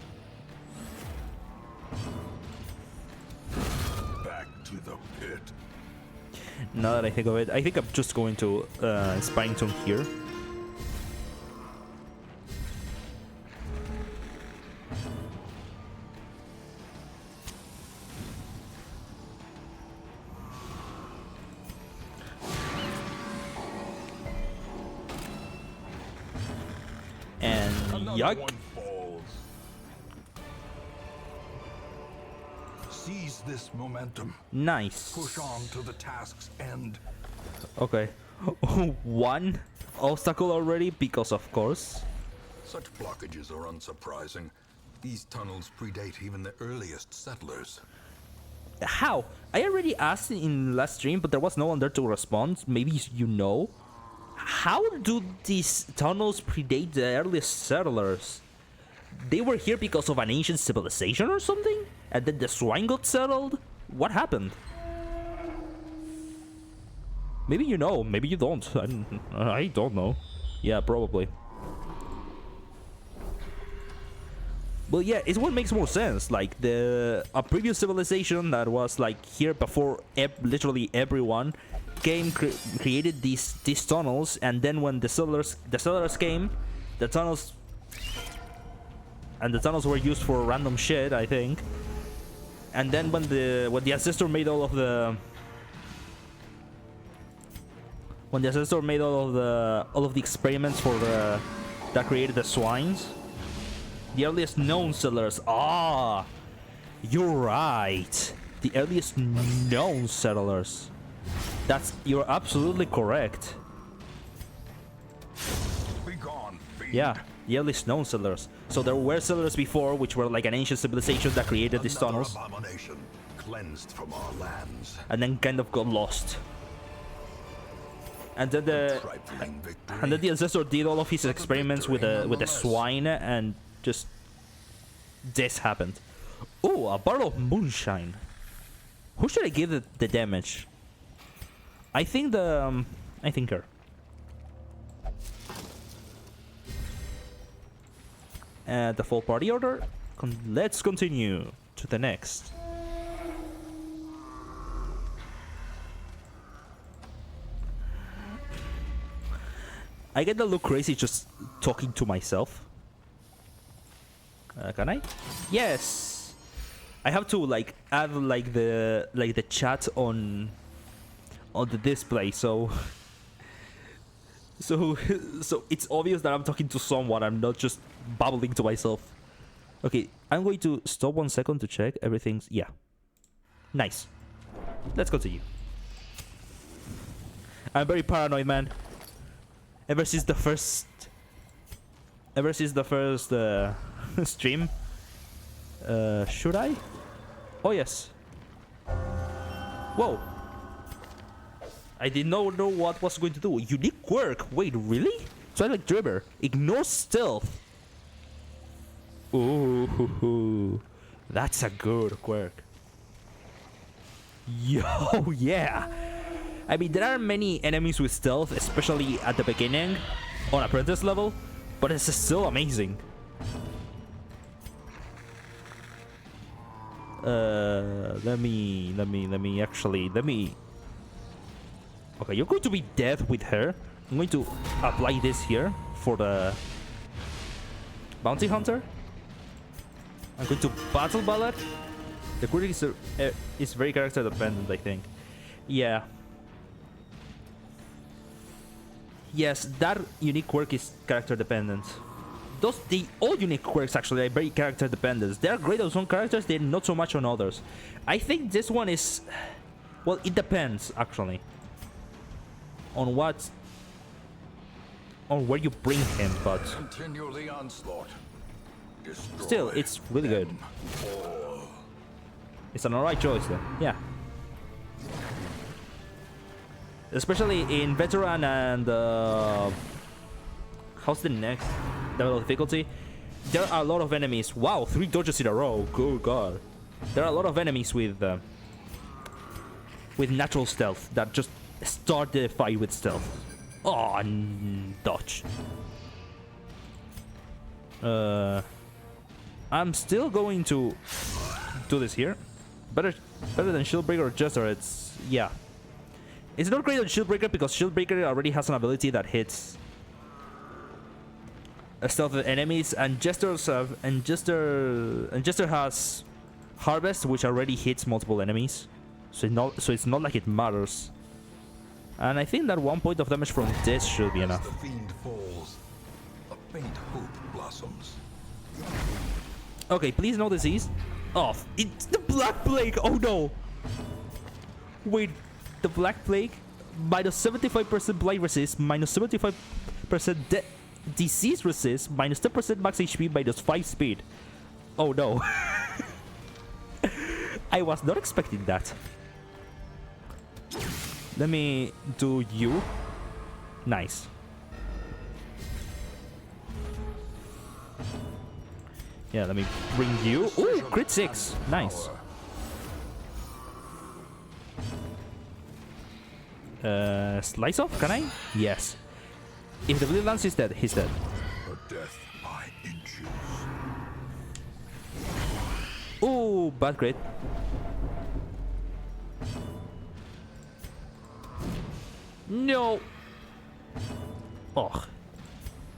Back to the pit.
Now that I think of it, I think I'm just going to Spinetone here. And
Another
yuck.
one falls. Seize this momentum.
Nice.
Push on to the task's end.
Okay. One obstacle already, because of course.
Such blockages are unsurprising. These tunnels predate even the earliest settlers.
How? I already asked in last stream, but there was no one there to respond. Maybe you know. How do these tunnels predate the earliest settlers? They were here because of an ancient civilization or something? And then the swine got settled? What happened? Maybe you know, maybe you don't. I don't know. Yeah, probably. Well, yeah, it's what makes more sense. Like a previous civilization that was like here before literally everyone came, created these tunnels, and then when the settlers came, the tunnels were used for random shit, I think. And then when the ancestor made all of the experiments for that created the swines. The earliest known settlers. Ah, you're right. The earliest known settlers. You're absolutely correct.
Be gone, fiend.
Yeah, the earliest known settlers. So there were settlers before, which were like an ancient civilization that created these
Another
tunnels,
abomination cleansed from our lands.
and then kind of got lost. And then
Trifling victory.
and then the ancestor did all of his experiments with the swine, and just this happened. Oh, a bottle of moonshine. Who should I give the damage? I think I think her. The full party order. Let's continue to the next. I get a little crazy just talking to myself. Can I? Yes. I have to like add like the chat on the display, so so it's obvious that I'm talking to someone. I'm not just babbling to myself. Okay, I'm going to stop 1 second to check everything's. Yeah, nice. Let's continue. I'm very paranoid, man. ever since the first stream. Should I? Oh yes. Whoa. I did not know what was going to do. Unique quirk. Wait, really? Twilight Dribber. Ignore stealth. Ooh, that's a good quirk. Yo, yeah. I mean, there are many enemies with stealth, especially at the beginning on apprentice level, but it's still amazing. Let me. Okay, you're going to be dead with her. I'm going to apply this here for the bounty hunter. I'm going to battle ballad. The quirk is very character dependent, I think. Yeah. Yes, that unique quirk is character dependent. All unique quirks actually are very character dependent. They are great on some characters, they're not so much on others. I think this one is, well, it depends actually on where you bring him, but
Continue the onslaught. Destroy
still, it's really good.
all.
It's an alright choice then, yeah. Especially in veteran and how's the next level of difficulty? There are a lot of enemies. Wow, 3 dodges in a row. Good god. There are a lot of enemies with natural stealth that just start the fight with stealth. Oh, dodge. I'm still going to do this here. Better than Shieldbreaker or Jester. It's, yeah. It's not great on Shieldbreaker because Shieldbreaker already has an ability that hits stealth enemies, and Jester has Harvest, which already hits multiple enemies. So it's not like it matters. And I think that 1 point of damage from this should be enough.
The fiend falls, a faint hope blossoms.
Okay, please no disease. Oh, it's the Black Plague. Oh no. Wait, the Black Plague minus 75% blight resist, minus 75% disease resist, minus 10% max HP, minus 5 speed. Oh no. I was not expecting that. Let me do you. Nice. Yeah, let me bring you. Ooh, crit 6. Nice. Slice off? Can I? Yes. If the blue lance is dead, he's dead.
A death by inches.
Ooh, bad crit. No. Oh.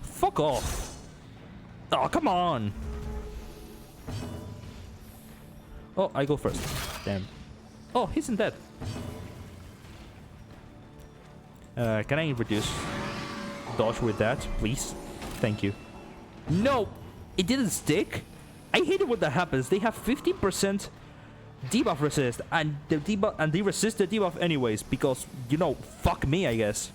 Fuck off. Oh, come on. Oh, I go first. Damn. Oh, he isn't dead. Can I reduce dodge with that, please? Thank you. No! It didn't stick? I hate it when that happens. They have 15% debuff resist, and they resist the debuff anyways, because, you know, fuck me, I guess.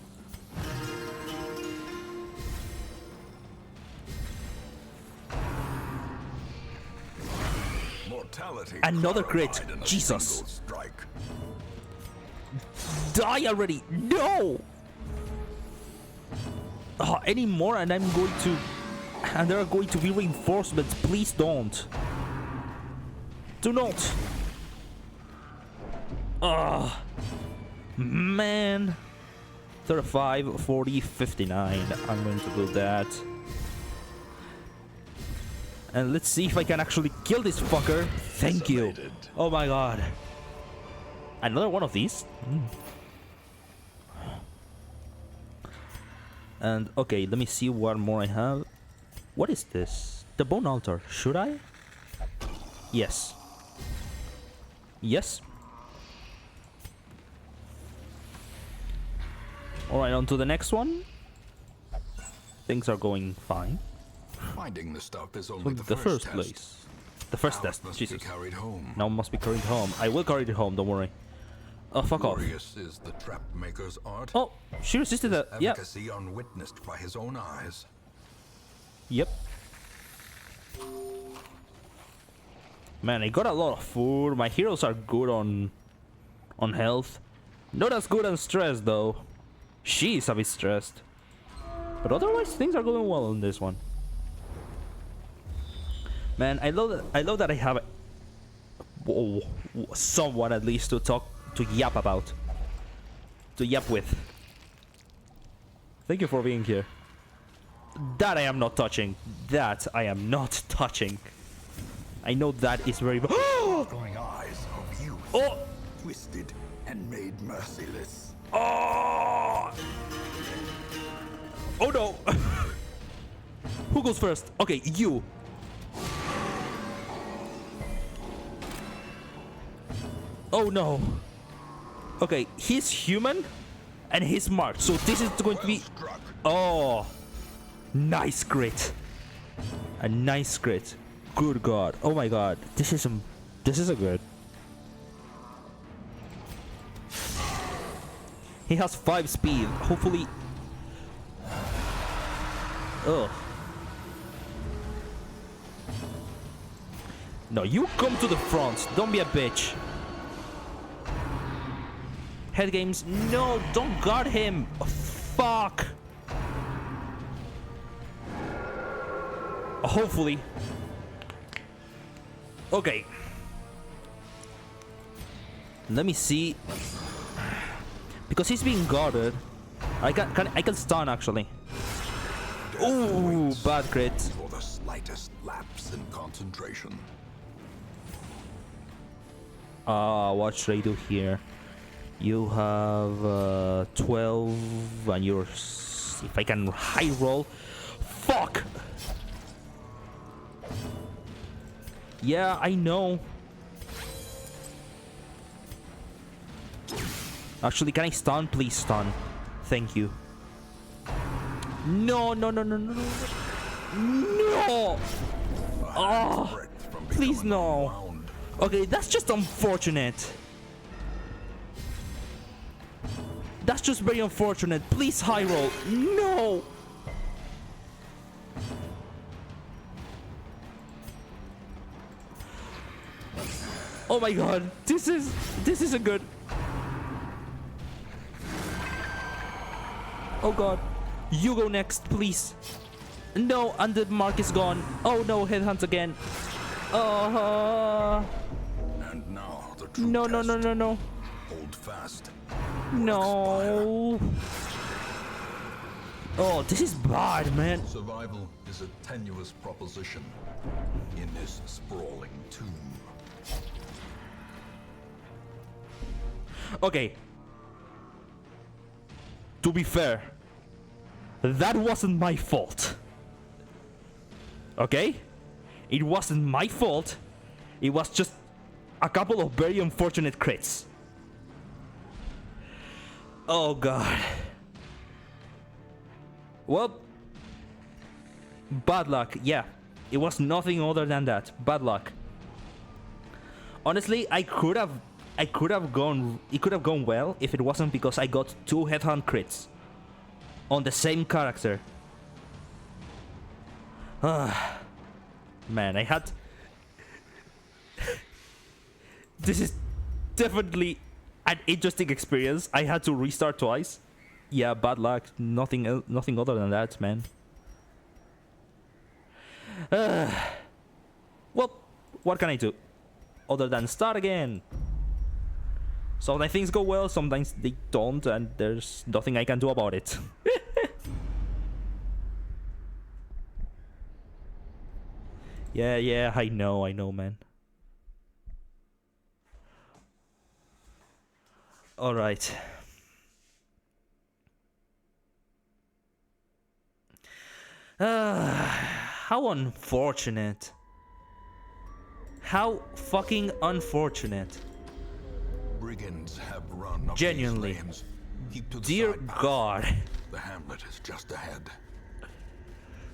Mortality
Another crit.
clarified in a
Jesus.
single strike.
Die already! No! Oh, any more and I'm going to... And there are going to be reinforcements. Please don't. Do not. Ah, man. 35, 40, 59. I'm going to do that. And let's see if I can actually kill this fucker. Thank you. Oh my god. Another one of these? And okay, let me see what more I have. What is this? The bone altar. Should I? Yes. Yes. Alright, on to the next one. Things are going fine.
Finding the stuff is
So
only
the
the
first
test.
place. The first
Now it
test.
must
Jesus.
be carried home.
Now must be carried home. I will carry it home, don't worry. Oh, fuck off.
Glorious is the trap maker's art.
Oh, she resisted that. Yep.
Efficacy unwitnessed by his own eyes.
Yep. Man, I got a lot of food. My heroes are good on health. Not as good on stress though. She's a bit stressed. But otherwise things are going well on this one. Man, I love that I have someone at least to yap about. To yap with. Thank you for being here. That I am not touching. That I am not touching. I know that is very...
Glowing eyes of youth.
Oh!
Twisted and made merciless.
Oh! Oh no! Who goes first? Okay, you. Oh no. Okay, he's human and he's marked. So this is going to be... Oh! Nice crit. A nice crit. Good god. Oh my god. This is a good. He has 5 speed. Hopefully. Oh. No, you come to the front. Don't be a bitch. Head games. No, don't guard him. Oh, fuck. Hopefully. Okay. Let me see. Because he's being guarded. I can stun actually. Ooh, bad crit.
For the slightest lapse in concentration.
What should I do here? You have 12 and you're... If I can high roll. Fuck! Yeah, I know. Actually, can I stun? Please stun. Thank you. No, no, no, no, no, no. No! Oh, please no. Okay, that's just unfortunate. That's just very unfortunate. Please high roll. No! Oh my god, this is a good. Oh god, you go next, please. No, and the mark is gone. Oh no, headhunt again.
And now the true
No, no, no,
test.
no, no,
Hold fast.
no. Oh, this is bad, man.
Survival is a tenuous proposition in this sprawling tomb.
Okay. To be fair, that wasn't my fault. Okay? It wasn't my fault. It was just a couple of very unfortunate crits. Oh god. Well, bad luck. Yeah, it was nothing other than that. Bad luck. Honestly, it could have gone well if it wasn't because I got 2 headhunt crits on the same character. Man, I had... This is definitely an interesting experience. I had to restart twice. Yeah, bad luck. Nothing other than that, man. Well, what can I do other than start again? Sometimes things go well, sometimes they don't, and there's nothing I can do about it. Yeah, I know, man. Alright. How unfortunate. How fucking unfortunate.
Brigands have run up
Genuinely.
these lanes. Keep to the
Dear
side path.
God.
The hamlet is just ahead.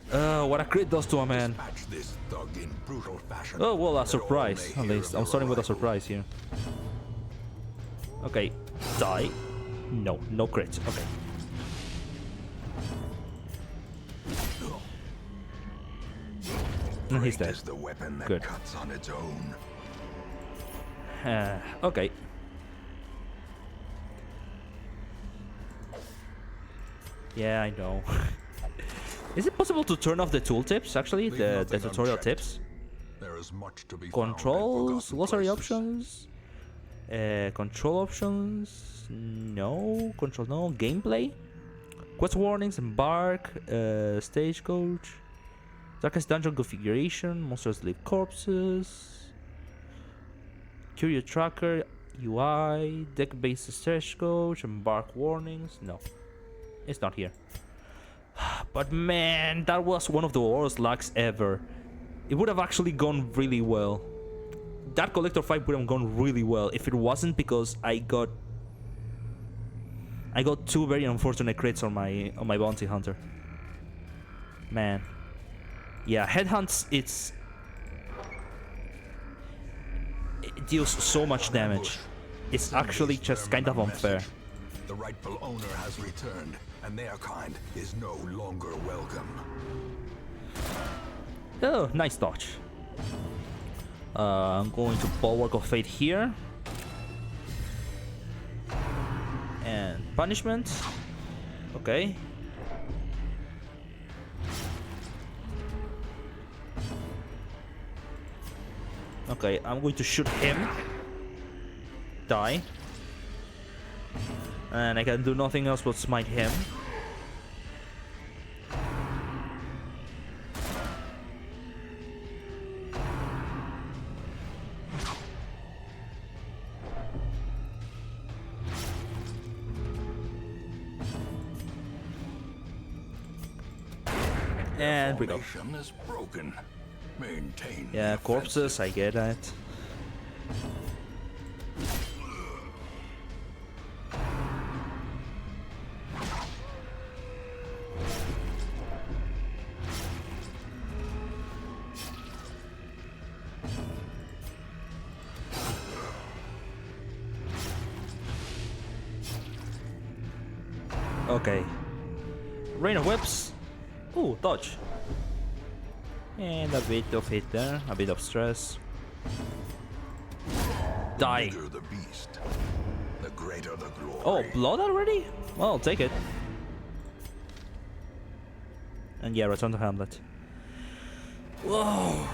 What a crit does to a man.
Dispatch this thug in brutal fashion.
Oh, well, a
that all
surprise.
may
At
hear
least
of
I'm
your
starting with a
arrival.
surprise here. Okay, Die. No, no crit. Okay. No, he's
Great
dead.
is the weapon that
Good.
cuts on its own.
Okay. Yeah, I know. Is it possible to turn off the tooltips, actually?
Leave
The
nothing
tutorial
unchecked.
tips?
There is much to be found in
Controls?
forgotten
Glossary
places.
options? Control options? No. Control, no. Gameplay? Quest warnings, embark, stagecoach, darkest dungeon configuration, monsters leave corpses, curio tracker, UI, deck-based stagecoach, embark warnings. No, it's not here. But man, that was one of the worst lags ever. It would have actually gone really well. That collector fight would have gone really well if it wasn't because I got two very unfortunate crits on my bounty hunter. Man. Yeah, headhunts, it deals so much damage. It's
Send
actually
these
just
vermin
kind of
a
unfair.
message. The rightful owner has returned, and their kind is no longer welcome.
Oh, nice dodge. I'm going to Bulwark of Fate here. And punishment. Okay. Okay, I'm going to shoot him. Die. And I can do nothing else but smite him. And we go.
Formation is broken. Maintain. the
Yeah,
offensive.
corpses, I get that. Okay. Rain of whips. Ooh, dodge. And a bit of hit there, a bit of stress. Die.
The bigger the beast, the greater the glory.
Oh, blood already? Well, I'll take it. And yeah, return to Hamlet. Whoa.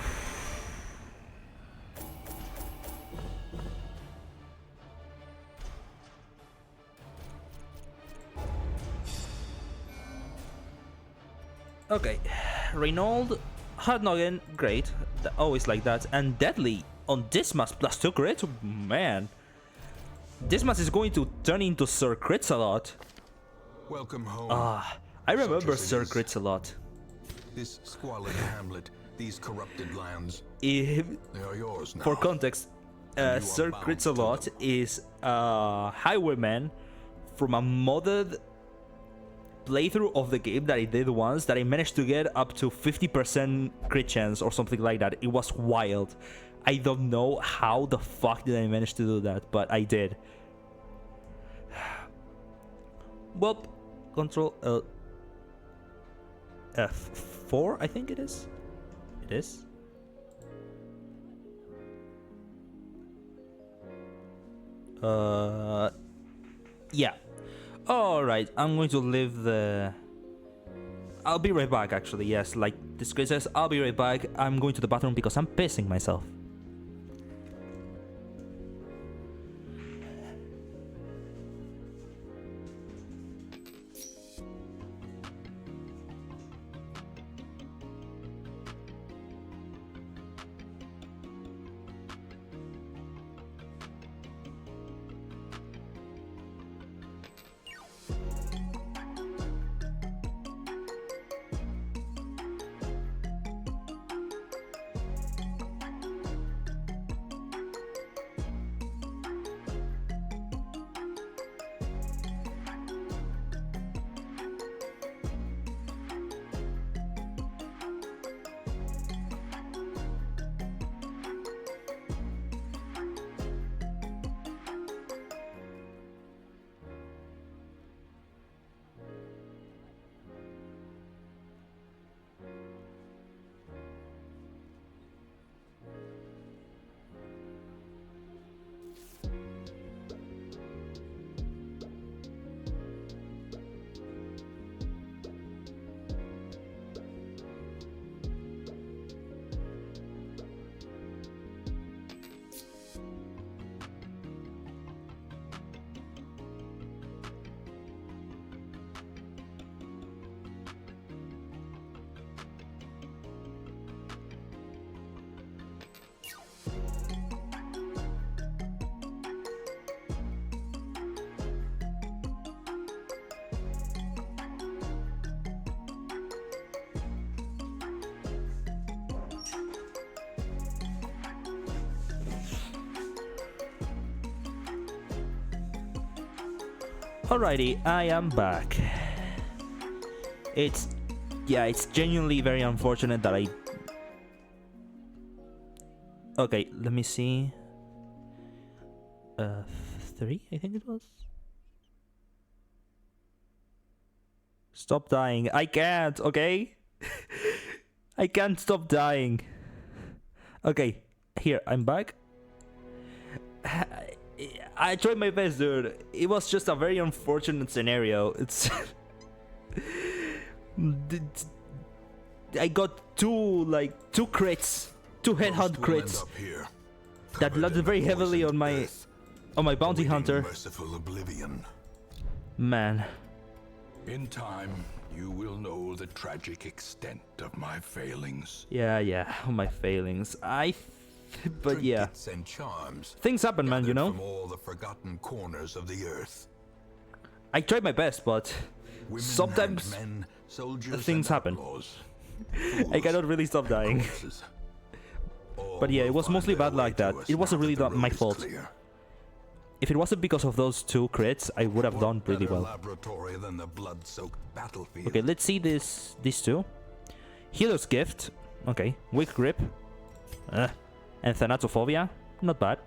Okay, Reynold, Hard Noggin, great. Always like that. And Deadly on Dismas plus 2 crit? Man. Dismas is going to turn into Sir Crits a lot.
Welcome home.
I remember
Such as it
Sir
is.
Crits a lot.
This squalid hamlet, these corrupted lands,
If,
they are yours now.
for context,
you are
Sir
bound
Crits a
to
lot
them.
is a highwayman from a modded playthrough of the game that I did once that I managed to get up to 50% crit chance or something like that. It was wild. I don't know how the fuck did I manage to do that, but I did. Well, Control F4, I think it is. It is. Yeah. Alright, I'm going to leave the... I'll be right back, actually, yes. Like this guy says, I'll be right back. I'm going to the bathroom because I'm pissing myself. Alrighty, I am back. It's genuinely very unfortunate that I... Okay, let me see. 3, I think it was. Stop dying. I can't, okay? I can't stop dying. Okay, here, I'm back. I tried my best, dude. It was just a very unfortunate scenario. It's... I got two crits, two headhunt crits that landed very heavily on my bounty hunter.
Merciful oblivion.
Man.
In time, you will know the tragic extent of my failings.
Yeah, my failings. But yeah,
Trinkets and charms
things happen, man. You know.
from all the forgotten corners of the earth.
I tried my best, but
Women
sometimes
and men, soldiers
things
and
happen.
outlaws,
I cannot really stop dying.
corpses. All
But yeah, it
will
was
find
mostly
their
bad
way
like
to
that.
us
It wasn't
now
really
that the
my
road is
fault.
clear.
If it wasn't because of those two crits, I would have
What
done really
better
well.
laboratory than the blood-soaked battlefield?
Okay, let's see these two. Healer's Gift. Okay, Weak Grip. And Thanatophobia. Not bad.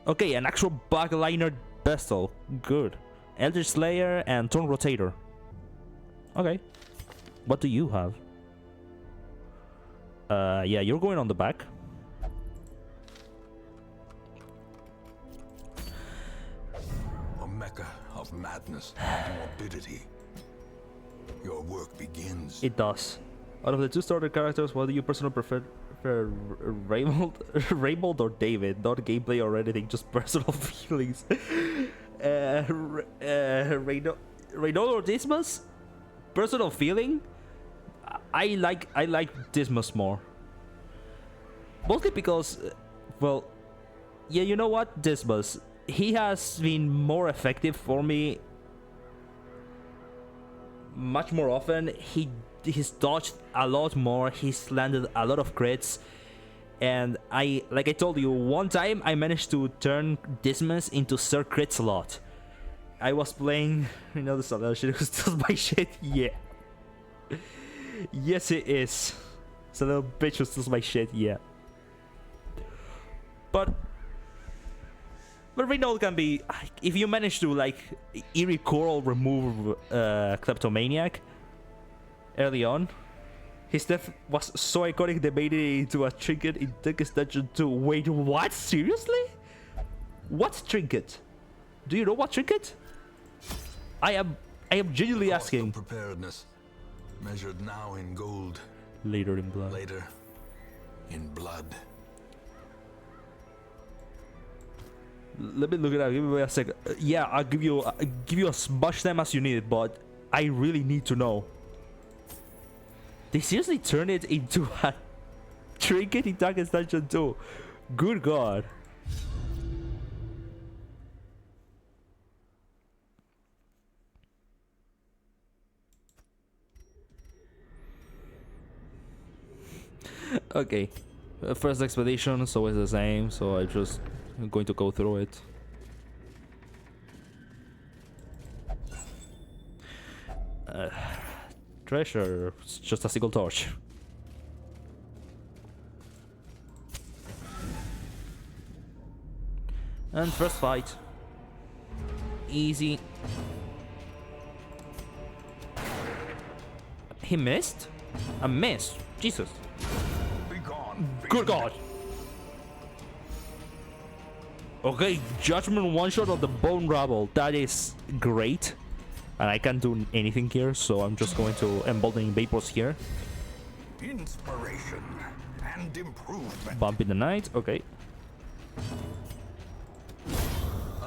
Okay, an actual backliner Vestal. Good. Elder Slayer and Torn Rotator. Okay. What do you have? Yeah, you're going on the back.
A mecca of madness and morbidity. Your work begins.
It does. Out of the two starter characters, what do you personally prefer Raymold or David? Not gameplay or anything, just personal feelings. Reynold or Dismas? Personal feeling? I like Dismas more. Mostly because, well, yeah, you know what, Dismas, he has been more effective for me much more often. He's dodged a lot more. He's landed a lot of crits, and like I told you, one time I managed to turn Dismas into Sir Crits a lot. I was playing, you know, the Salvation who steals my shit. Yeah. Yes, it is. It's a little bitch who steals my shit. Yeah. But Reynold can be, if you manage to like Eerie Coral remove Kleptomaniac early on, his death was so iconic they made it into a trinket in Darkest Dungeon 2. Wait, what? Seriously? What trinket? Do you know what trinket? I am genuinely
Cost of
asking.
preparedness, measured now in gold,
Later in blood.
later in blood.
Let me look it up. Give me a second. Yeah, I'll give you as much time as you need, but I really need to know. They seriously turned it into a trinket in Darkest Dungeon 2. Good God. Okay. First expedition is always the same, so I'm going to go through it. Treasure, it's just a single torch. And first fight. Easy. He missed? A miss? Jesus.
Be gone.
Good God. Okay, Judgment one-shot of the Bone Rabble. That is great. And I can't do anything here, so I'm just going to Emboldening Vapors here.
Inspiration and improvement.
Bump in the night, okay.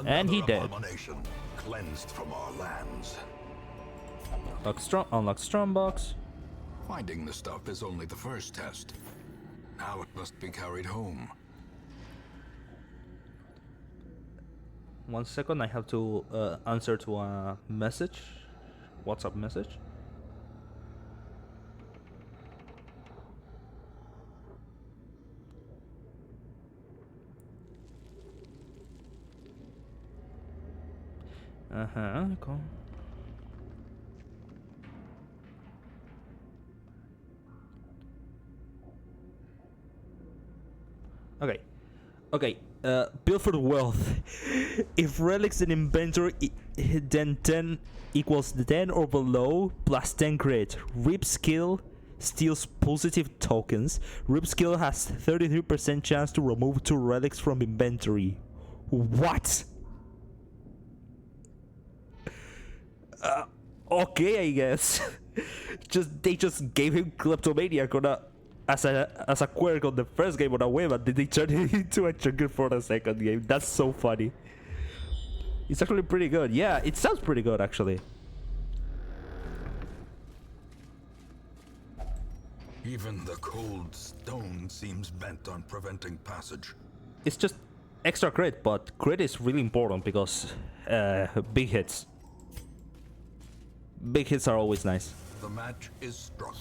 And he
Another
dead.
abomination cleansed from our lands.
Unlock Strongbox.
Finding the stuff is only the first test. Now it must be carried home.
1 second, I have to answer to a message. WhatsApp message. Cool. Okay. Okay. Build for the wealth. If relics in inventory, then 10 equals 10 or below, plus 10 crit. Rip skill steals positive tokens. Rip skill has 33% chance to remove 2 relics from inventory. What? Okay, I guess. They just gave him kleptomaniac on a as a quirk on the first game on a web, and then they turned it into a trigger for the second game. That's so funny. It's actually pretty good. Yeah, it sounds pretty good actually.
Even the cold stone seems bent on preventing passage.
It's just extra crit, but crit is really important because big hits. Big hits are always nice.
The match is struck.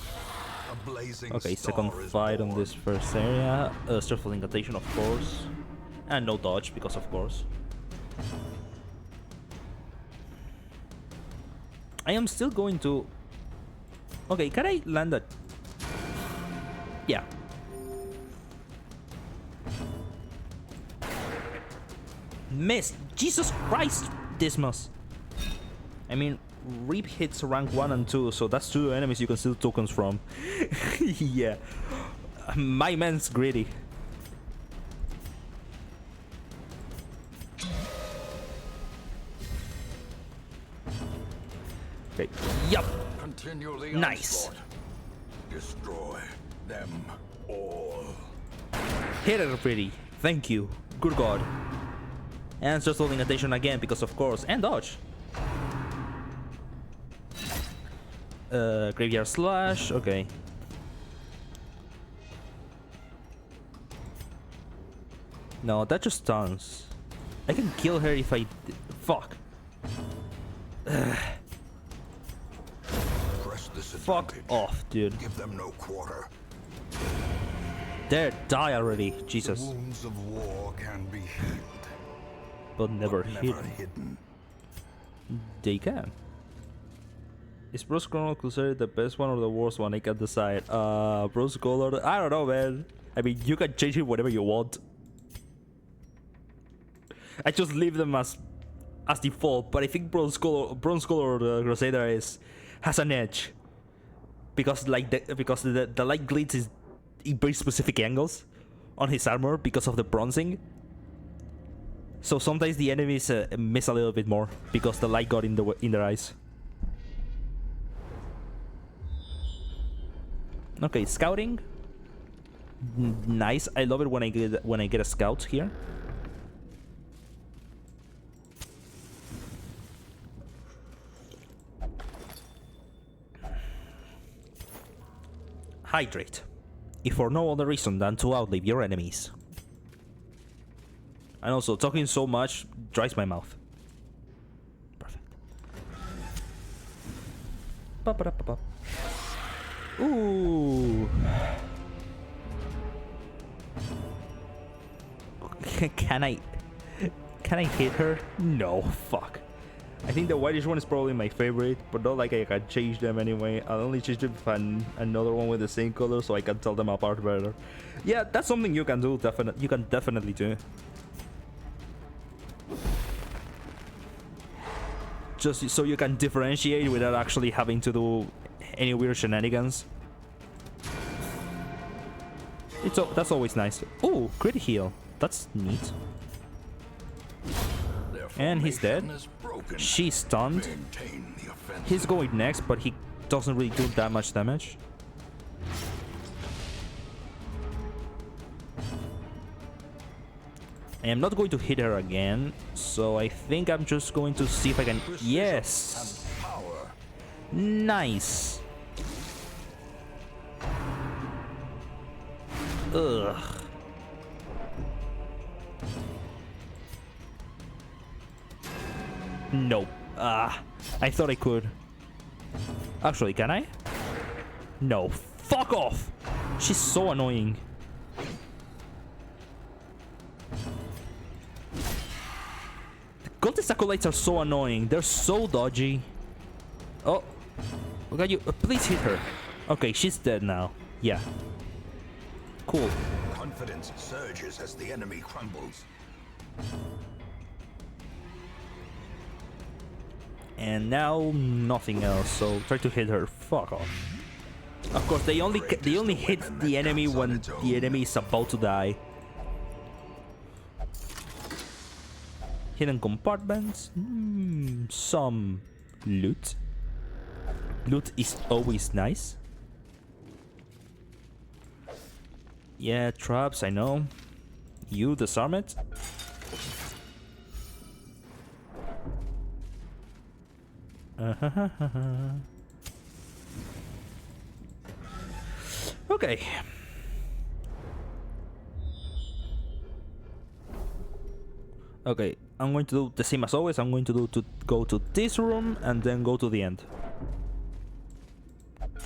A blazing
Okay,
star
second
is
fight on
born.
this first area. Stressful incantation, of course. And no dodge, because of course. I am still going to... Okay, can I land that? Yeah. Miss! Jesus Christ, Dismas! I mean, Reap hits rank 1 and 2, so that's 2 enemies you can steal tokens from. Yeah. My man's greedy. Okay. Yup.
Continue the
Nice.
onslaught. Destroy them all.
Hit it pretty. Thank you. Good God. And just holding attention again because of course. And dodge. Graveyard slash. Okay. No, that just stuns. I can kill her if I... Fuck.
Press this
Fuck
advantage.
off, dude.
Give them no quarter.
There, die already.
The
Jesus.
wounds of war can be healed,
But never
but
hit.
never hidden.
They can. Is Bronze Color Crusader the best one or the worst one? I can't decide. Bronze Color, I don't know, man. I mean, you can change it whatever you want. I just leave them as default, but I think Bronze Color Crusader has an edge because the light glitz is in very specific angles on his armor because of the bronzing. So sometimes the enemies miss a little bit more because the light got in their eyes. Okay, scouting. Nice. I love it when I get a scout here. Hydrate. If for no other reason than to outlive your enemies. And also, talking so much dries my mouth. Perfect. Ba-ba-da-ba-ba. Ooh. Can I hit her? No, fuck. I think the whitish one is probably my favorite, but not like I can change them anyway. I'll only change them if another one with the same color so I can tell them apart better. Yeah, that's something you can do. You can definitely do. Just so you can differentiate without actually having to do any weird shenanigans. That's always nice. Oh, crit heal. That's neat. And he's dead. She's stunned. He's going next, but he doesn't really do that much damage. I am not going to hit her again, so I think I'm just going to see if I can... Yes! Nice! Ugh. Nope. I thought I could. Actually, can I? No. Fuck off! She's so annoying. The these acolytes are so annoying. They're so dodgy. Oh, look at you. Please hit her. Okay, she's dead now. Yeah. Cool.
Confidence surges as the enemy crumbles.
And now nothing else. So try to hit her. Fuck off. Of course, they only hit the enemy when the enemy is about to die. Hidden compartments. Some loot. Loot is always nice. Yeah, traps, I know. You disarm it. Okay. Okay, I'm going to do the same as always. I'm going to go to this room and then go to the end.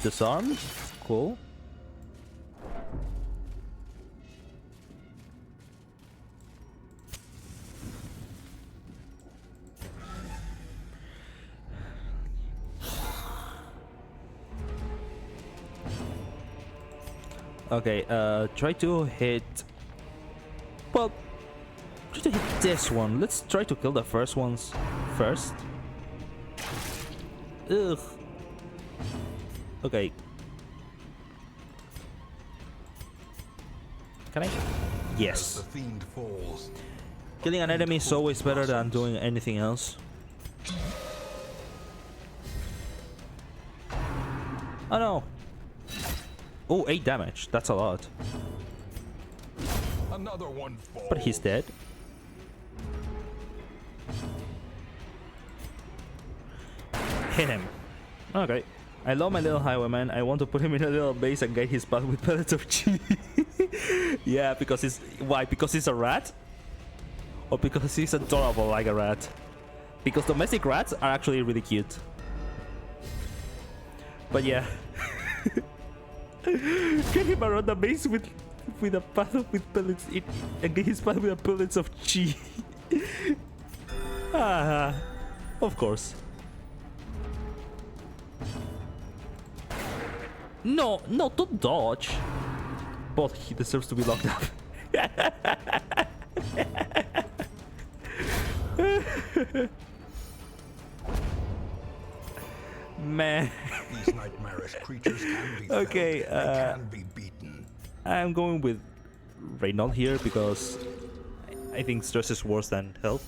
Disarm. Cool. Okay, try to hit... Well, try to hit this one. Let's try to kill the first ones first. Ugh. Okay. Can I? Yes.
The fiend falls.
Killing an enemy is always better than doing anything else. Oh no. Oh, 8 damage. That's a lot.
Another one falls.
But he's dead. Hit him. Okay. I love my little highwayman. I want to put him in a little base and get his butt with pellets of cheese. Yeah, because he's... Why? Because he's a rat? Or because he's adorable like a rat? Because domestic rats are actually really cute. But yeah. Get him around the base with a paddle with pellets in, and get his paddle with a pellets of cheese. Of course. No, don't dodge. But he deserves to be locked up. Man.
These nightmarish creatures can be
Okay,
felled. They can be beaten.
I'm going with Reynold here because I think stress is worse than health.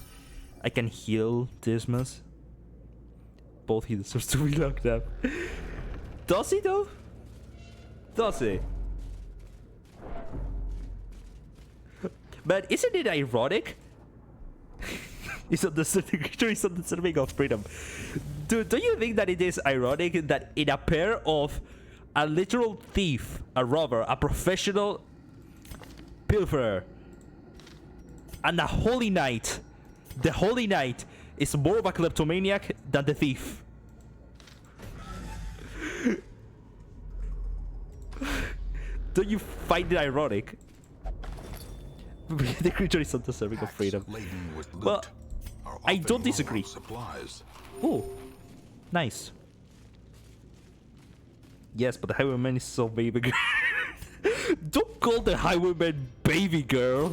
I can heal Dismas. Both he deserves to be locked up. Does he though? Does he? But isn't it ironic? He's undeserving of freedom. Dude, don't you think that it is ironic that in a pair of a literal thief, a robber, a professional pilferer, and a holy knight, the holy knight is more of a kleptomaniac than the thief? Don't you find it ironic? The creature is undeserving of freedom. Well, I don't disagree. Oh, nice. Yes, but the highwayman is so baby girl. Don't call the highwayman baby girl.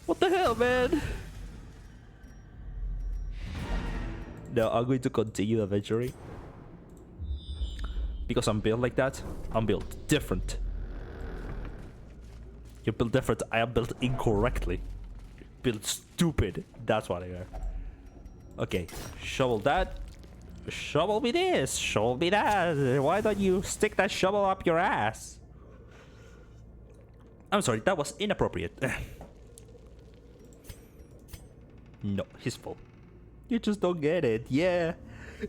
What the hell, man? No, I'm going to continue adventuring. Because I'm built like that. I'm built different. You're built different. I am built incorrectly. Built stupid. That's what I am. Okay, shovel that. Shovel me this. Shovel me that. Why don't you stick that shovel up your ass? I'm sorry, that was inappropriate. No, his fault. You just don't get it. Yeah.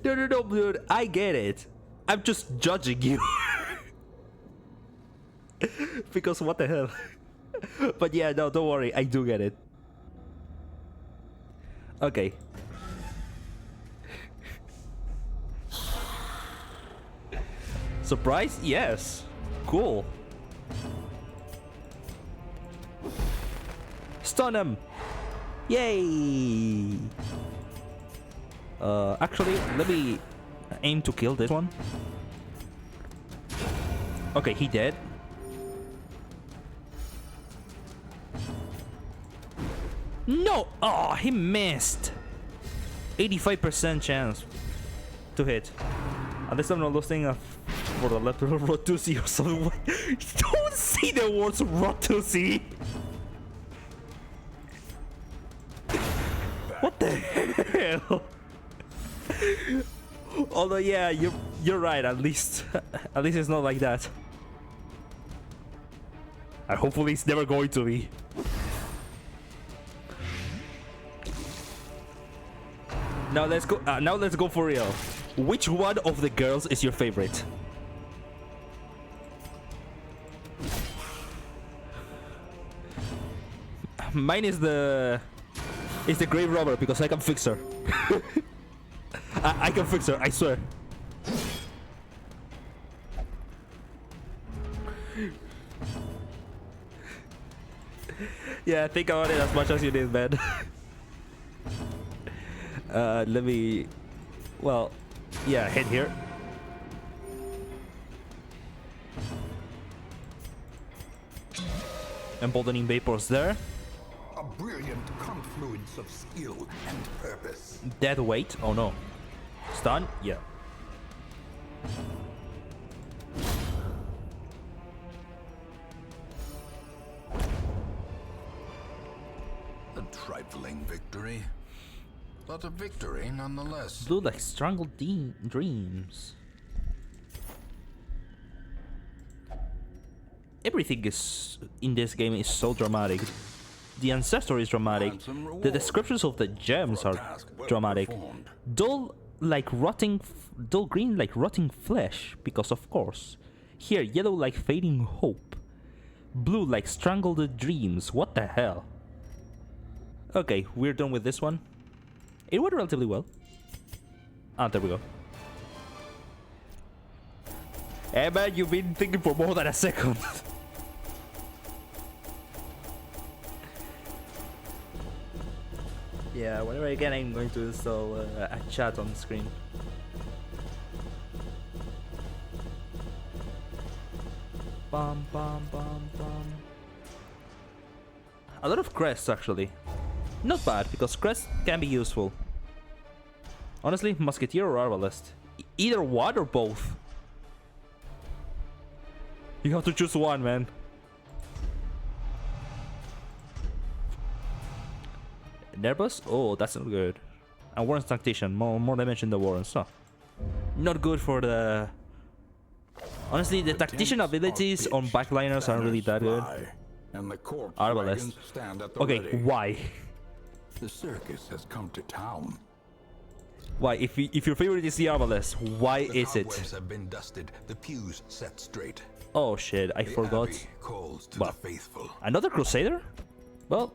No, dude. I get it. I'm just judging you. Because what the hell? But yeah, no, don't worry. I do get it. Okay. Surprise? Yes. Cool. stun him! Yay! Actually, let me aim to kill this one. Okay, he dead. No! Oh, he missed. 85% chance to hit. At least I'm not losing for the left Rotusi or something. Don't say the words Rotusi. What the hell? Although yeah, you're right. At least it's not like that. And hopefully it's never going to be. Now let's go. Now let's go for real. Which one of the girls is your favorite? Mine is the grave robber because I can fix her. I can fix her. I swear. Yeah, think about it as much as you did, man. Let me... Well, yeah, hit here. Emboldening vapors there.
A brilliant confluence of skill and purpose.
Dead weight. Oh no. Stun? Yeah.
A trifling victory, but a victory nonetheless.
Blue like strangled dreams. Everything is in this game is so dramatic. The ancestor is dramatic. The descriptions of the gems are dramatic. Dull green like rotting flesh, because of course. Here, yellow like fading hope. Blue like strangled dreams. What the hell? Okay, we're done with this one. It went relatively well. Ah, there we go. Hey man, you've been thinking for more than a second. Yeah, whenever again I'm going to install a chat on screen. Bum bum bum bum. A lot of crests actually. Not bad, because crests can be useful. Honestly, musketeer or arbalest. Either one or both. You have to choose one, man. Nervous? Oh, that's not good. And Warren's tactician, more damage in the Warrens. Huh. Not good for the... Honestly, the tactician abilities on backliners aren't really that good.
And the corpse
Arbalest.
stand at the
Okay,
ready.
why?
The circus has come to town.
Why? If your favorite is the Arbalest, why
The
is it?
cobwebs have been dusted, the pews set straight.
Oh shit, I
The
forgot.
abbey calls to
Well,
the faithful.
Another Crusader? Well,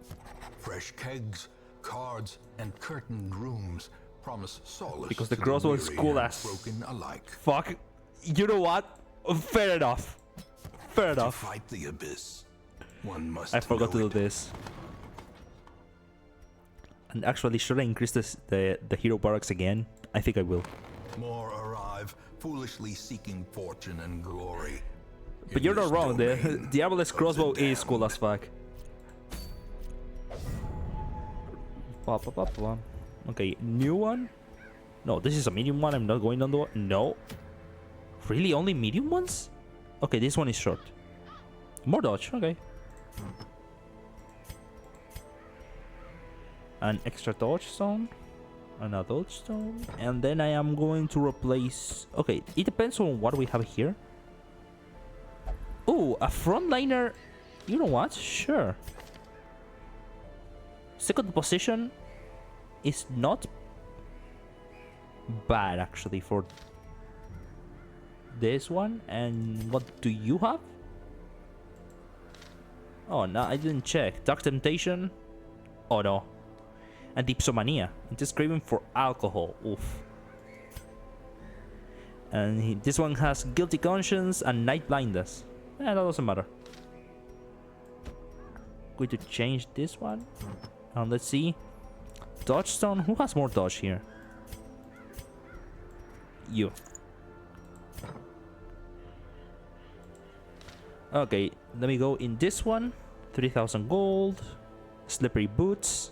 Fresh kegs, cards, and curtained rooms promise solace
because the
to
crossbow is
weary
cool
and
as
broken alike.
fuck. You know what? Fair enough. Fair
To
enough.
fight the abyss, one must
I forgot to
know
do
it.
this. And actually, should I increase the hero barracks again? I think I will.
More arrive, foolishly seeking fortune and glory.
But
In
you're not
this
wrong. The
domain
Diabolus
of
crossbow
the
is cool as fuck. Okay, new one? No, this is a medium one. I'm not going on the one. No. Really? Only medium ones? Okay, this one is short. More dodge. Okay. An extra dodge stone. And a dodge stone. And then I am going to replace... Okay, it depends on what we have here. Oh, a frontliner. You know what? Sure. Second position is not bad actually for this one. And what do you have? Oh no, I didn't check. Dark Temptation. Oh no. And Dipsomania. Just craving for alcohol. Oof. And this one has Guilty Conscience and Night Blindness. That doesn't matter. going to change this one. And let's see. Dodge stone. Who has more dodge here? You. Okay, let me go in this one. 3,000 gold. Slippery boots.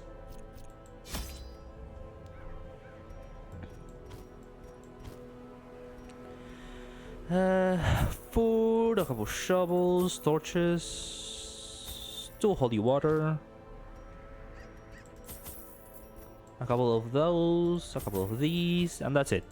Food, a couple shovels, torches, 2 holy water, a couple of those, a couple of these, and that's it.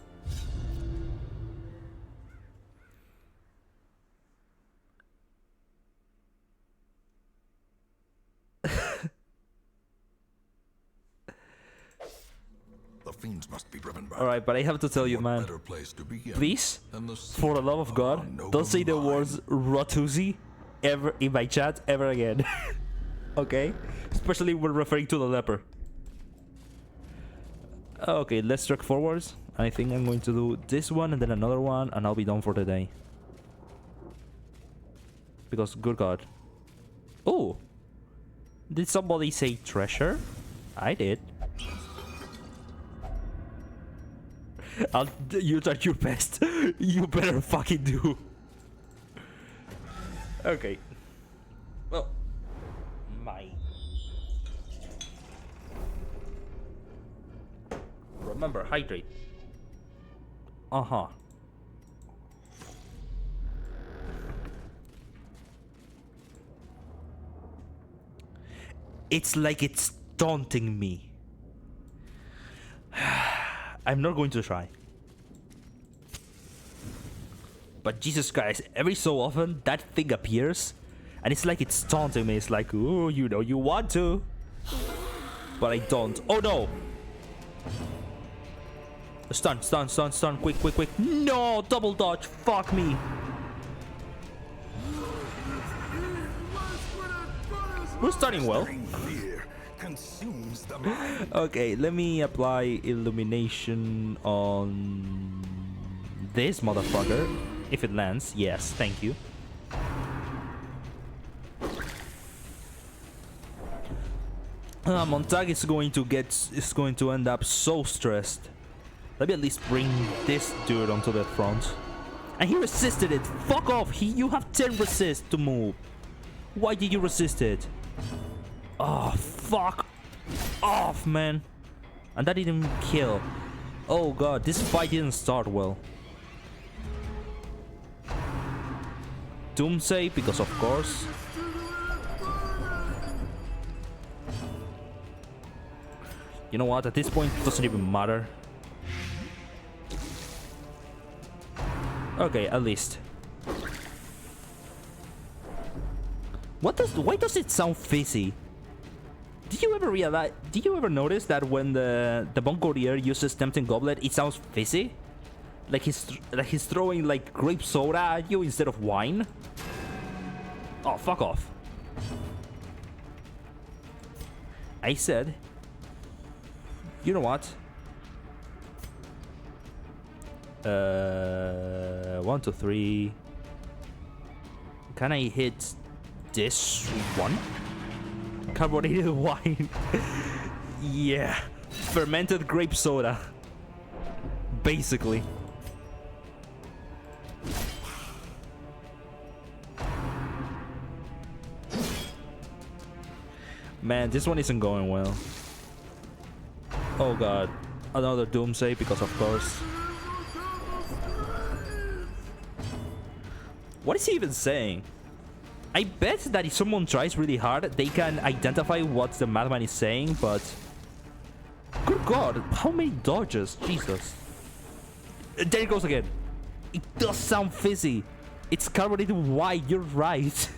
The fiends must be driven back.
Alright, but I have to tell you,
What
man,
better place to begin
please,
than the
for the love of God,
noble
don't say the
mind?
words Rotuzi ever in my chat ever again. Okay? Especially when referring to the leper. Okay, let's trek forwards. I think I'm going to do this one and then another one, and I'll be done for the day. Because, good God. Oh! Did somebody say treasure? I did. You tried your best. You better fucking do. Okay. Well, remember, hydrate. Uh-huh. It's like it's taunting me. I'm not going to try. But Jesus Christ, every so often that thing appears and it's like it's taunting me. It's like, ooh, you know you want to. But I don't. Oh no! Stun, stun, stun, stun, quick, quick, quick. No! Double dodge, fuck me. We're starting well.
Fear consumes the mind.
Okay, let me apply illumination on this motherfucker. If it lands, yes, thank you. Montag is going to end up so stressed. Let me at least bring this dude onto the front. And he resisted it. Fuck off. You have 10 resist to move. Why did you resist it? Oh, fuck off, man. And that didn't kill. Oh god, this fight didn't start well. Doomsay, because of course. You know what, at this point it doesn't even matter. Okay, at least. Why does it sound fizzy? Did you ever notice that when the Bon Courier uses Tempting Goblet, it sounds fizzy? Like he's throwing like grape soda at you instead of wine? Oh, fuck off. I said, you know what? 1, 2, 3. Can I hit this one? Carbonated wine. Yeah. Fermented grape soda. Basically. Man, this one isn't going well. Oh god. Another Doomsay, because of course. What is he even saying? I bet that if someone tries really hard, they can identify what the madman is saying, but... Good god, how many dodges? Jesus. There it goes again. It does sound fizzy. It's carbonated wine, you're right.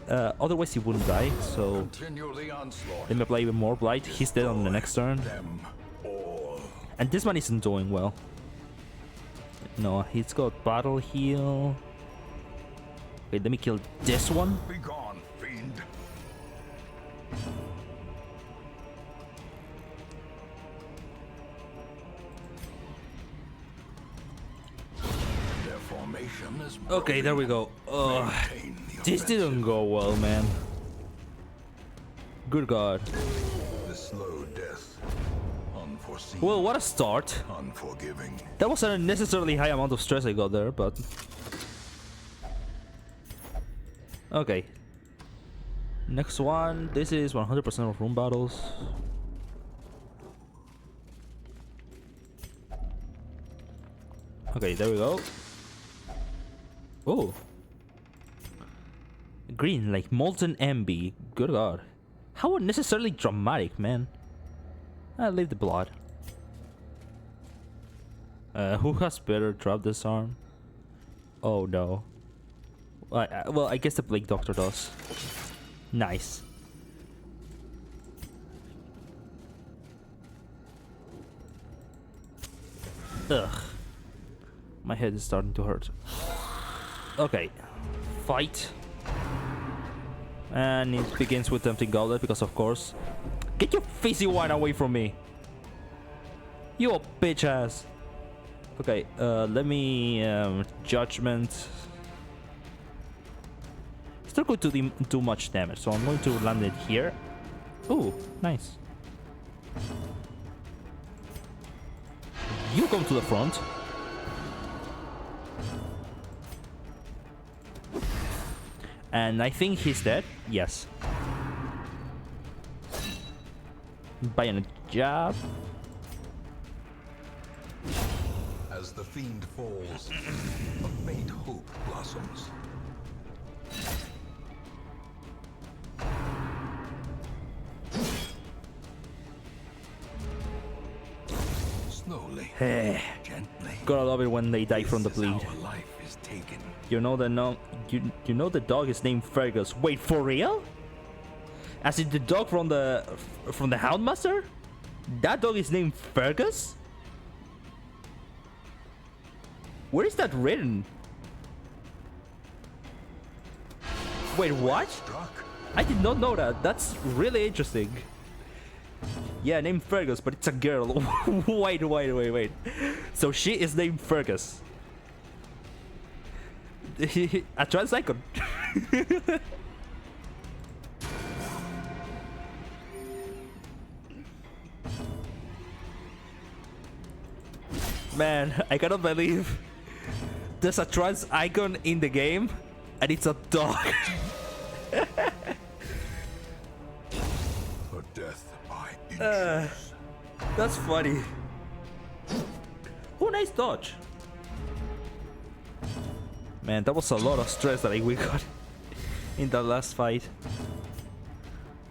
Otherwise he wouldn't die, so... Let me apply even more blight. He's dead on the next turn. And this one isn't doing well. No, he's got battle heal. Wait, let me kill this one.
Be gone, fiend. Their formation is
Okay, there we go. This didn't go well, man. Good God.
The slow death. Unforeseen.
Well, what a start.
Unforgiving.
That was an unnecessarily high amount of stress I got there, but... Okay. Next one. This is 100% of room battles. Okay, there we go. Oh. Green, like molten MB. Good God. How unnecessarily dramatic, man. I'll leave the blood. Who has better drop this arm? Oh no. Well, I guess the Blake Doctor does. Nice. Ugh. My head is starting to hurt. Okay. Fight. And it begins with Tempting Goblet because, of course. Get your fizzy wine away from me. You a bitch ass. Okay, let me judgment. Still going to do much damage, so I'm going to land it here. Ooh, nice. You come to the front. And I think he's dead. Yes. Bayonet jab.
As the fiend falls, a faint hope blossoms. Slowly, gently.
Gotta love it when they die from the
This is
bleed.
how a life is taken.
You know the you know the dog is named Fergus. Wait, for real? As in the dog from the Houndmaster? That dog is named Fergus? Where is that written? Wait, what?
Struck.
I did not know that. That's really interesting. Yeah, named Fergus, but it's a girl. wait. So she is named Fergus. A trans icon. Man, I cannot believe there's a trans icon in the game and it's a dog.
Her death by inches.
That's funny. Oh, nice dodge. Man, that was a lot of stress that we got in the last fight.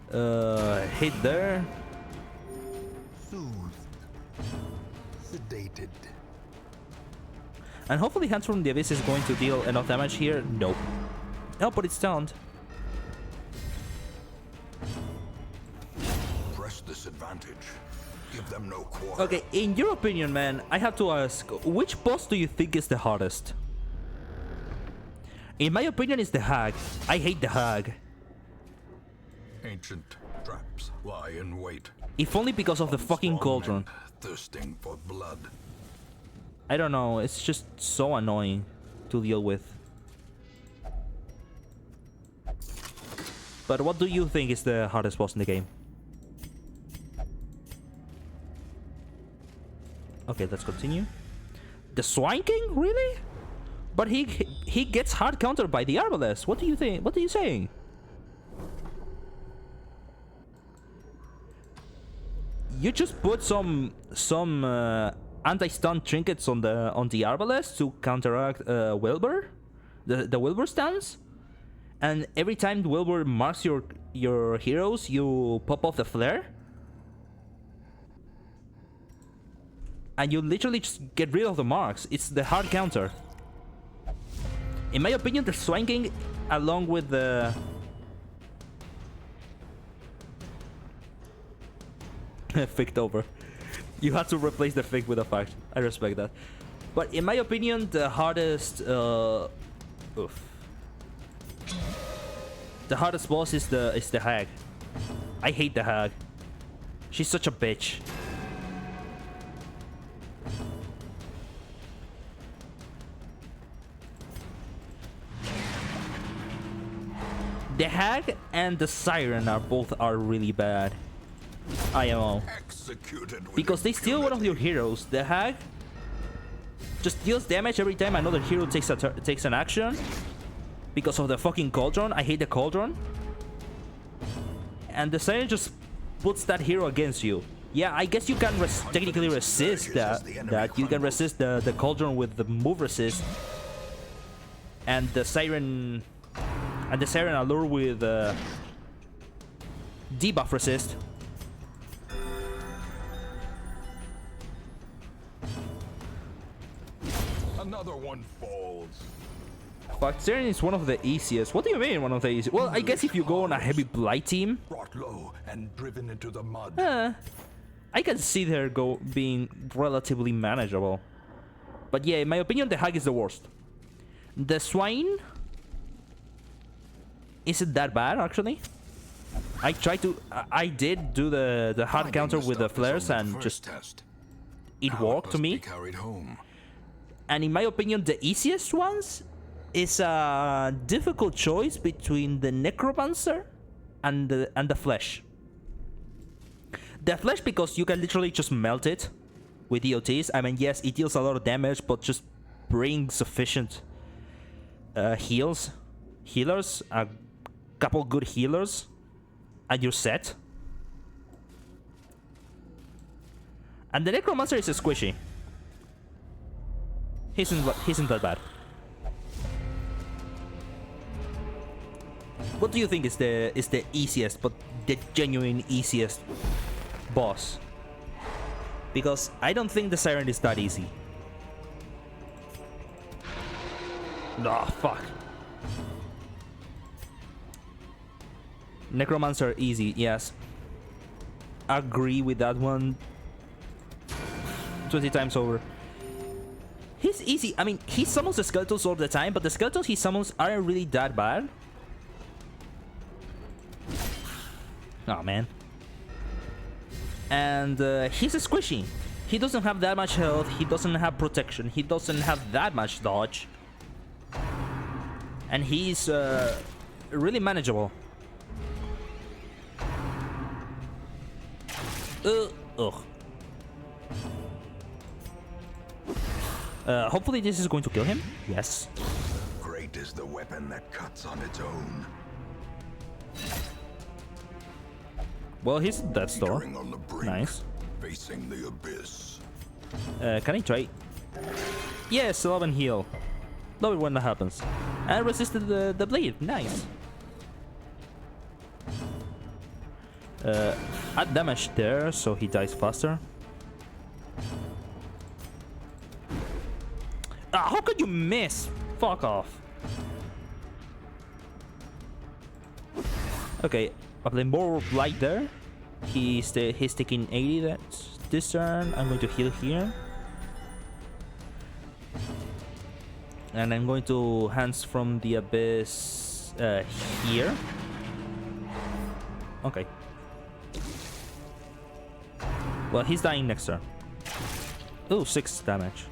Hit there.
Soothed. Sedated.
And hopefully Hands from the Abyss is going to deal enough damage here. Nope. No, but it's stunned.
Press this advantage. Give them no quarter.
Okay, in your opinion, man, I have to ask, which boss do you think is the hardest? In my opinion, it's the Hag. I hate the Hag.
Ancient traps lie in wait.
If only because of the fucking
Strong
cauldron.
men thirsting for blood.
I don't know, it's just so annoying to deal with. But what do you think is the hardest boss in the game? Okay, let's continue. The Swine King? Really? But he gets hard countered by the Arbalest. What do you think? What are you saying? You just put some anti-stun trinkets on the Arbalest to counteract Wilbur, the Wilbur stance, and every time Wilbur marks your heroes, you pop off the flare, and you literally just get rid of the marks. It's the hard counter. In my opinion, the Swine King, along with the Ficked over. You had to replace the Fick with a fact. I respect that. But in my opinion, the hardest the hardest boss is the Hag. I hate the Hag. She's such a bitch. The Hag and the Siren are both really bad. IMO.
Executed with
Because they steal one of your
impunity.
heroes. The Hag just deals damage every time another hero takes an action. Because of the fucking Cauldron. I hate the Cauldron. And the Siren just puts that hero against you. Yeah, I guess you can technically resist that. You can resist the Cauldron with the move resist. And the Siren... And the Siren Allure with debuff resist.
Another one falls.
But Siren is one of the easiest. What do you mean one of the easiest? Well, I guess if you go on a heavy Blight team,
Brought low and driven into the mud.
I can see her being relatively manageable. But yeah, in my opinion, the Hag is the worst. The Swine isn't that bad, actually. I did do the hard
Finding
counter
the
with the
stuff is
flares
only the
and
first
just
test.
it
Now
worked to
must be
me.
carried home.
And in my opinion, the easiest ones is a difficult choice between the Necromancer and the Flesh. The Flesh because you can literally just melt it with EOTs. I mean, yes, it deals a lot of damage, but just bring sufficient healers, a couple good healers, and you're set. And the Necromancer is a squishy. He isn't that bad. What do you think is the easiest, but the genuine easiest boss? Because I don't think the Siren is that easy. No, fuck. Necromancer easy, yes. Agree with that one 20 times over. He's easy. I mean, he summons the skeletons all the time, but the skeletons he summons aren't really that bad. Oh, man. And he's a squishy. He doesn't have that much health. He doesn't have protection. He doesn't have that much dodge. And he's really manageable. Ugh. Hopefully this is going to kill him. Yes.
Great is the weapon that cuts on its own.
Well, he's at that store.
Teetering on the brink,
Nice.
facing the abyss.
Can I try? Yes, 11 heal. Love it when that happens. And resisted the blade. Nice. Add damage there, so he dies faster. Ah, how could you miss? Fuck off. Okay, apply more light there. He's taking 80 that's this turn. I'm going to heal here. And I'm going to Hands from the Abyss here. Okay. Well, he's dying next turn. Oh, 6 damage.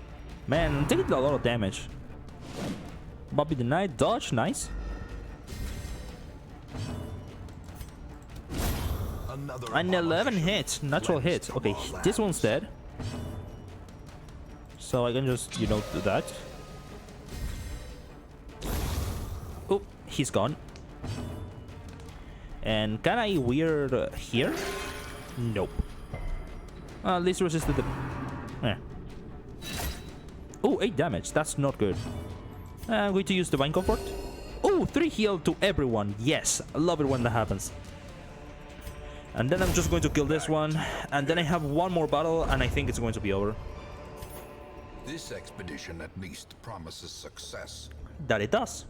Man, I'm taking a lot of damage. Bobby the Knight, dodge, nice. An 11 hit, natural hit. Okay, this one's dead. So I can just, you know, do that. Oh, he's gone. And can I weird here? Nope. At least resisted the... Oh, 8 damage. That's not good. I'm going to use Divine Comfort. Oh, 3 heal to everyone. Yes, I love it when that happens. And then I'm just going to kill this one. And then I have one more battle, and I think it's going to be over.
This expedition at least promises success.
That it does.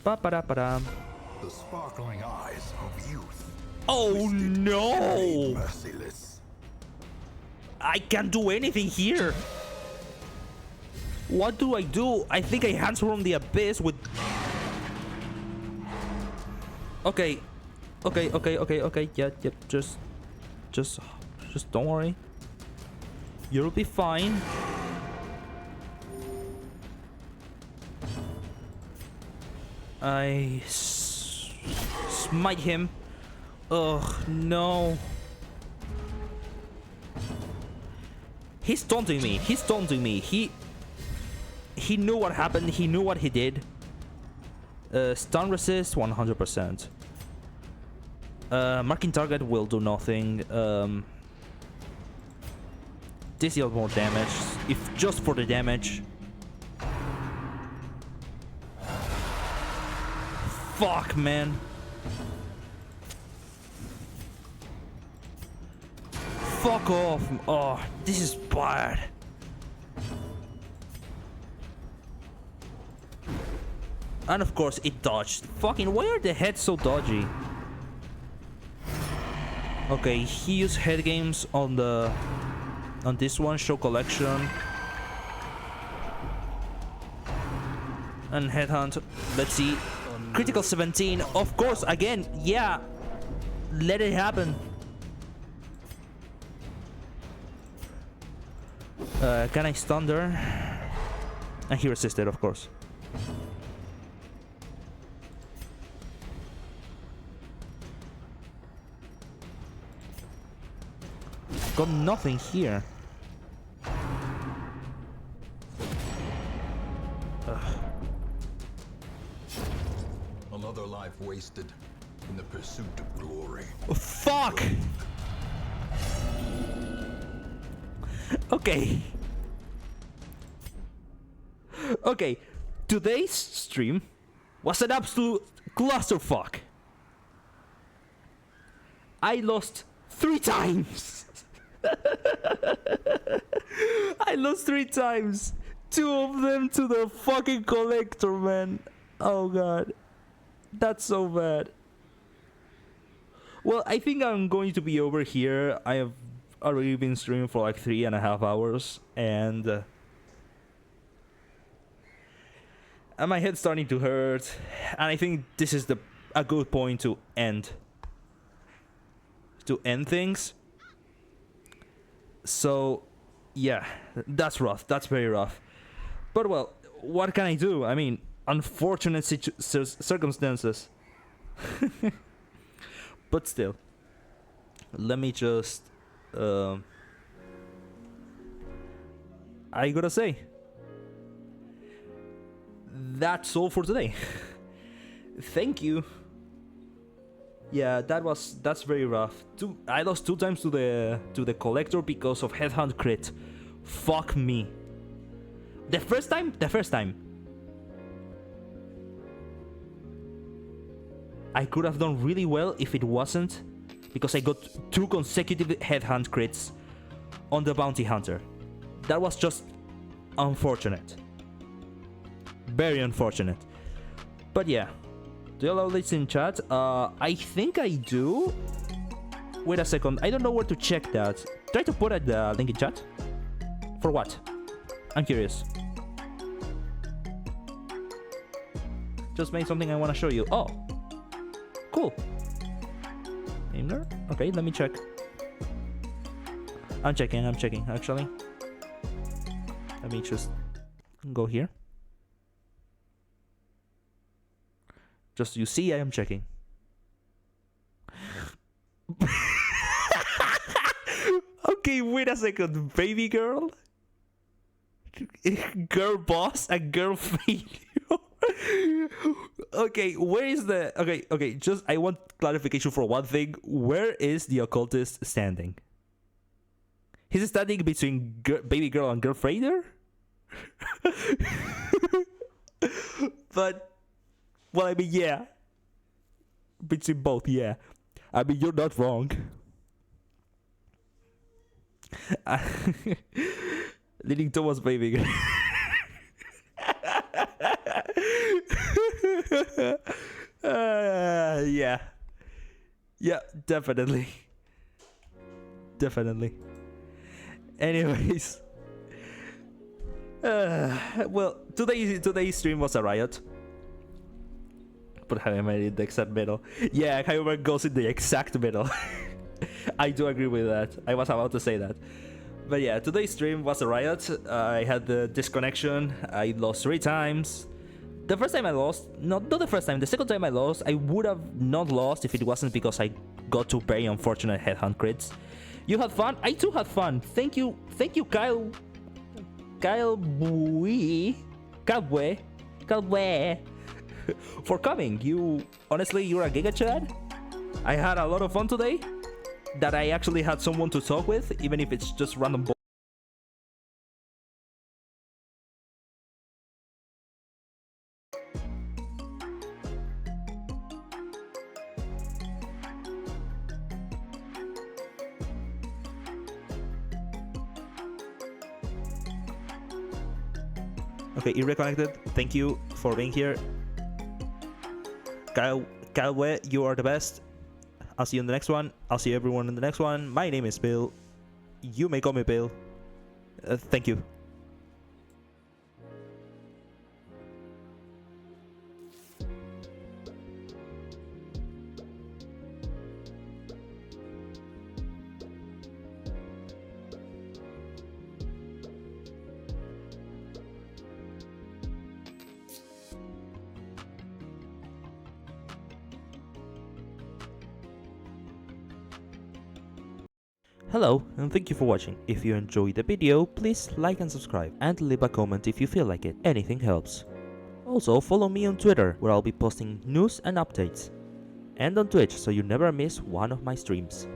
Ba-ba-da-ba-da.
The sparkling eyes of youth.
Oh no!
Merciless.
I can't do anything here. What do? I think I Hands from the Abyss with... Okay. Yeah, just don't worry. You'll be fine. Smite him. Ugh, no. He's taunting me. He's taunting me. He knew what happened. He knew what he did. Stun resist 100%. Marking target will do nothing. This deals more damage, if just for the damage. Fuck, man. Fuck off. Oh, this is bad. And of course it dodged. Fucking, why are the heads so dodgy? Okay, he used head games on this one, show collection. And headhunt. Let's see. Critical 17. Of course, again, yeah. Let it happen. Can I stun her? And he resisted, of course. Got nothing here.
Another life wasted in the pursuit of glory.
Oh, fuck! Okay. Okay. Today's stream was an absolute clusterfuck. I lost 3 times. I lost 3 times. 2 of them to the fucking collector, man. Oh god. That's so bad. Well, I think I'm going to be over here. I have already been streaming for like 3.5 hours, and my head's starting to hurt, and I think this is a good point to end things. So yeah, that's rough. That's very rough. But well, what can I do? I mean, unfortunate circumstances. But still, let me just I gotta say, that's all for today. Thank you. Yeah, that's very rough. I lost 2 times to the collector because of headhunt crit. Fuck me. The first time I could have done really well if it wasn't because I got 2 consecutive headhunt crits on the bounty hunter. That was just unfortunate. Very unfortunate. But yeah. Do you allow this in chat? I think I do. Wait a second. I don't know where to check that. Try to put the link in chat. For what? I'm curious. Just made something I want to show you. Oh. Cool. Aimler? Okay, let me check. I'm checking, actually. Let me just go here. Just you see, I am checking. Okay, wait a second. Baby girl? Girl boss and girl failure? Okay, where is the... Okay, just I want clarification for one thing. Where is the occultist standing? He's standing between baby girl and girl failure? But... Well, I mean, yeah. Between both, yeah. I mean, you're not wrong. Leading towards baby girl. Yeah. Yeah, definitely. Definitely. Anyways. Well, today's stream was a riot. But I made it the exact middle. Yeah, however, goes in the exact middle. I do agree with that. I was about to say that. But yeah, today's stream was a riot. I had the disconnection. I lost 3 times. the first time I lost, not the first time, the second time I lost, I would have not lost if it wasn't because I got two very unfortunate headhunt crits. You had fun? I too had fun. Thank you, Kyle Bue, for coming. Honestly, you're a giga chad. I had a lot of fun today. That I actually had someone to talk with, even if it's just random. Okay, Irreconnected, thank you for being here. Kyle, you are the best. I'll see you in the next one. I'll see everyone in the next one. My name is Bill. You may call me Bill. Thank you. Hello, and thank you for watching. If you enjoyed the video, please like and subscribe, and leave a comment if you feel like it. Anything helps. Also, follow me on Twitter, where I'll be posting news and updates, and on Twitch, so you never miss one of my streams.